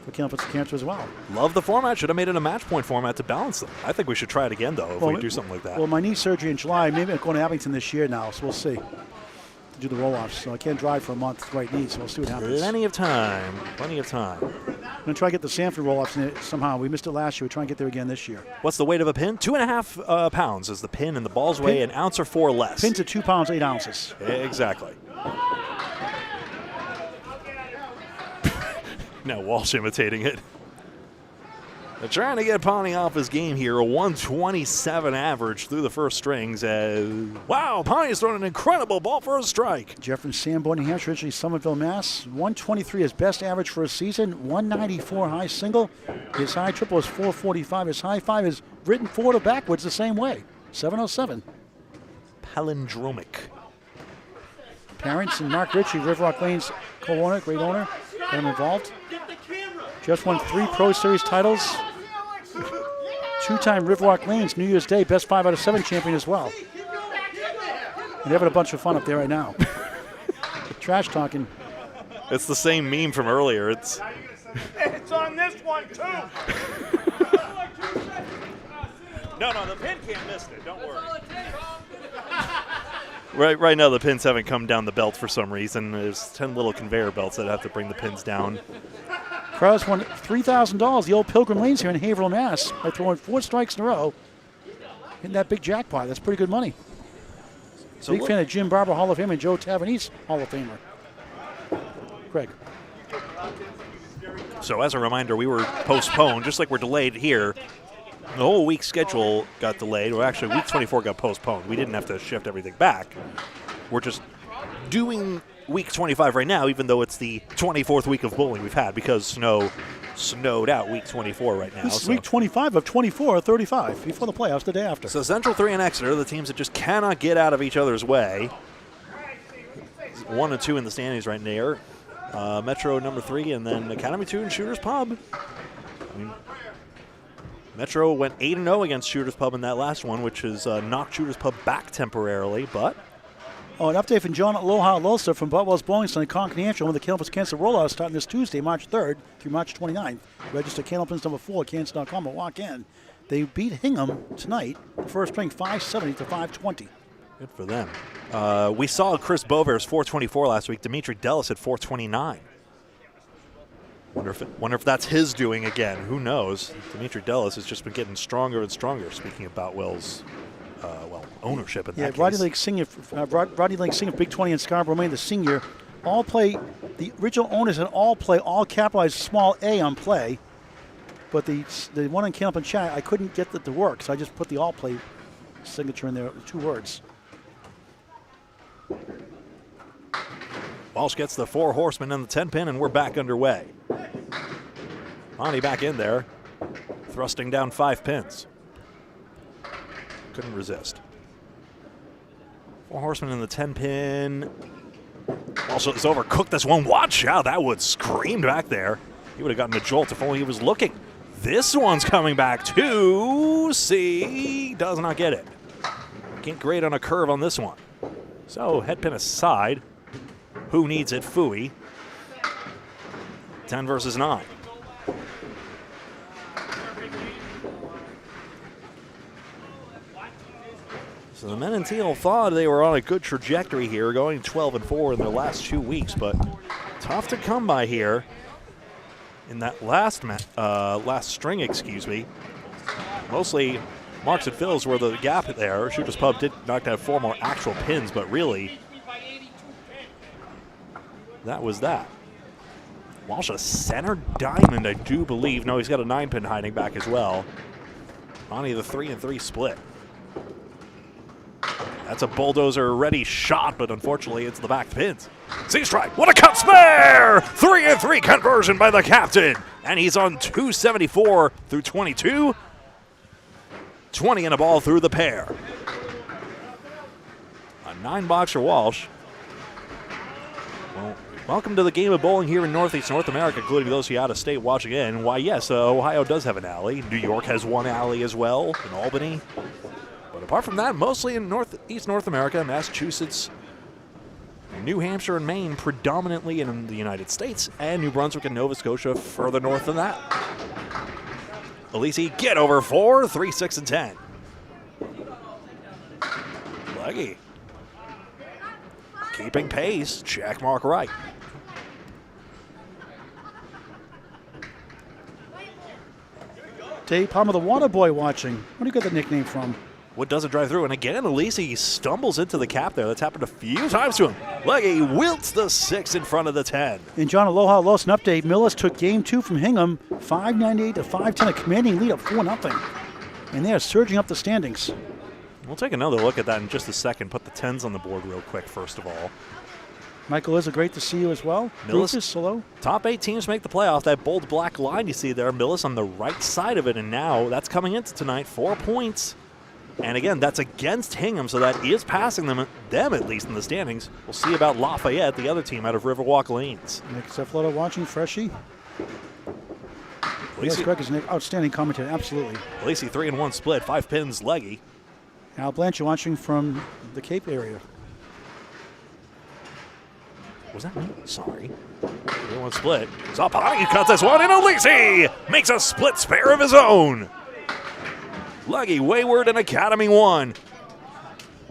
for Candlepins Cancer as well. Love the format. Should have made it a match point format to balance them. I think we should try it again, though, if we do something like that. Well, my knee surgery in July, maybe I'm going to Abington this year now, so we'll see. To do the roll-offs. So I can't drive for a month, right knee, so we'll see what happens. Plenty of time. Plenty of time. I'm going to try to get the Sanford roll-offs in it somehow. We missed it last year. We're trying to get there again this year. What's the weight of a pin? 2.5 pounds is the pin, and the balls weigh an ounce or 4 less. Pins at 2 pounds, 8 ounces. Exactly. Now Walsh imitating it. They're trying to get Pani off his game here. A 127 average through the first strings. As wow, Pani's thrown an incredible ball for a strike. Jeff from Sanborn, New Hampshire, originally Somerville, Mass. 123 his best average for a season. 194 high single. His high triple is 445. His high 5 is written forward or backwards the same way. 707. Palindromic. Parents and Mark Ritchie, River Rock Lane's co-owner, great owner, got him involved. Jeff won 3 Pro Series titles. 2-time Riverwalk Lanes New Year's Day Best 5 out of 7 champion as well. And they're having a bunch of fun up there right now. Trash talking. It's the same meme from earlier. It's on this one, too. No, the pin can't miss it. Don't worry. Right now, the pins haven't come down the belt for some reason. There's 10 little conveyor belts that have to bring the pins down. Corrado's won $3,000, the old Pilgrim Lanes here in Haverhill, Mass, by throwing 4 strikes in a row. Hitting that big jackpot. That's pretty good money. So big fan of Jim Barber, Hall of Fame, and Joe Tavernese, Hall of Famer. Greg. So as a reminder, we were postponed, just like we're delayed here. The whole week's schedule got delayed. Well, actually, week 24 got postponed. We didn't have to shift everything back. We're just doing week 25 right now, even though it's the 24th week of bowling we've had because snowed out week 24 right now. This is week 25 of 24 or 35 before the playoffs the day after. So Central 3 and Exeter, the teams that just cannot get out of each other's way. 1 and 2 in the standings right there. Metro number 3 and then Academy 2 and Shooters Pub. I mean, Metro went 8-0 against Shooters Pub in that last one, which has knocked Shooters Pub back temporarily, but... Oh, an update from John Aloha Losa from Butwell's Bowling Center in Concord, New Hampshire, when the Candlepins Cancer rollout starting this Tuesday, March 3rd through March 29th. Register Candlepins number 4 at Cancer.com and walk in. They beat Hingham tonight, the first string 570 to 520. Good for them. We saw Chris Bover's 424 last week. Dimitri Delis at 429. Wonder if that's his doing again. Who knows? Dimitri Delis has just been getting stronger and stronger. Speaking of Boutwell's ownership in that case. Rodney Lake Senior, Big 20 in Scarborough, Maine, the senior, all play, the original owners had all play, all capitalized small a on play. But the one in Candlepin chat, I couldn't get that to work, so I just put the all play signature in there, 2 words. Walsh gets the 4 horsemen and the 10 pin, and we're back underway. Pani back in there, thrusting down 5 pins. Couldn't resist. 4 horsemen and the 10 pin. Also, it's overcooked this one. Watch out, that would screamed back there. He would have gotten a jolt if only he was looking. This one's coming back to C. Does not get it. Can't grade on a curve on this one. So, head pin aside. Who needs it? Fooey. 10 versus 9. So the men in teal thought they were on a good trajectory here, going 12-4 in their last 2 weeks, but tough to come by here. In that last string, excuse me, mostly marks and fills were the gap there. Shooter's Pub did knock down 4 more actual pins, but really, that was that. Walsh a center diamond, I do believe. No, he's got a 9-pin hiding back as well. Pani the 3-3 split. That's a bulldozer-ready shot, but unfortunately it's the back pins. C-strike, what a cut spare! 3-3 conversion by the captain. And he's on 274 through 22. 20 and a ball through the pair. A 9-boxer Walsh. Well, welcome to the game of bowling here in Northeast North America, including those of you out of state watching in. Why, yes, Ohio does have an alley. New York has one alley as well, in Albany. But apart from that, mostly in Northeast North America, Massachusetts, New Hampshire, and Maine, predominantly in the United States, and New Brunswick and Nova Scotia further north than that. Aleci, get over 4, 3, 6, and 10. Legge. Keeping pace, check mark right. Dave Palmer, the water boy watching. Where do you get the nickname from? Wood doesn't drive through, and again, Aleci stumbles into the cap there. That's happened a few times to him. Legge wilts the 6 in front of the 10. And John Aloha lost an update. Millis took game 2 from Hingham, 598 to 510, a commanding lead up 4-0. And they are surging up the standings. We'll take another look at that in just a second. Put the 10s on the board real quick, first of all. Michael, is it great to see you as well? Millis, Rufus, hello. Top 8 teams make the playoff. That bold black line you see there, Millis on the right side of it, and now that's coming into tonight, 4 points. And again, that's against Hingham, so that is passing them at least in the standings. We'll see about Lafayette, the other team out of Riverwalk Lanes. Nick Cefaloto watching, Freshie. Yes, Greg is an outstanding commentator, absolutely. Aleci 3-1 split, 5 pins, Legge. Al Blanchard watching from the Cape area. Was that me? Sorry. 3-1 split. Saw Pani cuts this one, and Aleci makes a split spare of his own. Legge, Wayward, and Academy 1.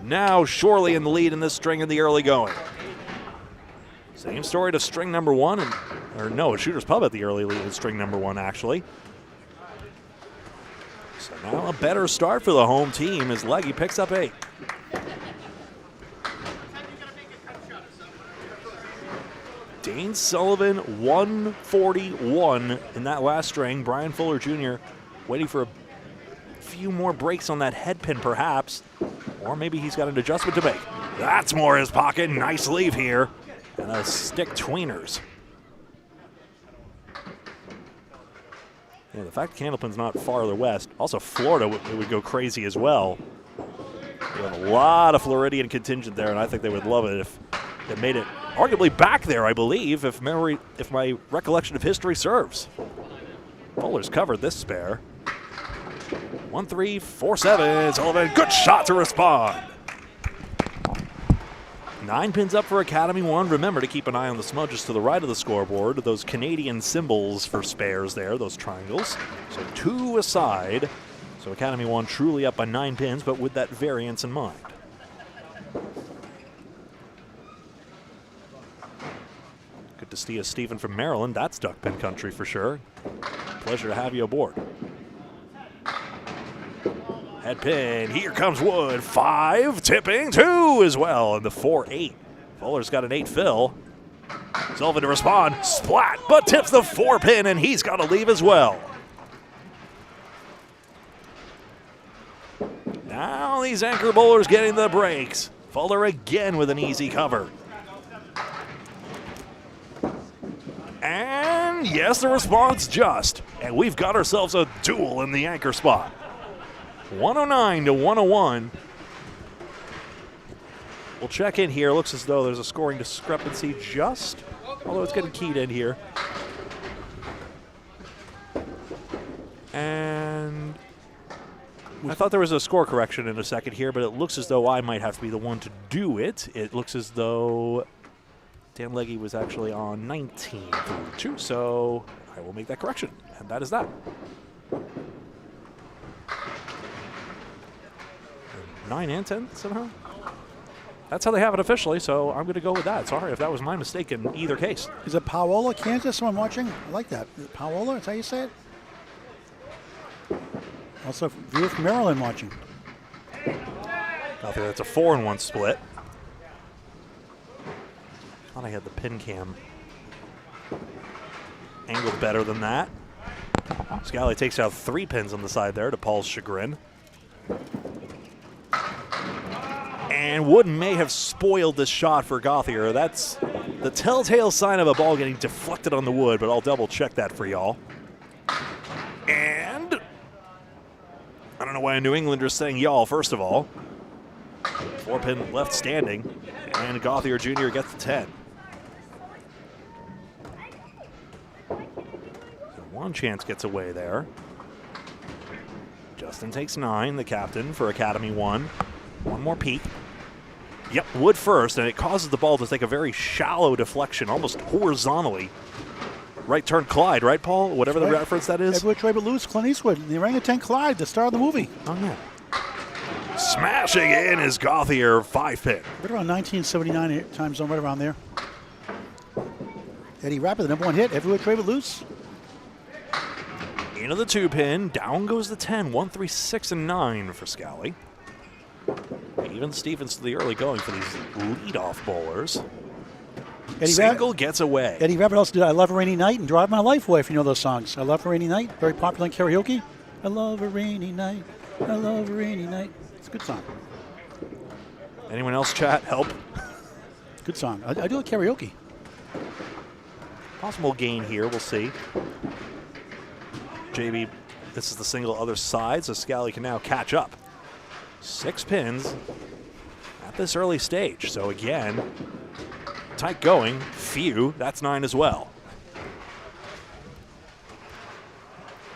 Now Shorley in the lead in this string in the early going. Same story to string number 1, Shooter's Pub at the early lead in string number 1, actually. So now a better start for the home team as Legge picks up 8. Dane Sullivan, 141 in that last string. Brian Fuller Jr. waiting for a few more breaks on that head pin, perhaps. Or maybe he's got an adjustment to make. That's more his pocket. Nice leave here. And a stick tweeners. Yeah, the fact Candlepin's not farther west. Also, Florida would go crazy as well. We have a lot of Floridian contingent there, and I think they would love it if they made it arguably back there, I believe, if my recollection of history serves. Fuller's covered this spare. 1-3, 4-7. Sullivan, good shot to respond. 9 pins up for Academy 1. Remember to keep an eye on the smudges to the right of the scoreboard. Those Canadian symbols for spares there, those triangles. So 2 aside. So Academy 1 truly up by 9 pins, but with that variance in mind. Good to see a Stephen from Maryland. That's duck pin country for sure. Pleasure to have you aboard. Head pin, here comes Wood, 5, tipping, 2 as well, and the 4-8. Fuller's got an 8 fill. Sullivan to respond, splat, but tips the 4-pin, and he's got to leave as well. Now these anchor bowlers getting the breaks. Fuller again with an easy cover. And yes, the response just. And we've got ourselves a duel in the anchor spot. 109 to 101. We'll check in here. Looks as though there's a scoring discrepancy just, although it's getting keyed in here. And I thought there was a score correction in a second here, but it looks as though I might have to be the one to do it. It looks as though Dan Legge was actually on 19 through 2, so I will make that correction, and that is that. 9 and 10 somehow? That's how they have it officially, so I'm going to go with that. Sorry if that was my mistake in either case. Is it Paola, Kansas, someone watching? I like that. Is it Paola, is that how you say it? Also, viewer from Maryland watching. Out there, that's a 4-1 split. Thought I had the pin cam angled better than that. Scali takes out 3 pins on the side there to Paul's chagrin. And Wood may have spoiled this shot for Gauthier. That's the telltale sign of a ball getting deflected on the wood, but I'll double check that for y'all. And I don't know why a New Englander is saying y'all, first of all. 4-pin left standing, and Gauthier Jr. gets the 10. So one chance gets away there. Justin takes 9, the captain for Academy 1. One more peek. Yep, Wood first, and it causes the ball to take a very shallow deflection, almost horizontally. Right turn Clyde, right, Paul? Whatever the reference that is. Edward Trey but loose, Clint Eastwood, the orangutan Clyde, the star of the movie. Oh, yeah. Smashing in is Gauthier, 5-pin. Right around 1979 time zone, right around there. Eddie Rapper, the #1 hit, Edward Trey but loose. Into the 2-pin, down goes the 10, 1, 3, 6, and 9 for Scali. Even Stevens to the early going for these leadoff bowlers. Single gets away. Eddie Rapper also did I Love a Rainy Night and Drive My Life Away, if you know those songs. I Love a Rainy Night, very popular in karaoke. I love a rainy night, I love a rainy night. It's a good song. Anyone else chat? Help. Good song. I do like karaoke. Possible gain here, we'll see. JB, this is the single other side, so Scali can now catch up. 6 pins at this early stage. So again, tight going, few, that's 9 as well.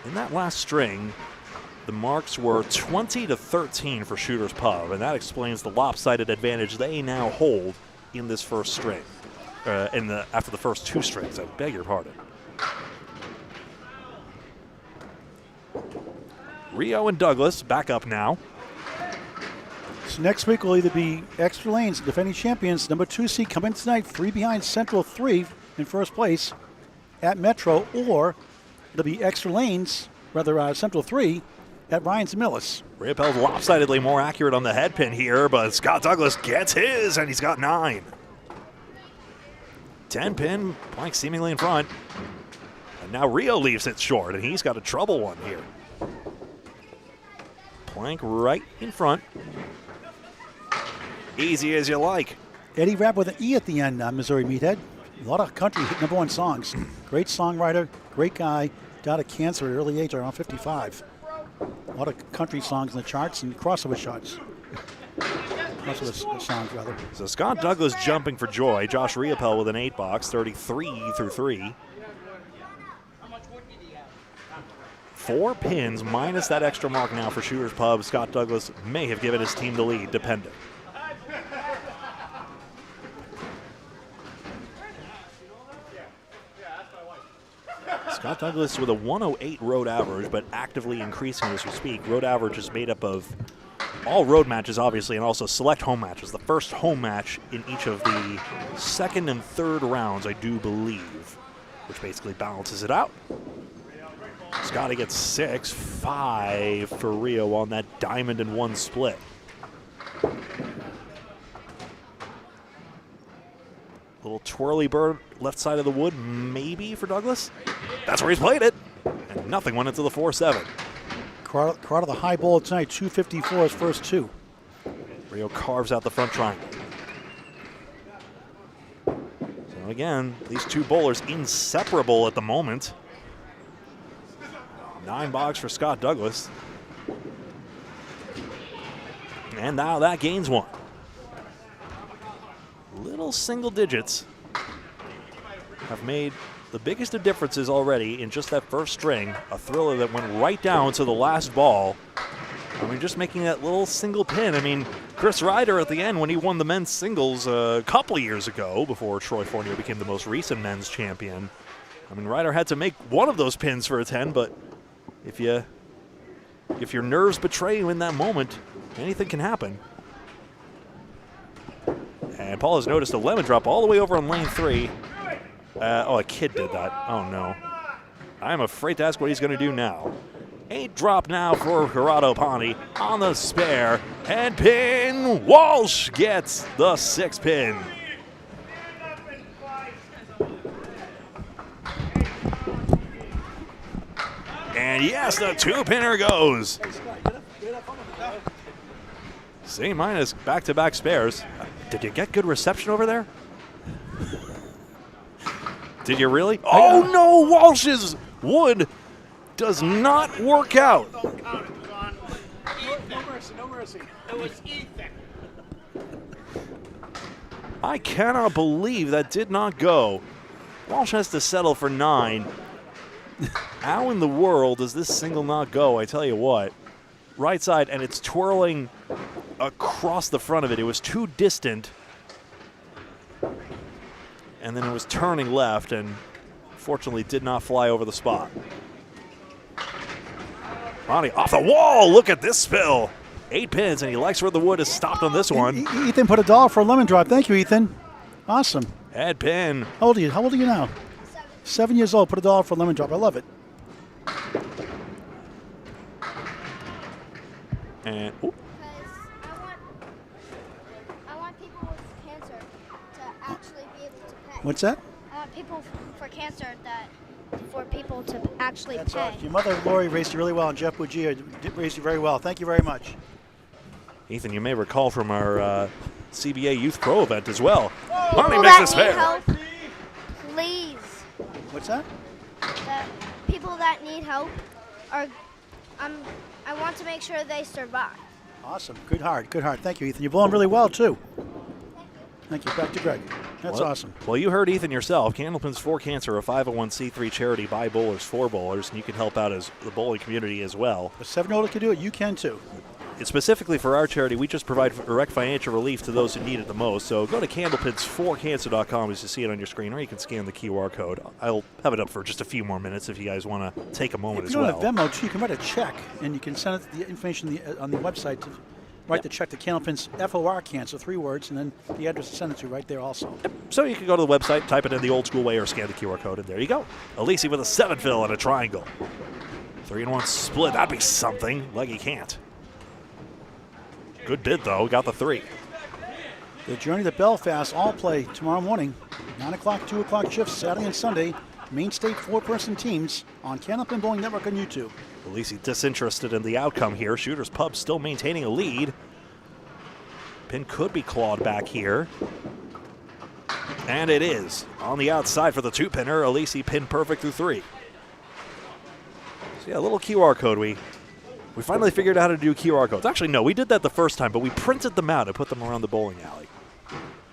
In that last string, the marks were 20 to 13 for Shooter's Pub, and that explains the lopsided advantage they now hold in this first string. After the first 2 strings, I beg your pardon. Rio and Douglas back up now. So next week will either be Extra Lanes, defending champions, #2 seed coming tonight, 3 behind Central 3 in first place at Metro, or it'll be Extra Lanes, rather Central 3 at Ryan's and Millis. Riopelle lopsidedly more accurate on the head pin here, but Scott Douglas gets his, and he's got 9. 10-pin, Plank seemingly in front. And now Rio leaves it short, and he's got a trouble one here. Plank right in front. Easy as you like. Eddie Rapp with an E at the end, Missouri Meathead. A lot of country #1 songs. Great songwriter, great guy. Died of cancer at an early age, around 55. A lot of country songs in the charts and crossover shots. Crossover songs, rather. So Scott Douglas jumping for joy. Josh Riopelle with an 8-box, 33 through 3. 4 pins minus that extra mark now for Shooter's Pub. Scott Douglas may have given his team the lead, depending. Scott Douglas with a 108 road average, but actively increasing as we speak. Road average is made up of all road matches, obviously, and also select home matches. The first home match in each of the second and third rounds, I do believe, which basically balances it out. Scotty gets 6, 5 for Rio on that diamond and 1 split. Little twirly bird left side of the wood, maybe for Douglas. That's where he's played it. And nothing went into the 4-7. Corrado the high ball tonight, 254 his first two. Rio carves out the front triangle. So again, these two bowlers inseparable at the moment. 9 box for Scott Douglas. And now that gains 1. Little single digits have made the biggest of differences already in just that first string. A thriller that went right down to the last ball. I mean, just making that little single pin. I mean, Chris Ryder at the end when he won the men's singles a couple of years ago before Troy Fournier became the most recent men's champion. I mean, Ryder had to make one of those pins for a 10, but if your nerves betray you in that moment, anything can happen. And Paul has noticed a lemon drop all the way over on lane 3. A kid did that. Oh, no. I'm afraid to ask what he's going to do now. 8 drop now for Corrado Pani on the spare. And pin. Walsh gets the 6 pin. And yes, the 2-pinner goes. C- back-to-back spares. Did you get good reception over there? Did you really? Oh no, Walsh's wood does not work out. Don't count it, son. No mercy, no mercy. It was Ethan. I cannot believe that did not go. Walsh has to settle for 9. How in the world does this single not go? I tell you what. Right side, and it's twirling across the front of it. It was too distant. And then it was turning left and fortunately did not fly over the spot. Ronnie off the wall. Look at this spill. 8 pins, and he likes where the wood is stopped on this one. Ethan put $1 for a lemon drop. Thank you, Ethan. Awesome. Head pin. How old are you? How old are you now? 7 years old. Put $1 for a lemon drop. I love it. And Because I want people with cancer to actually be able to pay. What's that? I want people for cancer for people to actually That's pay. Your mother, Lori, raised you really well, and Jeff Bugia raised you very well. Thank you very much. Ethan, you may recall from our CBA Youth Pro event as well. People Ronnie makes that this need fair. help, please. What's that? The people that need help are. I want to make sure they survive. Awesome. Good heart. Good heart. Thank you, Ethan. You're blowing really well, too. Thank you. Back to Greg. That's awesome. Well, you heard Ethan yourself. Candlepins for Cancer, a 501c3 charity by bowlers for bowlers, and you can help out as the bowling community as well. A 7-year-old can do it. You can, too. Specifically for our charity, we just provide direct financial relief to those who need it the most. So go to candlepins4cancer.com as you see it on your screen, or you can scan the QR code. I'll have it up for just a few more minutes if you guys want to take a moment as well. If you don't have Venmo, too, you can write a check, and you can send it the information on the website to write the check to Candlepins, FOR Cancer, 3 words, and then the address to send it to right there also. So you can go to the website, type it in the old school way, or scan the QR code, and there you go. Aleci with a 7 fill and a triangle. 3-1 split. That'd be something. Legge can't. Good bid, though. Got the 3. The journey to Belfast all play tomorrow morning. 9 o'clock, 2 o'clock shifts, Saturday and Sunday. Main state 4-person teams on Candlepin Bowling Network on YouTube. Aleci disinterested in the outcome here. Shooter's Pub still maintaining a lead. Pin could be clawed back here. And it is. On the outside for the 2-pinner. Aleci pin perfect through 3. So yeah, a little QR code. We finally figured out how to do QR codes. Actually, no, we did that the first time, but we printed them out and put them around the bowling alley.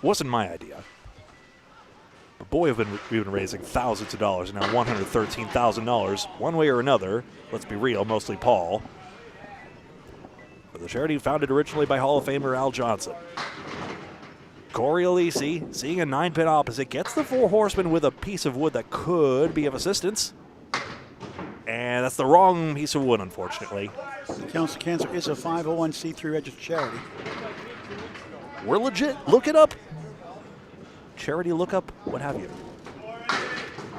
Wasn't my idea. But boy, we've been raising thousands of dollars, now $113,000, one way or another. Let's be real, mostly Paul. For the charity founded originally by Hall of Famer Al Johnson. Cory Aleci, seeing a 9-pin opposite, gets the 4 horsemen with a piece of wood that could be of assistance. And that's the wrong piece of wood, unfortunately. The Council of Cancer is a 501c3 registered charity. We're legit. Look it up. Charity lookup, what have you.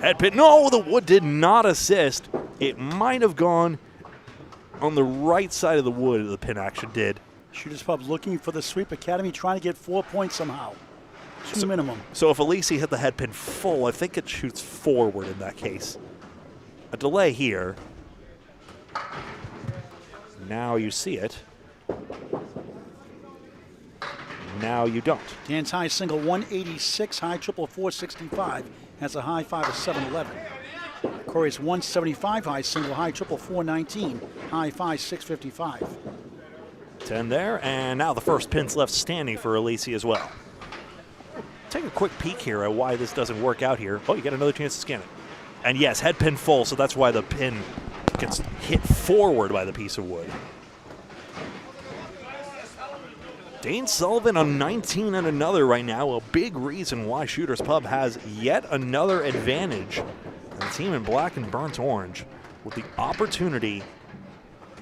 Head pin. No, the wood did not assist. It might have gone on the right side of the wood. The pin action did. Shooters Pub looking for the sweep. Academy trying to get 4 points somehow. 2 minimum. So if Aleci hit the head pin full, I think it shoots forward in that case. A delay here. Now you see it. Now you don't. Dan's high single 186, high triple 465. Has a high 5 of 711. Cory's 175, high single, high triple 419, high 5 655. 10 there, and now the first pin's left standing for Aleci as well. Take a quick peek here at why this doesn't work out here. Oh, you get another chance to scan it. And yes, head pin full, so that's why the pin gets hit forward by the piece of wood. Dane Sullivan on 19 and another right now, a big reason why Shooters Pub has yet another advantage. And the team in black and burnt orange with the opportunity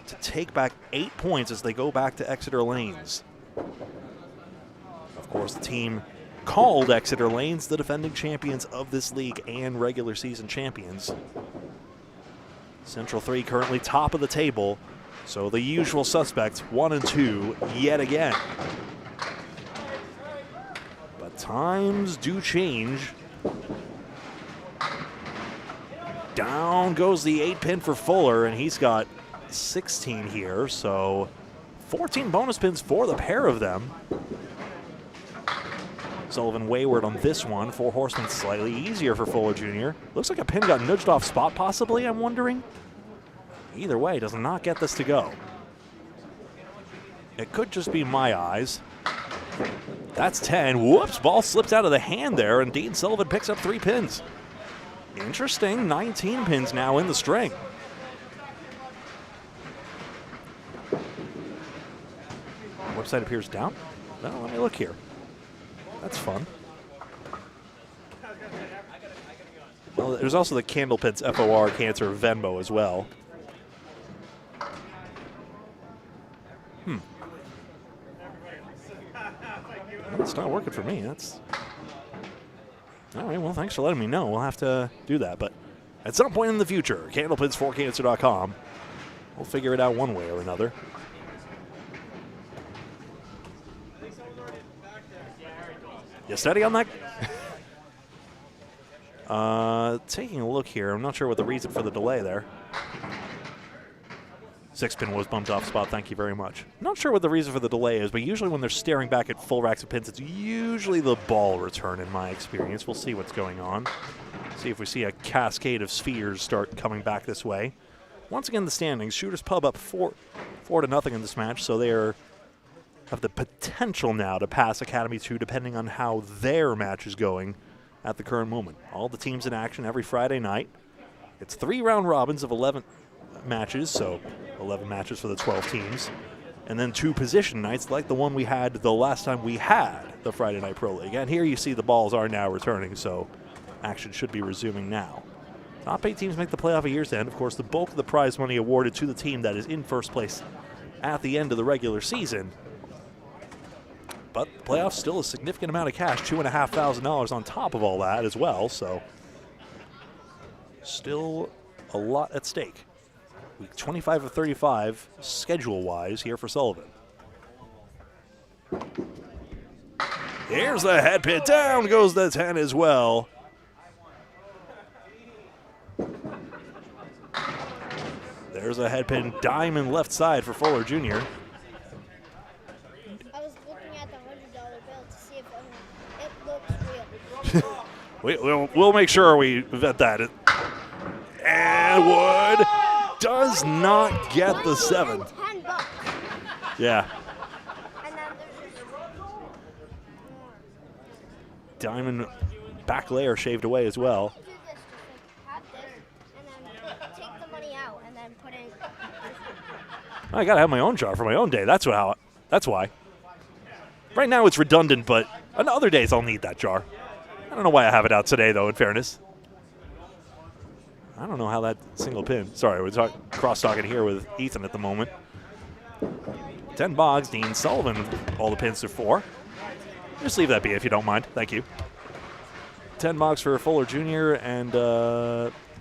to take back 8 points as they go back to Exeter Lanes. Of course, the team called Exeter Lanes the defending champions of this league and regular season champions. Central 3 currently top of the table, so the usual suspects 1 and 2 yet again. But times do change. Down goes the 8 pin for Fuller, and he's got 16 here, so 14 bonus pins for the pair of them. Sullivan wayward on this one. 4 horsemen slightly easier for Fuller Jr. Looks like a pin got nudged off spot possibly, I'm wondering. Either way, does not get this to go. It could just be my eyes. That's 10. Whoops, ball slipped out of the hand there, and Dean Sullivan picks up 3 pins. Interesting, 19 pins now in the string. Website appears down. Well, let me look here. That's fun. Well, there's also the Candlepins FOR Cancer Venmo as well. Well, it's not working for me. That's all right. Well, thanks for letting me know. We'll have to do that, but at some point in the future, candlepins4cancer.com, we'll figure it out one way or another. You steady on that? Taking a look here, I'm not sure what the reason for the delay there. 6 pin was bumped off spot, thank you very much. Not sure what the reason for the delay is, but usually when they're staring back at full racks of pins, it's usually the ball return in my experience. We'll see what's going on. See if we see a cascade of spheres start coming back this way. Once again, the standings, Shooters Pub up 4-0 in this match, so they have the potential now to pass Academy 2 depending on how their match is going at the current moment. All the teams in action every Friday night. It's 3 round robins of 11 matches, so 11 matches for the 12 teams. And then 2 position nights like the one we had the last time we had the Friday Night Pro League. And here you see the balls are now returning, so action should be resuming now. Top 8 teams make the playoff at year's end. Of course, the bulk of the prize money awarded to the team that is in first place at the end of the regular season. But the playoffs still a significant amount of cash, $2,500 on top of all that as well, so still a lot at stake. Week 25 of 35, schedule-wise, here for Sullivan. Here's the head pin. Down goes the 10 as well. There's a head pin diamond left side for Fuller Jr. I was looking at the $100 bill to see if it looks real. We'll make sure we vet that. And Wood does not get the 7. $10. Yeah. And then there's Diamond back layer shaved away as well. do this, just like have this, and then take the money out, and then put in. I gotta have my own jar for my own day. That's why. Right now it's redundant, but on other days I'll need that jar. I don't know why I have it out today, though, in fairness. I don't know how that single pin. Sorry, we're cross-talking here with Ethan at the moment. 10 Boggs, Dean Sullivan, all the pins to 4. Just leave that be if you don't mind. Thank you. 10 Boggs for Fuller Jr., and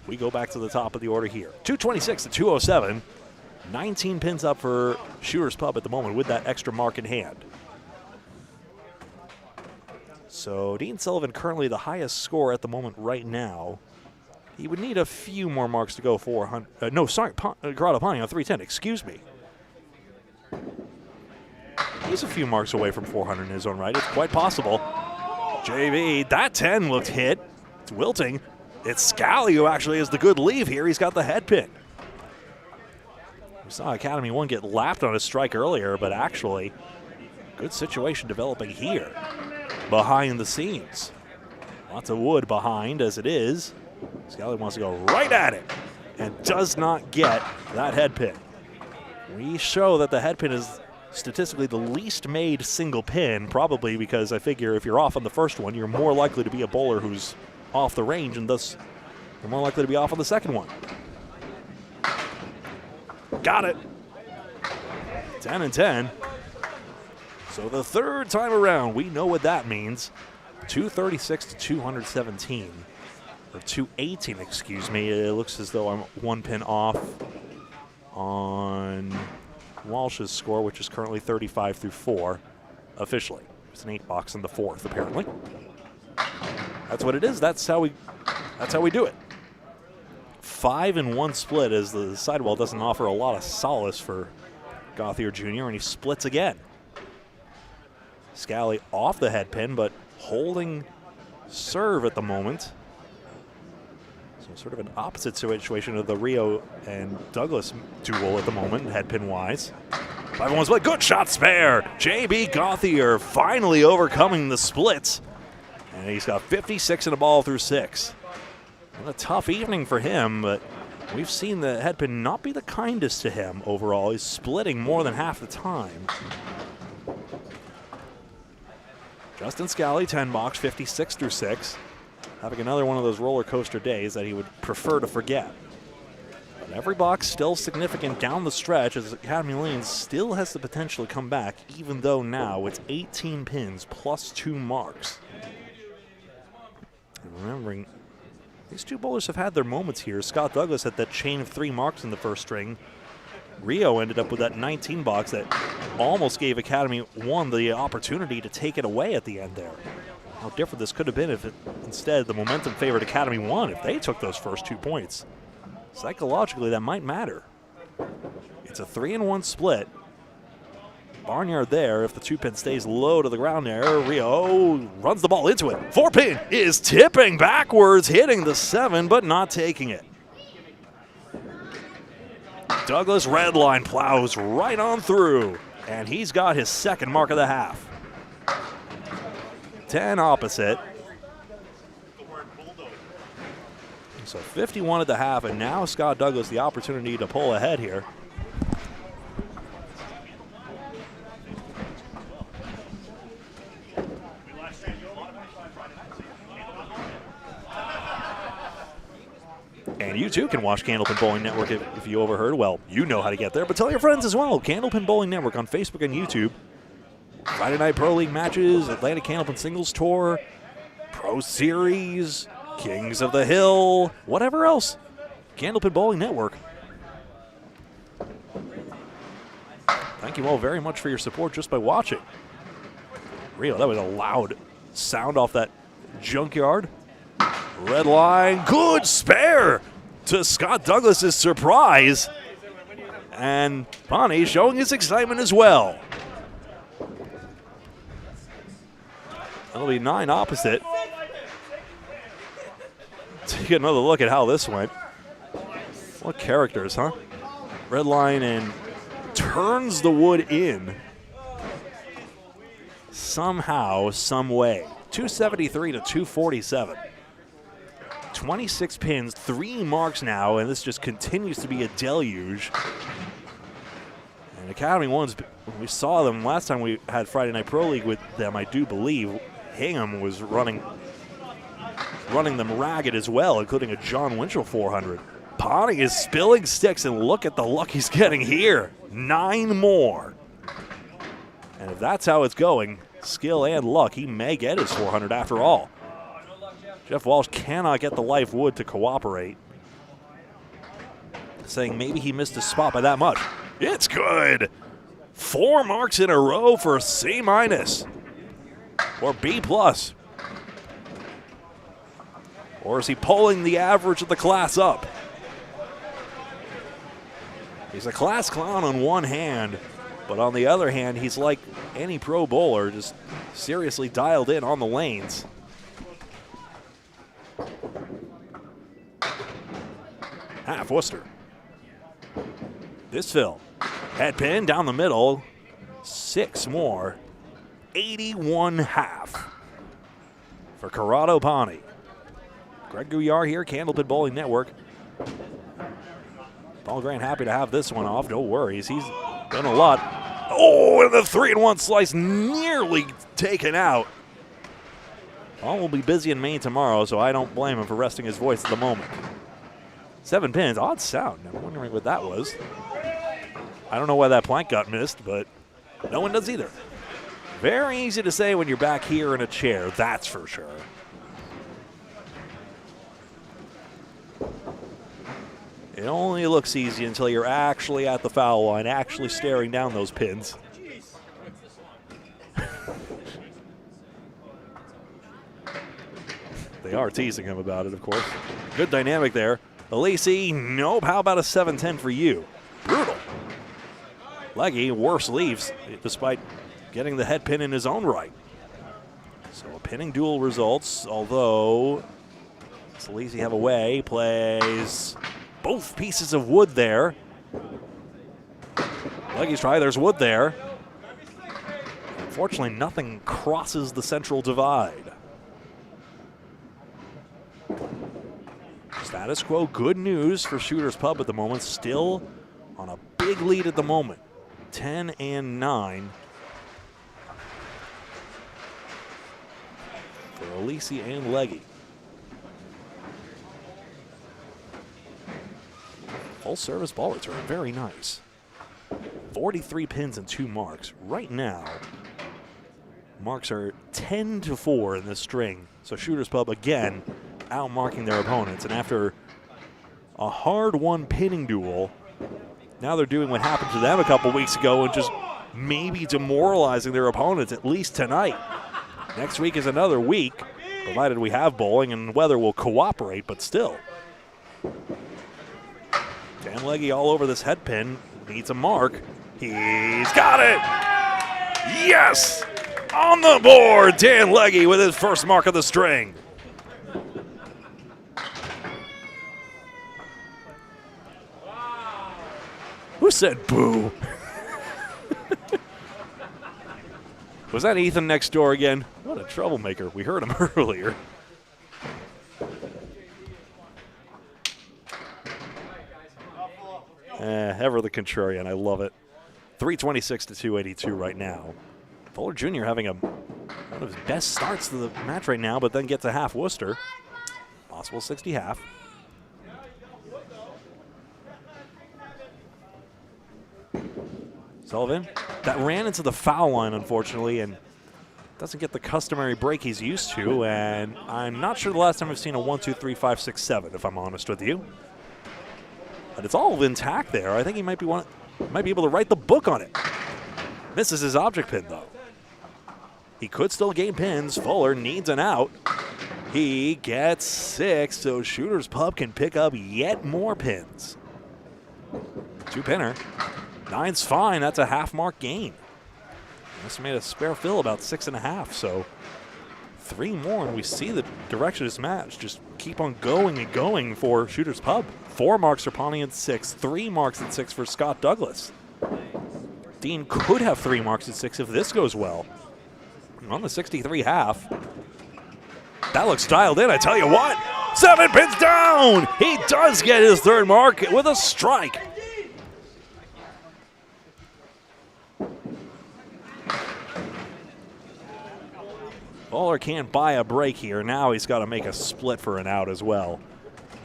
we go back to the top of the order here. 226 to 207. 19 pins up for Shooters Pub at the moment with that extra mark in hand. So Dean Sullivan currently the highest score at the moment right now. He would need a few more marks to go 400. No, sorry, Corrado Pani on 310, excuse me. He's a few marks away from 400 in his own right. It's quite possible. JV, that 10 looked hit. It's wilting. It's Scali who actually has the good leave here. He's got the head pin. We saw Academy 1 get lapped on a strike earlier, but actually, good situation developing here behind the scenes. Lots of wood behind as it is. Scali wants to go right at it and does not get that head pin. We show that the head pin is statistically the least made single pin, probably because I figure if you're off on the first one, you're more likely to be a bowler who's off the range, and thus you're more likely to be off on the second one. Got it. 10 and 10. So the third time around, we know what that means. 236 to 217. Or 218, excuse me. It looks as though I'm one pin off on Walsh's score, which is currently 35 through 4 officially. It's an 8 box in the fourth, apparently. That's what it is. That's how we do it. 5-1 split, as the sidewall doesn't offer a lot of solace for Gauthier Jr., and he splits again. Scali off the head pin, but holding serve at the moment. So sort of an opposite situation of the Rio and Douglas duel at the moment, head pin wise. 5-1 split, good shot spare. JB Gauthier finally overcoming the splits. And he's got 56 in a ball through 6. And a tough evening for him, but we've seen the head pin not be the kindest to him overall. He's splitting more than half the time. Justin Scali, 10 box, 56 through 6. Having another one of those roller coaster days that he would prefer to forget. But every box still significant down the stretch, as Academy Lanes still has the potential to come back, even though now it's 18 pins plus 2 marks. And remembering, these two bowlers have had their moments here. Scott Douglas had that chain of 3 marks in the first string. Rio ended up with that 19 box that almost gave Academy 1 the opportunity to take it away at the end there. How different this could have been if instead the momentum favored Academy 1 if they took those first 2 points. Psychologically, that might matter. It's a 3-1 split. Barnyard there, if the 2-pin stays low to the ground there. Rio runs the ball into it. 4-pin is tipping backwards, hitting the 7, but not taking it. Douglas Redline plows right on through, and he's got his second mark of the half. 10 opposite. So 51 at the half, and now Scott Douglas the opportunity to pull ahead here. And you too can watch Candlepin Bowling Network if you overheard. Well, you know how to get there, but tell your friends as well. Candlepin Bowling Network on Facebook and YouTube. Friday Night Pro League matches, Atlantic Candlepin Singles Tour, Pro Series, Kings of the Hill, whatever else. Candlepin Bowling Network. Thank you all very much for your support just by watching. Rio, that was a loud sound off that junkyard. Red line, good spare to Scott Douglas's surprise. And Pani showing his excitement as well. That'll be 9 opposite. Take another look at how this went. What characters, huh? Red line and turns the wood in. Somehow, some way. 273 to 247. 26 pins, 3 marks now, and this just continues to be a deluge. And Academy 1's, we saw them last time we had Friday Night Pro League with them, I do believe. Hingham was running them ragged as well, including a John Winchell 400. Pani is spilling sticks, and look at the luck he's getting here. 9 more. And if that's how it's going, skill and luck, he may get his 400 after all. Jeff Walsh cannot get the life wood to cooperate. Saying maybe he missed his spot by that much. It's good. 4 marks in a row for C- or B+. Or is he pulling the average of the class up? He's a class clown on one hand, but on the other hand, he's like any pro bowler, just seriously dialed in on the lanes. Half Worcester. This fill. Head pin down the middle. 6 more. 81 half for Corrado Pani. Greg Gouillart here, Candlepin Bowling Network. Paul Grant happy to have this one off. No worries. He's done a lot. Oh, and the 3-1 slice nearly taken out. Paul will be busy in Maine tomorrow, so I don't blame him for resting his voice at the moment. 7 pins. Odd sound. I'm wondering what that was. I don't know why that plank got missed, but no one does either. Very easy to say when you're back here in a chair, that's for sure. It only looks easy until you're actually at the foul line, actually staring down those pins. They are teasing him about it, of course. Good dynamic there. Aleci, nope. How about a 7-10 for you? Brutal. Legge, worse leaves, despite getting the head pin in his own right. So a pinning duel results, although Aleci have a way, plays both pieces of wood there. Legge's try, there's wood there. Unfortunately, nothing crosses the central divide. Status quo, good news for Shooter's Pub at the moment. Still on a big lead at the moment, 10-9. For Aleci and Legge. Full service ball return, very nice. 43 pins and 2 marks. Right now, marks are 10-4 in this string. So Shooter's Pub again outmarking their opponents. And after a hard-won pinning duel, now they're doing what happened to them a couple weeks ago and just maybe demoralizing their opponents, at least tonight. Next week is another week, provided we have bowling and weather will cooperate, but still. Dan Legge all over this head pin, needs a mark. He's got it! Yes! On the board, Dan Legge with his first mark of the string. Who said boo? Was that Ethan next door again? What a troublemaker. We heard him earlier. Ever the contrarian. I love it. 326 to 282 right now. Fuller Jr. having one of his best starts to the match right now, but then gets a half Worcester. Possible 60 half. Sullivan, that ran into the foul line, unfortunately, and doesn't get the customary break he's used to, and I'm not sure the last time I've seen a 1, 2, 3, 5, 6, 7, if I'm honest with you. But it's all intact there. I think he might be able to write the book on it. Misses his object pin, though. He could still gain pins. Fuller needs an out. He gets 6, so Shooter's Pub can pick up yet more pins. 2-pinner. 9's fine. That's a half-mark gain. This made a spare fill about 6.5, so 3 more, and we see the direction of this match. Just keep on going and going for Shooter's Pub. 4 marks for Pani at 6, 3 marks at 6 for Scott Douglas. Dean could have 3 marks at 6 if this goes well. On the 63 half. That looks dialed in, I tell you what. 7 pins down! He does get his 3rd mark with a strike. Fuller can't buy a break here. Now he's got to make a split for an out as well.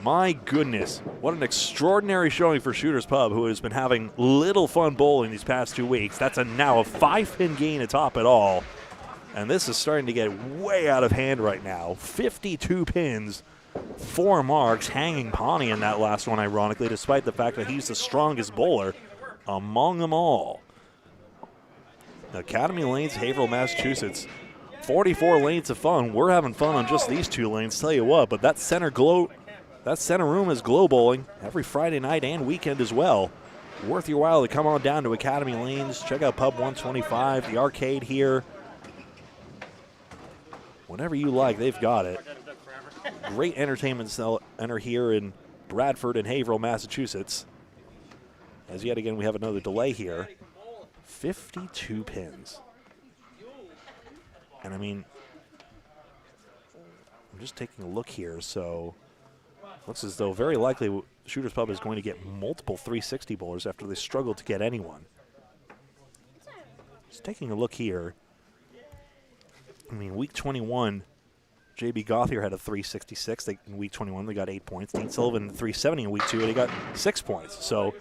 My goodness, what an extraordinary showing for Shooter's Pub, who has been having little fun bowling these past 2 weeks. That's now a 5-pin gain atop it all. And this is starting to get way out of hand right now. 52 pins, 4 marks, hanging Pani in that last one, ironically, despite the fact that he's the strongest bowler among them all. Academy Lanes, Haverhill, Massachusetts. 44 lanes of fun. We're having fun on just these 2 lanes, tell you what, but that center room is glow bowling every Friday night and weekend as well. Worth your while to come on down to Academy Lanes. Check out Pub 125, the arcade here. Whatever you like, they've got it. Great entertainment center here in Bradford and Haverhill, Massachusetts. As yet again, we have another delay here. 52 pins. And I mean, I'm just taking a look here, so looks as though very likely Shooters Pub is going to get multiple 360 bowlers after they struggled to get anyone. Just taking a look here. I mean, week 21, JB Gauthier had a 366. In week 21, they got 8 points. Dean Sullivan, 370 in week 2, and they got 6 points. So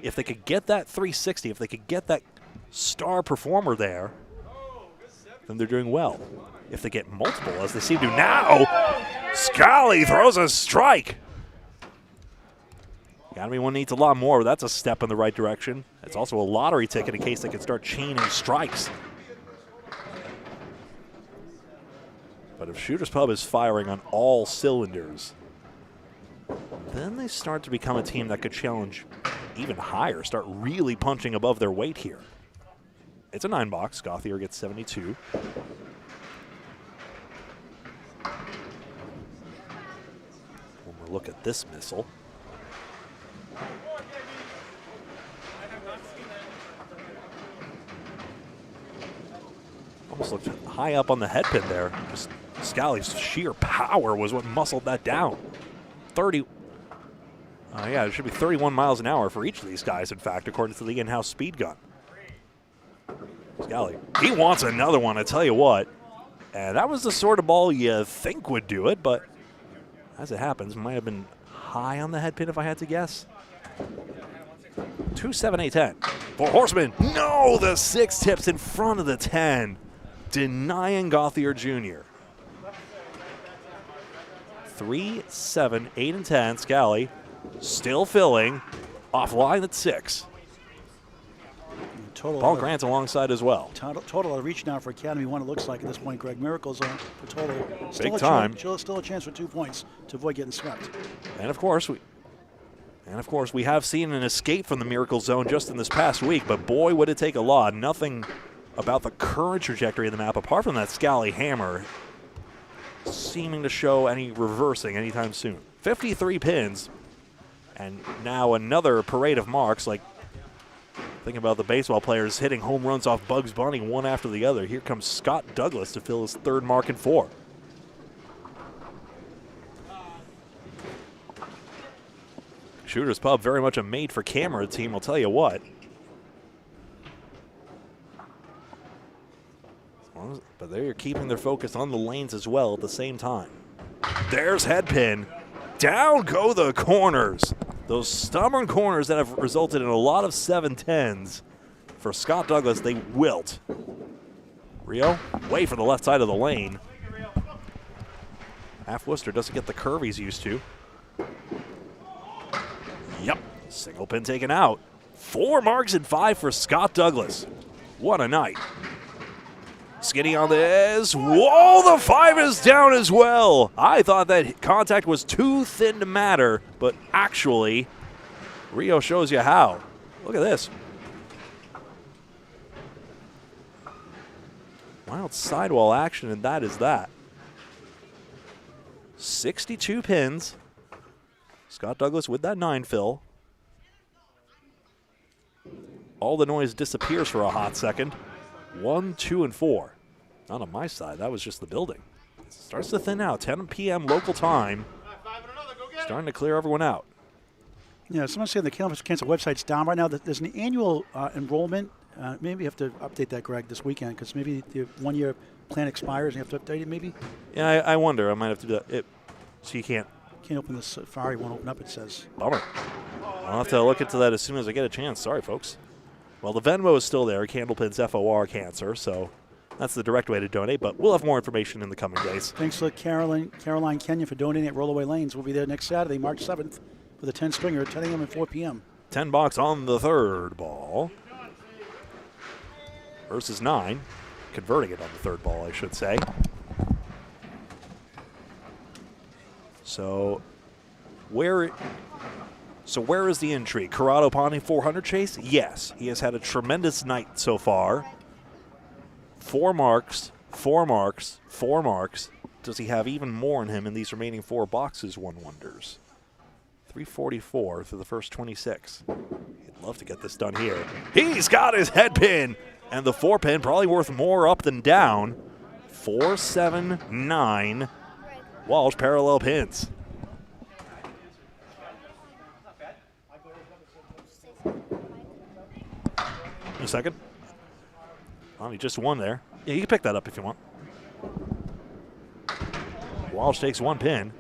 if they could get that 360, if they could get that star performer there, then they're doing well. If they get multiple, as they seem to now, Scali throws a strike. Academy 1 needs a lot more, but that's a step in the right direction. It's also a lottery ticket in case they can start chaining strikes. But if Shooters Pub is firing on all cylinders, then they start to become a team that could challenge even higher, start really punching above their weight here. It's a 9-box. Gauthier gets 72. One more look at this missile. Almost looked high up on the head pin there. Just Scali's sheer power was what muscled that down. 30. Yeah, it should be 31 miles an hour for each of these guys, in fact, according to the in-house speed gun. Scali, he wants another one, I tell you what. And that was the sort of ball you think would do it, but as it happens, might have been high on the head pin if I had to guess. 2, 7, 8, 10. For Horseman, no, the 6 tips in front of the 10, denying Gauthier Jr. 3, 7, 8, and 10. Scali still filling, offline at 6. Paul Grant alongside as well. Total of reach now for Academy 1, it looks like at this point, Greg. Miracles on for total. Big time. Still a chance for 2 points to avoid getting swept. And of course, we have seen an escape from the Miracle Zone just in this past week, but boy, would it take a lot. Nothing about the current trajectory of the map, apart from that Scali hammer, seeming to show any reversing anytime soon. 53 pins, and now another parade of marks. Like, think about the baseball players hitting home runs off Bugs Bunny one after the other. Here comes Scott Douglas to fill his 3rd mark in 4. Shooters Pub, very much a made-for-camera team, I'll tell you what. But they're keeping their focus on the lanes as well at the same time. There's headpin. Down go the corners. Those stubborn corners that have resulted in a lot of 7-10s. For Scott Douglas, they wilt. Rio, way for the left side of the lane. Half Worcester doesn't get the curve he's used to. Yep, single pin taken out. 4 marks and 5 for Scott Douglas. What a night. Skinny on this. Whoa, the 5 is down as well. I thought that contact was too thin to matter, but actually, Rio shows you how. Look at this. Wild sidewall action, and that is that. 62 pins. Scott Douglas with that 9 fill. All the noise disappears for a hot second. 1, 2, and 4. Not on my side. That was just the building. It starts to thin out. 10 p.m. local time. Starting to clear everyone out. Yeah, someone's saying the Candlepins Cancer website's down right now. There's an annual enrollment. Maybe you have to update that, Greg, this weekend, because maybe the 1-year plan expires and you have to update it maybe? Yeah, I wonder. I might have to do that. So you can't open the Safari, won't open up, it says. Bummer. I'll have to look into that as soon as I get a chance. Sorry, folks. Well, the Venmo is still there, Candlepins FOR Cancer, so that's the direct way to donate, but we'll have more information in the coming days. Thanks to Caroline Kenyon for donating at Rollaway Lanes. We'll be there next Saturday, March 7th, for the 10-stringer at 10 a.m. and 4 p.m. 10 box on the 3rd ball. Versus 9. converting it on the third ball, I should say. So where is the intrigue? Corrado Pani 400 chase? Yes. He has had a tremendous night so far. 4 marks, 4 marks, 4 marks. Does he have even more in him in these remaining 4 boxes, one wonders? 344 through the first 26. He'd love to get this done here. He's got his head pin, and the 4 pin probably worth more up than down. 4, 7, 9. Walsh parallel pins. A second. He just won there. Yeah, you can pick that up if you want. Walsh takes 1 pin.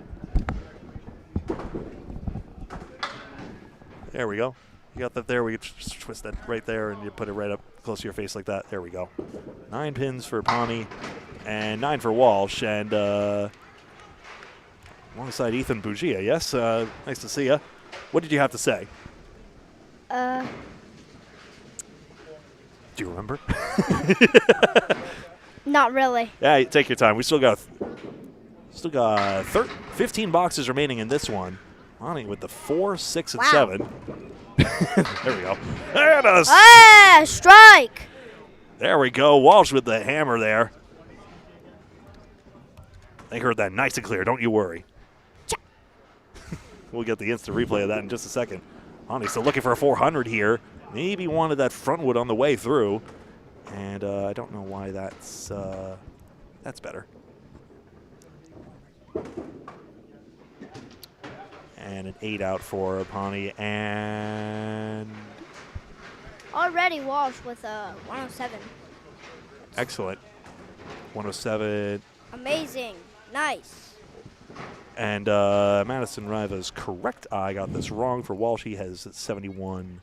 There we go. You got that there. We just twist that right there, and you put it right up close to your face like that. There we go. 9 pins for Pani, and 9 for Walsh, and alongside Ethan Bugia. Yes, nice to see you. What did you have to say? Do you remember? Not really. Yeah, take your time. We still got 15 boxes remaining in this one. Pani with the 4, 6, and Wow. 7. There we go. And Ah, strike! there we go. Walsh with the hammer there. They heard that nice and clear. Don't you worry. We'll get the instant replay of that in just a second. Pani still looking for a 400 here. Maybe wanted that front wood on the way through. And I don't know why that's better. And an 8 out for Pani, and Already Walsh with a 107. excellent. 107. Amazing. Nice. And Madison Riva's correct. I got this wrong for Walsh. He has 71.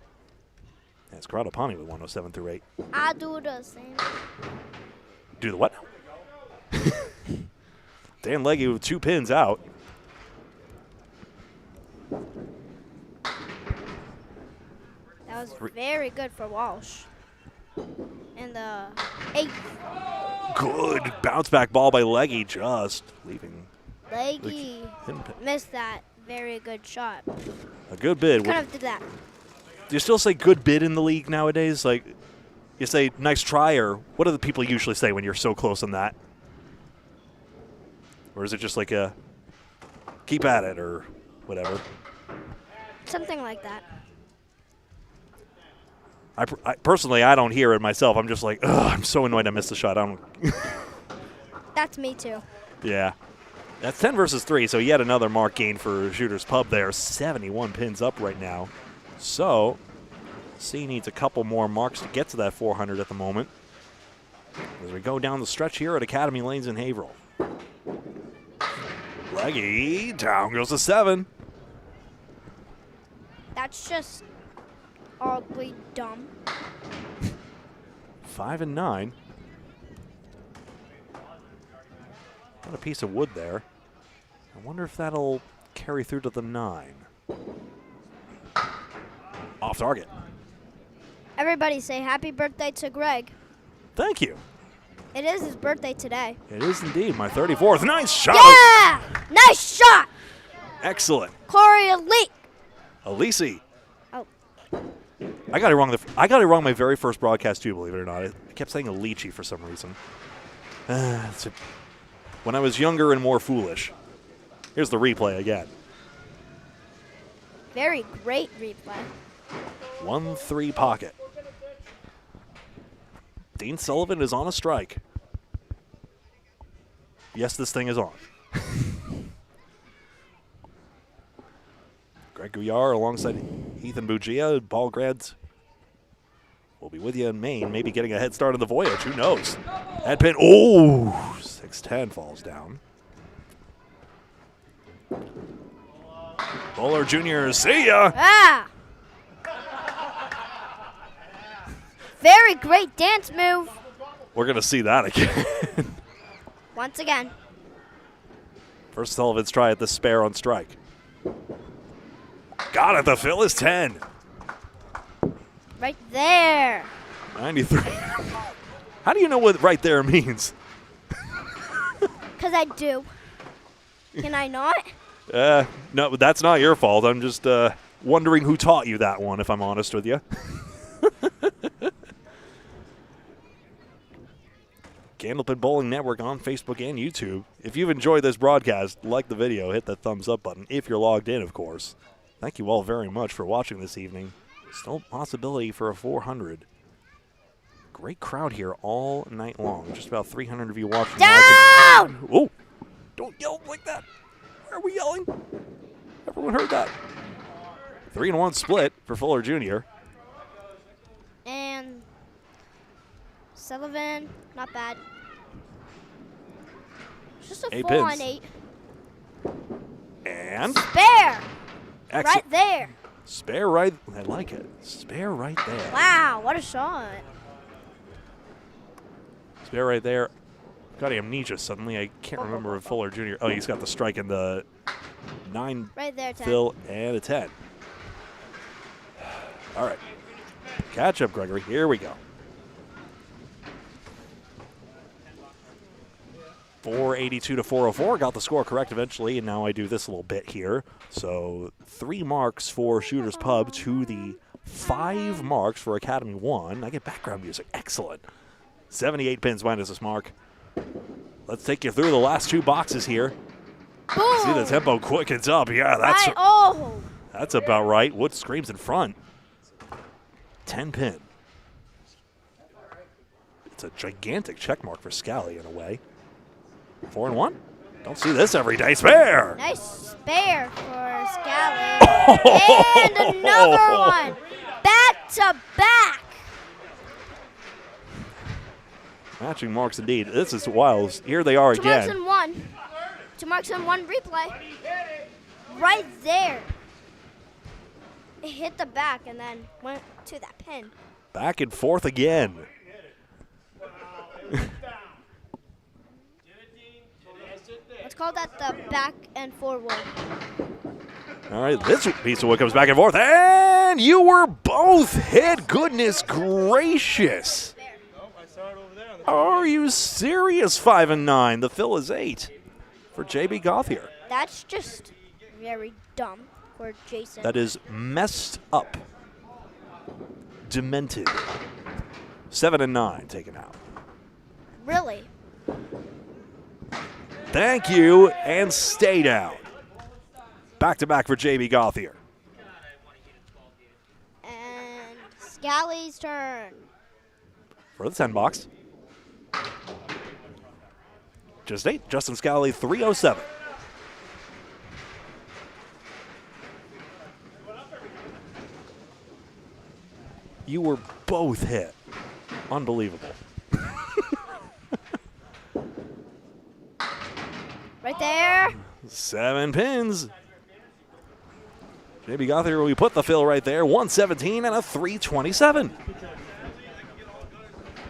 That's Corrado Pani with 107 through 8. I do the same. Do the what? Dan Legge with 2 pins out. That was very good for Walsh. And the 8. Good bounce back ball by Legge, just leaving Legge him missed that very good shot. a good bid. Could have did that. Do you still say good bid in the league nowadays? Like, you say nice try, or what do the people usually say when you're so close on that? Or is it just like a keep at it or whatever? Something like that. I personally, I don't hear it myself. I'm just like, ugh, I'm so annoyed I missed the shot. I don't. That's me too. Yeah. That's 10 versus 3, so yet another mark gain for Shooter's Pub there. 71 pins up right now. So, C needs a couple more marks to get to that 400 at the moment. As we go down the stretch here at Academy Lanes in Haverhill. Legge, down goes to 7. That's just ugly dumb. 5 and 9. Got a piece of wood there. I wonder if that'll carry through to the 9. Off target. Everybody say happy birthday to Greg. Thank you. It is his birthday today. It is indeed my 34th. Nice shot. Yeah! Nice shot! Excellent. Cory elite. Aleci. Oh. I got it wrong. I got it wrong my very first broadcast too. Believe it or not, I kept saying Aleci for some reason. When I was younger and more foolish. Here's the replay again. Very great replay. 1-3 pocket. Dean Sullivan is on a strike. Yes, this thing is on. Greg Gouillart alongside Ethan Bugia. Ballgrads will be with you in Maine, maybe getting a head start on the voyage. Who knows? Head pin. Oh, 6-10 falls down. Bowler Jr., see ya. Ah! Very great dance move. We're going to see that again. Once again. First Sullivan's try at the spare on strike. Got it. The fill is 10. Right there. 93. How do you know what right there means? Because I do. Can I not? No, that's not your fault. I'm just wondering who taught you that one, if I'm honest with you. Candlepin Bowling Network on Facebook and YouTube. If you've enjoyed this broadcast, like the video, hit that thumbs up button if you're logged in, of course. Thank you all very much for watching this evening. Still a possibility for a 400. Great crowd here all night long. Just about 300 of you watching. Down! Oh, don't yell like that. Why are we yelling? Everyone heard that. 3-1 split for Fuller Jr. And Sullivan, not bad. Just a 8 4 on pins. 8. And Spare! excellent. Right there. Spare right. I like it. Spare right there. Wow, what a shot. Spare right there. Got amnesia suddenly. I can't remember if Fuller Jr. Oh, he's got the strike in the 9 Right there, 10. fill and a 10. All right. Catch up, Gregory. Here we go. 482 to 404. Got the score correct eventually, and now I do this little bit here. So 3 marks for Shooter's Pub to the 5 marks for Academy 1. I get background music. Excellent. 78 pins minus this mark. Let's take you through the last 2 boxes here. Boom. See the tempo quickens up. Yeah, Right. Oh. that's about right. Wood screams in front. 10 pin. It's a gigantic check mark for Scali in a way. 4-1. Don't see this every day. Spare. Nice spare for Scali. And another one. Back to back. Matching marks indeed. This is wild. Here they are 2 marks again. and 1. 2 marks and 1 replay. Right there. It hit the back and then went to that pin. Back and forth again. Let's call that the back and forward. All right, this piece of wood comes back and forth, and you were both hit. Goodness gracious. Are you serious? 5 and 9. The fill is 8 for JB Gauthier. That's just very dumb for Jason. That is messed up. Demented. 7 and 9 taken out. Really? Thank you, and stay down. Back to back for JB Gauthier. And Scali's turn. For the 10 box. Just 8. Justin Scali, 307. You were both hit. Unbelievable. Right there. 7 pins. JB Gauthier, we put the fill right there. 117 and a 327.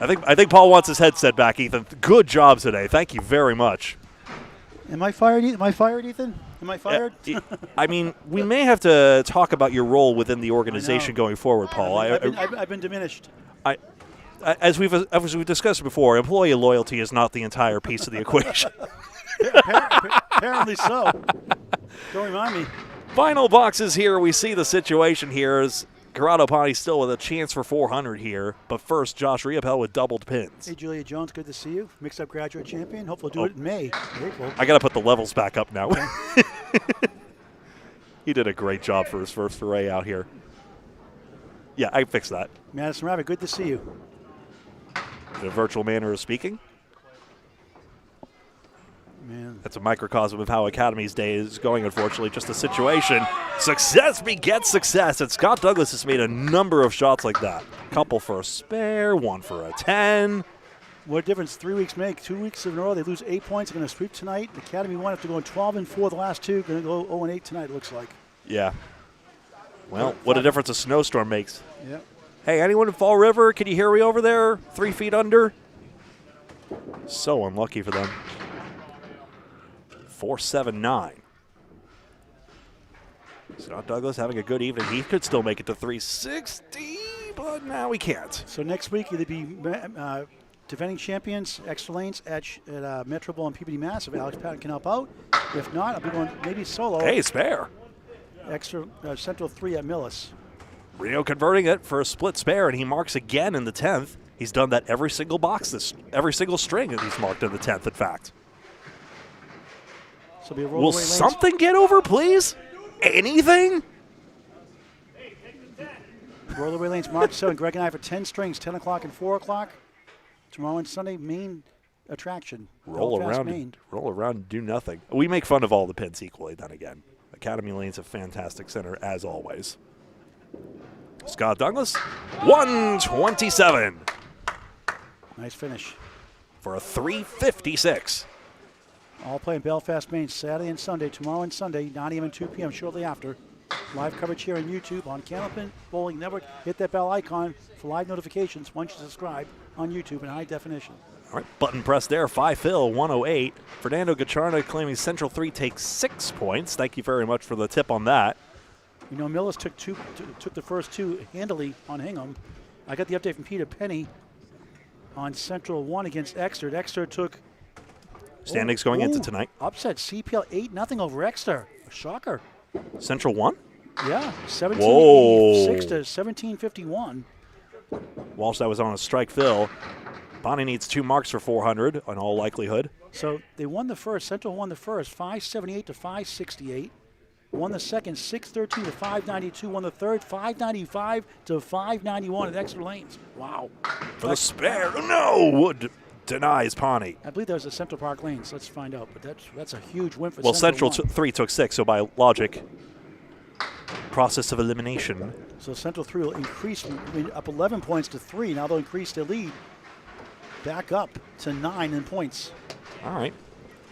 I think Paul wants his headset back, Ethan. Good job today. Thank you very much. Am I fired, Ethan? Am I fired? I mean, we may have to talk about your role within the organization going forward, Paul. I've been diminished. As we've discussed before, employee loyalty is not the entire piece of the equation. Apparently so. Don't remind me. Final boxes here. We see the situation here is Corrado Pani still with a chance for 400 here. But first, Josh Riopelle with doubled pins. Hey, Julia Jones, good to see you. Mixed-up graduate champion. Hopefully we'll do it in May. April. I got to put the levels back up now. He did a great job for his first foray out here. Yeah, I fixed that. Madison Rabbit, good to see you. In a virtual manner of speaking. Man. That's a microcosm of how Academy's day is going, unfortunately. Just a situation. Success begets success. And Scott Douglas has made a number of shots like that. Couple for a spare, 1 for a 10. What difference 3 weeks make? 2 weeks in a row, they lose 8 points. They're going to sweep tonight. Academy 1 after going 12-4 the last 2. Going to go 0-8 tonight, it looks like. Yeah. Well, what a difference a snowstorm makes. Yep. Hey, anyone in Fall River? Can you hear me over there? 3 feet under? So unlucky for them. 4-7-9. Scott Douglas having a good evening. He could still make it to 360, but now he can't. So next week, it'll be defending champions, extra lanes at Metro Bowl and PBD Massive. Alex Patton can help out. If not, I'll be going maybe solo. Hey, spare. Extra Central 3 at Millis. Rio converting it for a split spare, and he marks again in the 10th. He's done that every single box, every single string that he's marked in the 10th, in fact. So be a Will something get over, please? Anything? Rollerway lanes, March 7. Greg and I for 10 strings, 10 o'clock and 4 o'clock. Tomorrow and Sunday, main attraction. Roll around and do nothing. We make fun of all the pins equally, then again. Academy Lane's a fantastic center, as always. Scott Douglas, 127. Nice finish. For a 356. All play in Belfast, Maine, Saturday and Sunday. Tomorrow and Sunday, 9 a.m. and 2 p.m. shortly after. Live coverage here on YouTube on Candlepin Bowling Network. Hit that bell icon for live notifications once you subscribe on YouTube in high definition. All right, button press there. 5-fill, 108. Fernando Gacharna claiming Central 3 takes 6 points. Thank you very much for the tip on that. You know, Millis took the first 2 handily on Hingham. I got the update from Peter Penny on Central 1 against Exeter. Exeter took standings going into tonight. Upset CPL 8-0 over Exeter. A shocker. Central 1? Yeah, 1786 to 1751. Walsh, that was on a strike fill. Pani needs 2 marks for 400 in all likelihood. So they won the first. Central won the first, 578 to 568. Won the second, 613 to 592. Won the third, 595 to 591 at Exeter Lanes. Wow. For the spare. No! Wood denies Pani. I believe that was the Central Park Lanes. Let's find out. But that's a huge win for Central 1. 3 took 6, so by logic, process of elimination. So Central 3 will increase up 11 points to 3. Now they'll increase their lead back up to 9 in points. All right.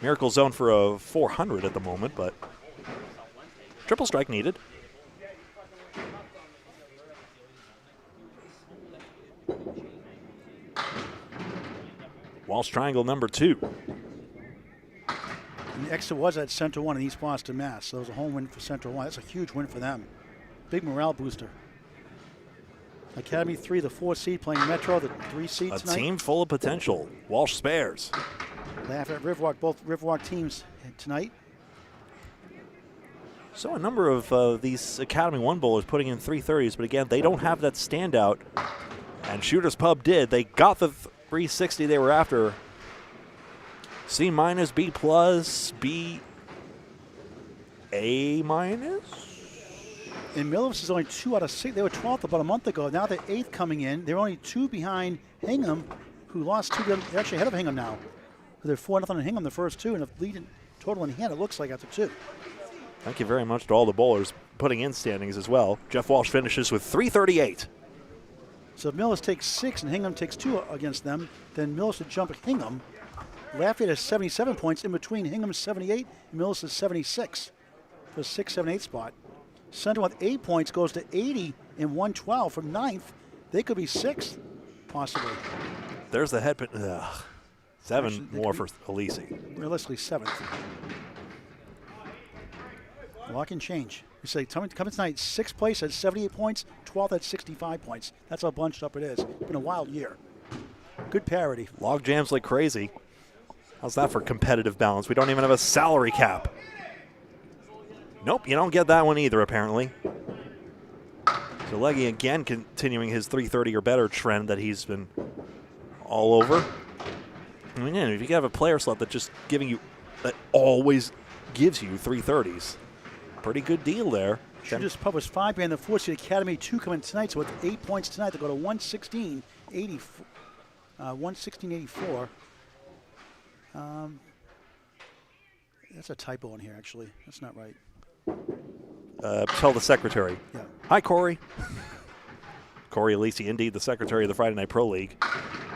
Miracle zone for a 400 at the moment, but triple strike needed. Walsh triangle number 2. And Exeter was at Central 1 in East Boston, Mass. So it was a home win for Central 1. That's a huge win for them. Big morale booster. Academy 3, the 4 seed playing Metro, the 3 seed tonight. A team full of potential. Walsh spares. Laugh at Riverwalk, both Riverwalk teams tonight. So a number of these Academy 1 bowlers putting in 330s, but again, they don't have that standout. And Shooters Pub did. They got the 360 they were after. C-, B+, B, A-. And Millis is only 2 out of 6. They were 12th about a month ago. Now they're 8th coming in. They're only 2 behind Hingham, who lost 2. They're actually ahead of Hingham now. They're 4-0 in Hingham the first 2, and a lead in total in hand, it looks like, after 2. Thank you very much to all the bowlers putting in standings as well. Jeff Walsh finishes with 338. So if Millis takes 6 and Hingham takes 2 against them, then Millis would jump Hingham. Lafayette has 77 points in between Hingham's 78 and Millis' 76 for the 6, 7, 8 spot. Central with 8 points goes to 80 and 112 from 9th. They could be 6th, possibly. There's the head pin. 7 actually, more for Aleci. Realistically, 7th. A lot can change. You say, coming tonight, 6th place at 78 points, 12th at 65 points. That's how bunched up it is. It's been a wild year. Good parity. Log jams like crazy. How's that for competitive balance? We don't even have a salary cap. Nope, you don't get that one either, apparently. So Legge again continuing his 330 or better trend that he's been all over. I mean, if you have a player slot that always gives you 330s, pretty good deal there. Shooters Pub was 5 behind the 4 seed Academy 2 coming tonight, so with 8 points tonight, they go to 116.84. That's a typo in here, actually. That's not right. Tell the secretary. Yeah. Hi, Cory. Cory Aleci, indeed the secretary of the Friday Night Pro League.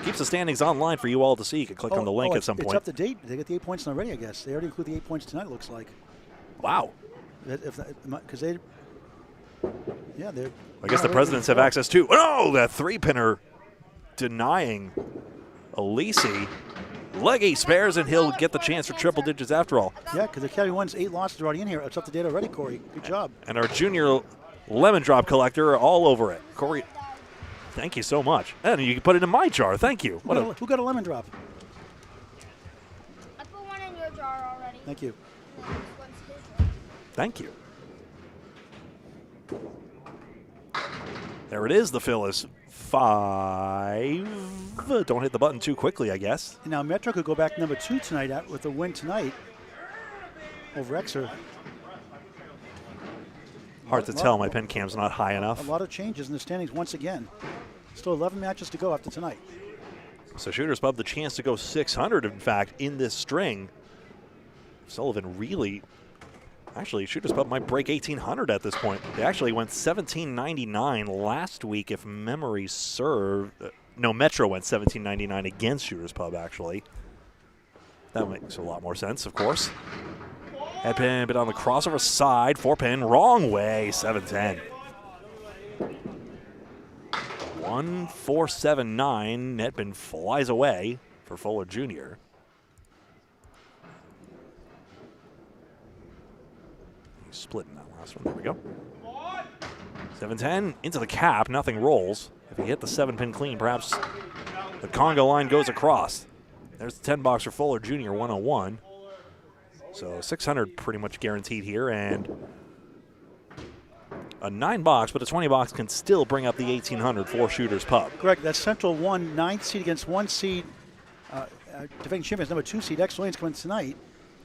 Keeps the standings online for you all to see. You can click on the link at some point. It's up to date. They got the 8 points already, I guess. They already include the 8 points tonight, it looks like. Wow. Because they, yeah, they're. I guess the presidents have access to. Oh, that 3-pinner denying Aleci. Legge spares, and he'll get the chance for triple digits after all. Yeah, because the Academy 1's 8 losses already in here. It's up to date already, Cory. Good job. And our junior lemon drop collector all over it. Cory Thank you so much. And you can put it in my jar. Thank you. Who got a lemon drop? I put one in your jar already. Thank you. Thank you. There it is. The fill is 5. Don't hit the button too quickly, I guess. And now Metro could go back to number 2 tonight with a win tonight over Exeter. Hard to tell. My pen cam's not high enough. A lot of changes in the standings once again. Still 11 matches to go after tonight. So Shooters Pub the chance to go 600, in fact, in this string. Sullivan really... Actually, Shooters Pub might break 1,800 at this point. They actually went 1,799 last week, if memory served. No, Metro went 1,799 against Shooters Pub, actually. That makes a lot more sense, of course. Head pin, but on the crossover side, 4-pin, wrong way, 7-10. 1-4-7-9, net pin flies away for Fuller Jr. Splitting that last one. There we go. 7-10 into the cap. Nothing rolls. If you hit the 7-pin clean, perhaps the Congo line goes across. There's the 10 box for Fuller Jr. 101. So 600 pretty much guaranteed here, and a 9 box, but a 20 box can still bring up the 1,800 for Shooters Pub. Greg, that's Central 1, 9th seed against 1 seed. Defending champions, number 2 seed. X Lanes coming tonight.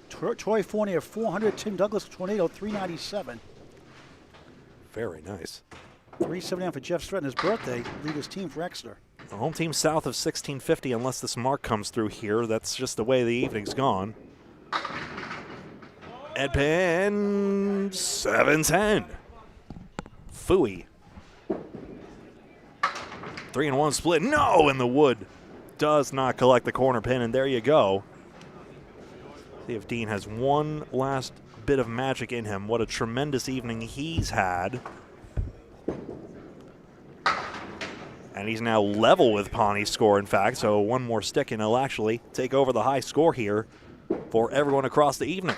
Troy Fournier 400, Tim Douglas Tornado 397. Very nice. 379 for Jeff Stratton, his birthday, lead his team for Exeter. The home team south of 1650, unless this mark comes through here. That's just the way the evening's gone. Ed pin 7-10. Fooey. 3-1 split. No, in the wood. Does not collect the corner pin, and there you go. See if Dean has one last bit of magic in him. What a tremendous evening he's had. And he's now level with Pani's score, in fact, so one more stick and he'll actually take over the high score here for everyone across the evening.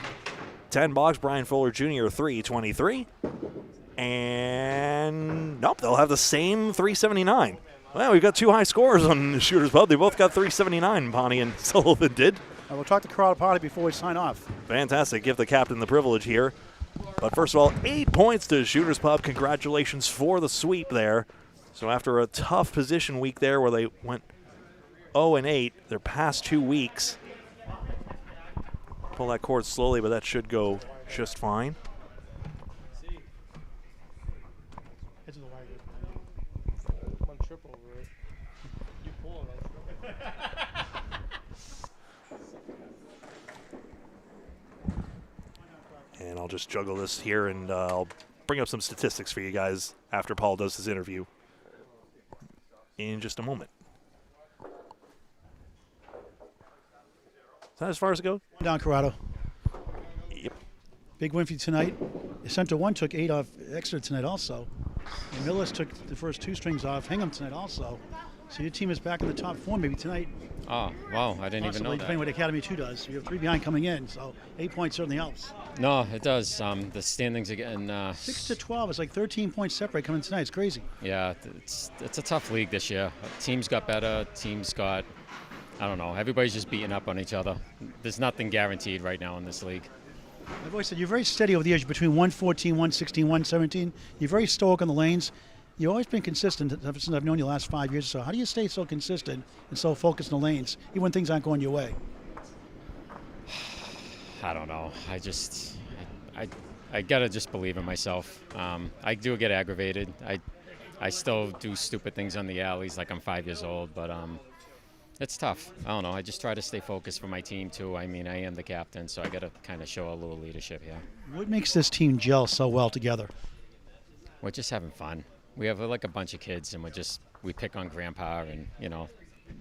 10 box, Brian Fuller Jr., 323. And nope, they'll have the same 379. Well, we've got 2 high scores on Shooters Pub. They both got 379, Pani and Sullivan did. We'll talk to Corrado Pani before we sign off. Fantastic. Give the captain the privilege here. But first of all, 8 points to Shooters Pub. Congratulations for the sweep there. So after a tough position week there where they went 0-8 their past 2 weeks. Pull that cord slowly, but that should go just fine. And I'll just juggle this here, and I'll bring up some statistics for you guys after Paul does his interview in just a moment. Is that as far as it goes? Down, Corrado. Yep. Big win for you tonight. Central 1 took 8 off Exeter tonight also. And Millis took the first 2 strings off Hingham tonight also. So your team is back in the top 4 maybe tonight. Oh, wow, I didn't even know that. Depending what Academy 2 does. You have 3 behind coming in, so 8 points certainly helps. No, it does. The standings are getting... 6 to 12 is like 13 points separate coming tonight. It's crazy. Yeah, it's a tough league this year. Teams got better. Teams got... I don't know. Everybody's just beating up on each other. There's nothing guaranteed right now in this league. I've always said you're very steady over the years between 114, 116, 117. You're very stoic on the lanes. You've always been consistent since I've known you the last 5 years or so. How do you stay so consistent and so focused on the lanes, even when things aren't going your way? I don't know. I gotta just believe in myself. I do get aggravated. I still do stupid things on the alleys like I'm 5 years old, but it's tough. I don't know. I just try to stay focused for my team too. I mean, I am the captain, so I gotta kind of show a little leadership here. What makes this team gel so well together? We're just having fun. We have like a bunch of kids, and we pick on Grandpa, and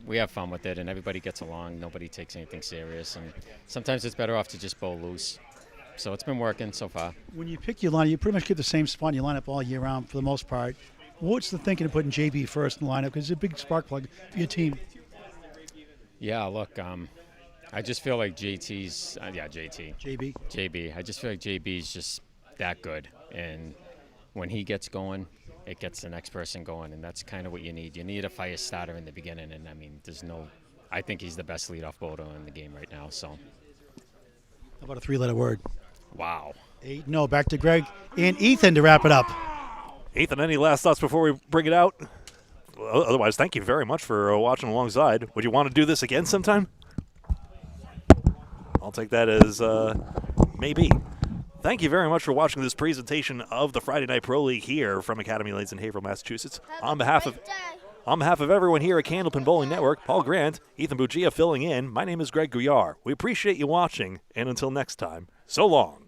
we have fun with it, and everybody gets along. Nobody takes anything serious, and sometimes it's better off to just bowl loose. So it's been working so far. When you pick your line, you pretty much keep the same spot in your lineup all year round for the most part. What's the thinking of putting JB first in the lineup? Because it's a big spark plug for your team. Yeah, look, I just feel like JT's, JB. I just feel like JB's just that good, and when he gets going, it gets the next person going, and that's kind of what you need. You need a fire starter in the beginning, and I mean, I think he's the best leadoff bowler in the game right now. So, How about a 3-letter word? wow. 8-0. Back to Greg and Ethan to wrap it up. Ethan, any last thoughts before we bring it out? Well, otherwise, thank you very much for watching alongside. Would you want to do this again sometime? I'll take that as maybe. Thank you very much for watching this presentation of the Friday Night Pro League here from Academy Lanes in Haverhill, Massachusetts. On behalf of everyone here at Candlepin Bowling Network, Paul Grant, Ethan Bugia filling in, my name is Greg Gouillart. We appreciate you watching, and until next time, so long.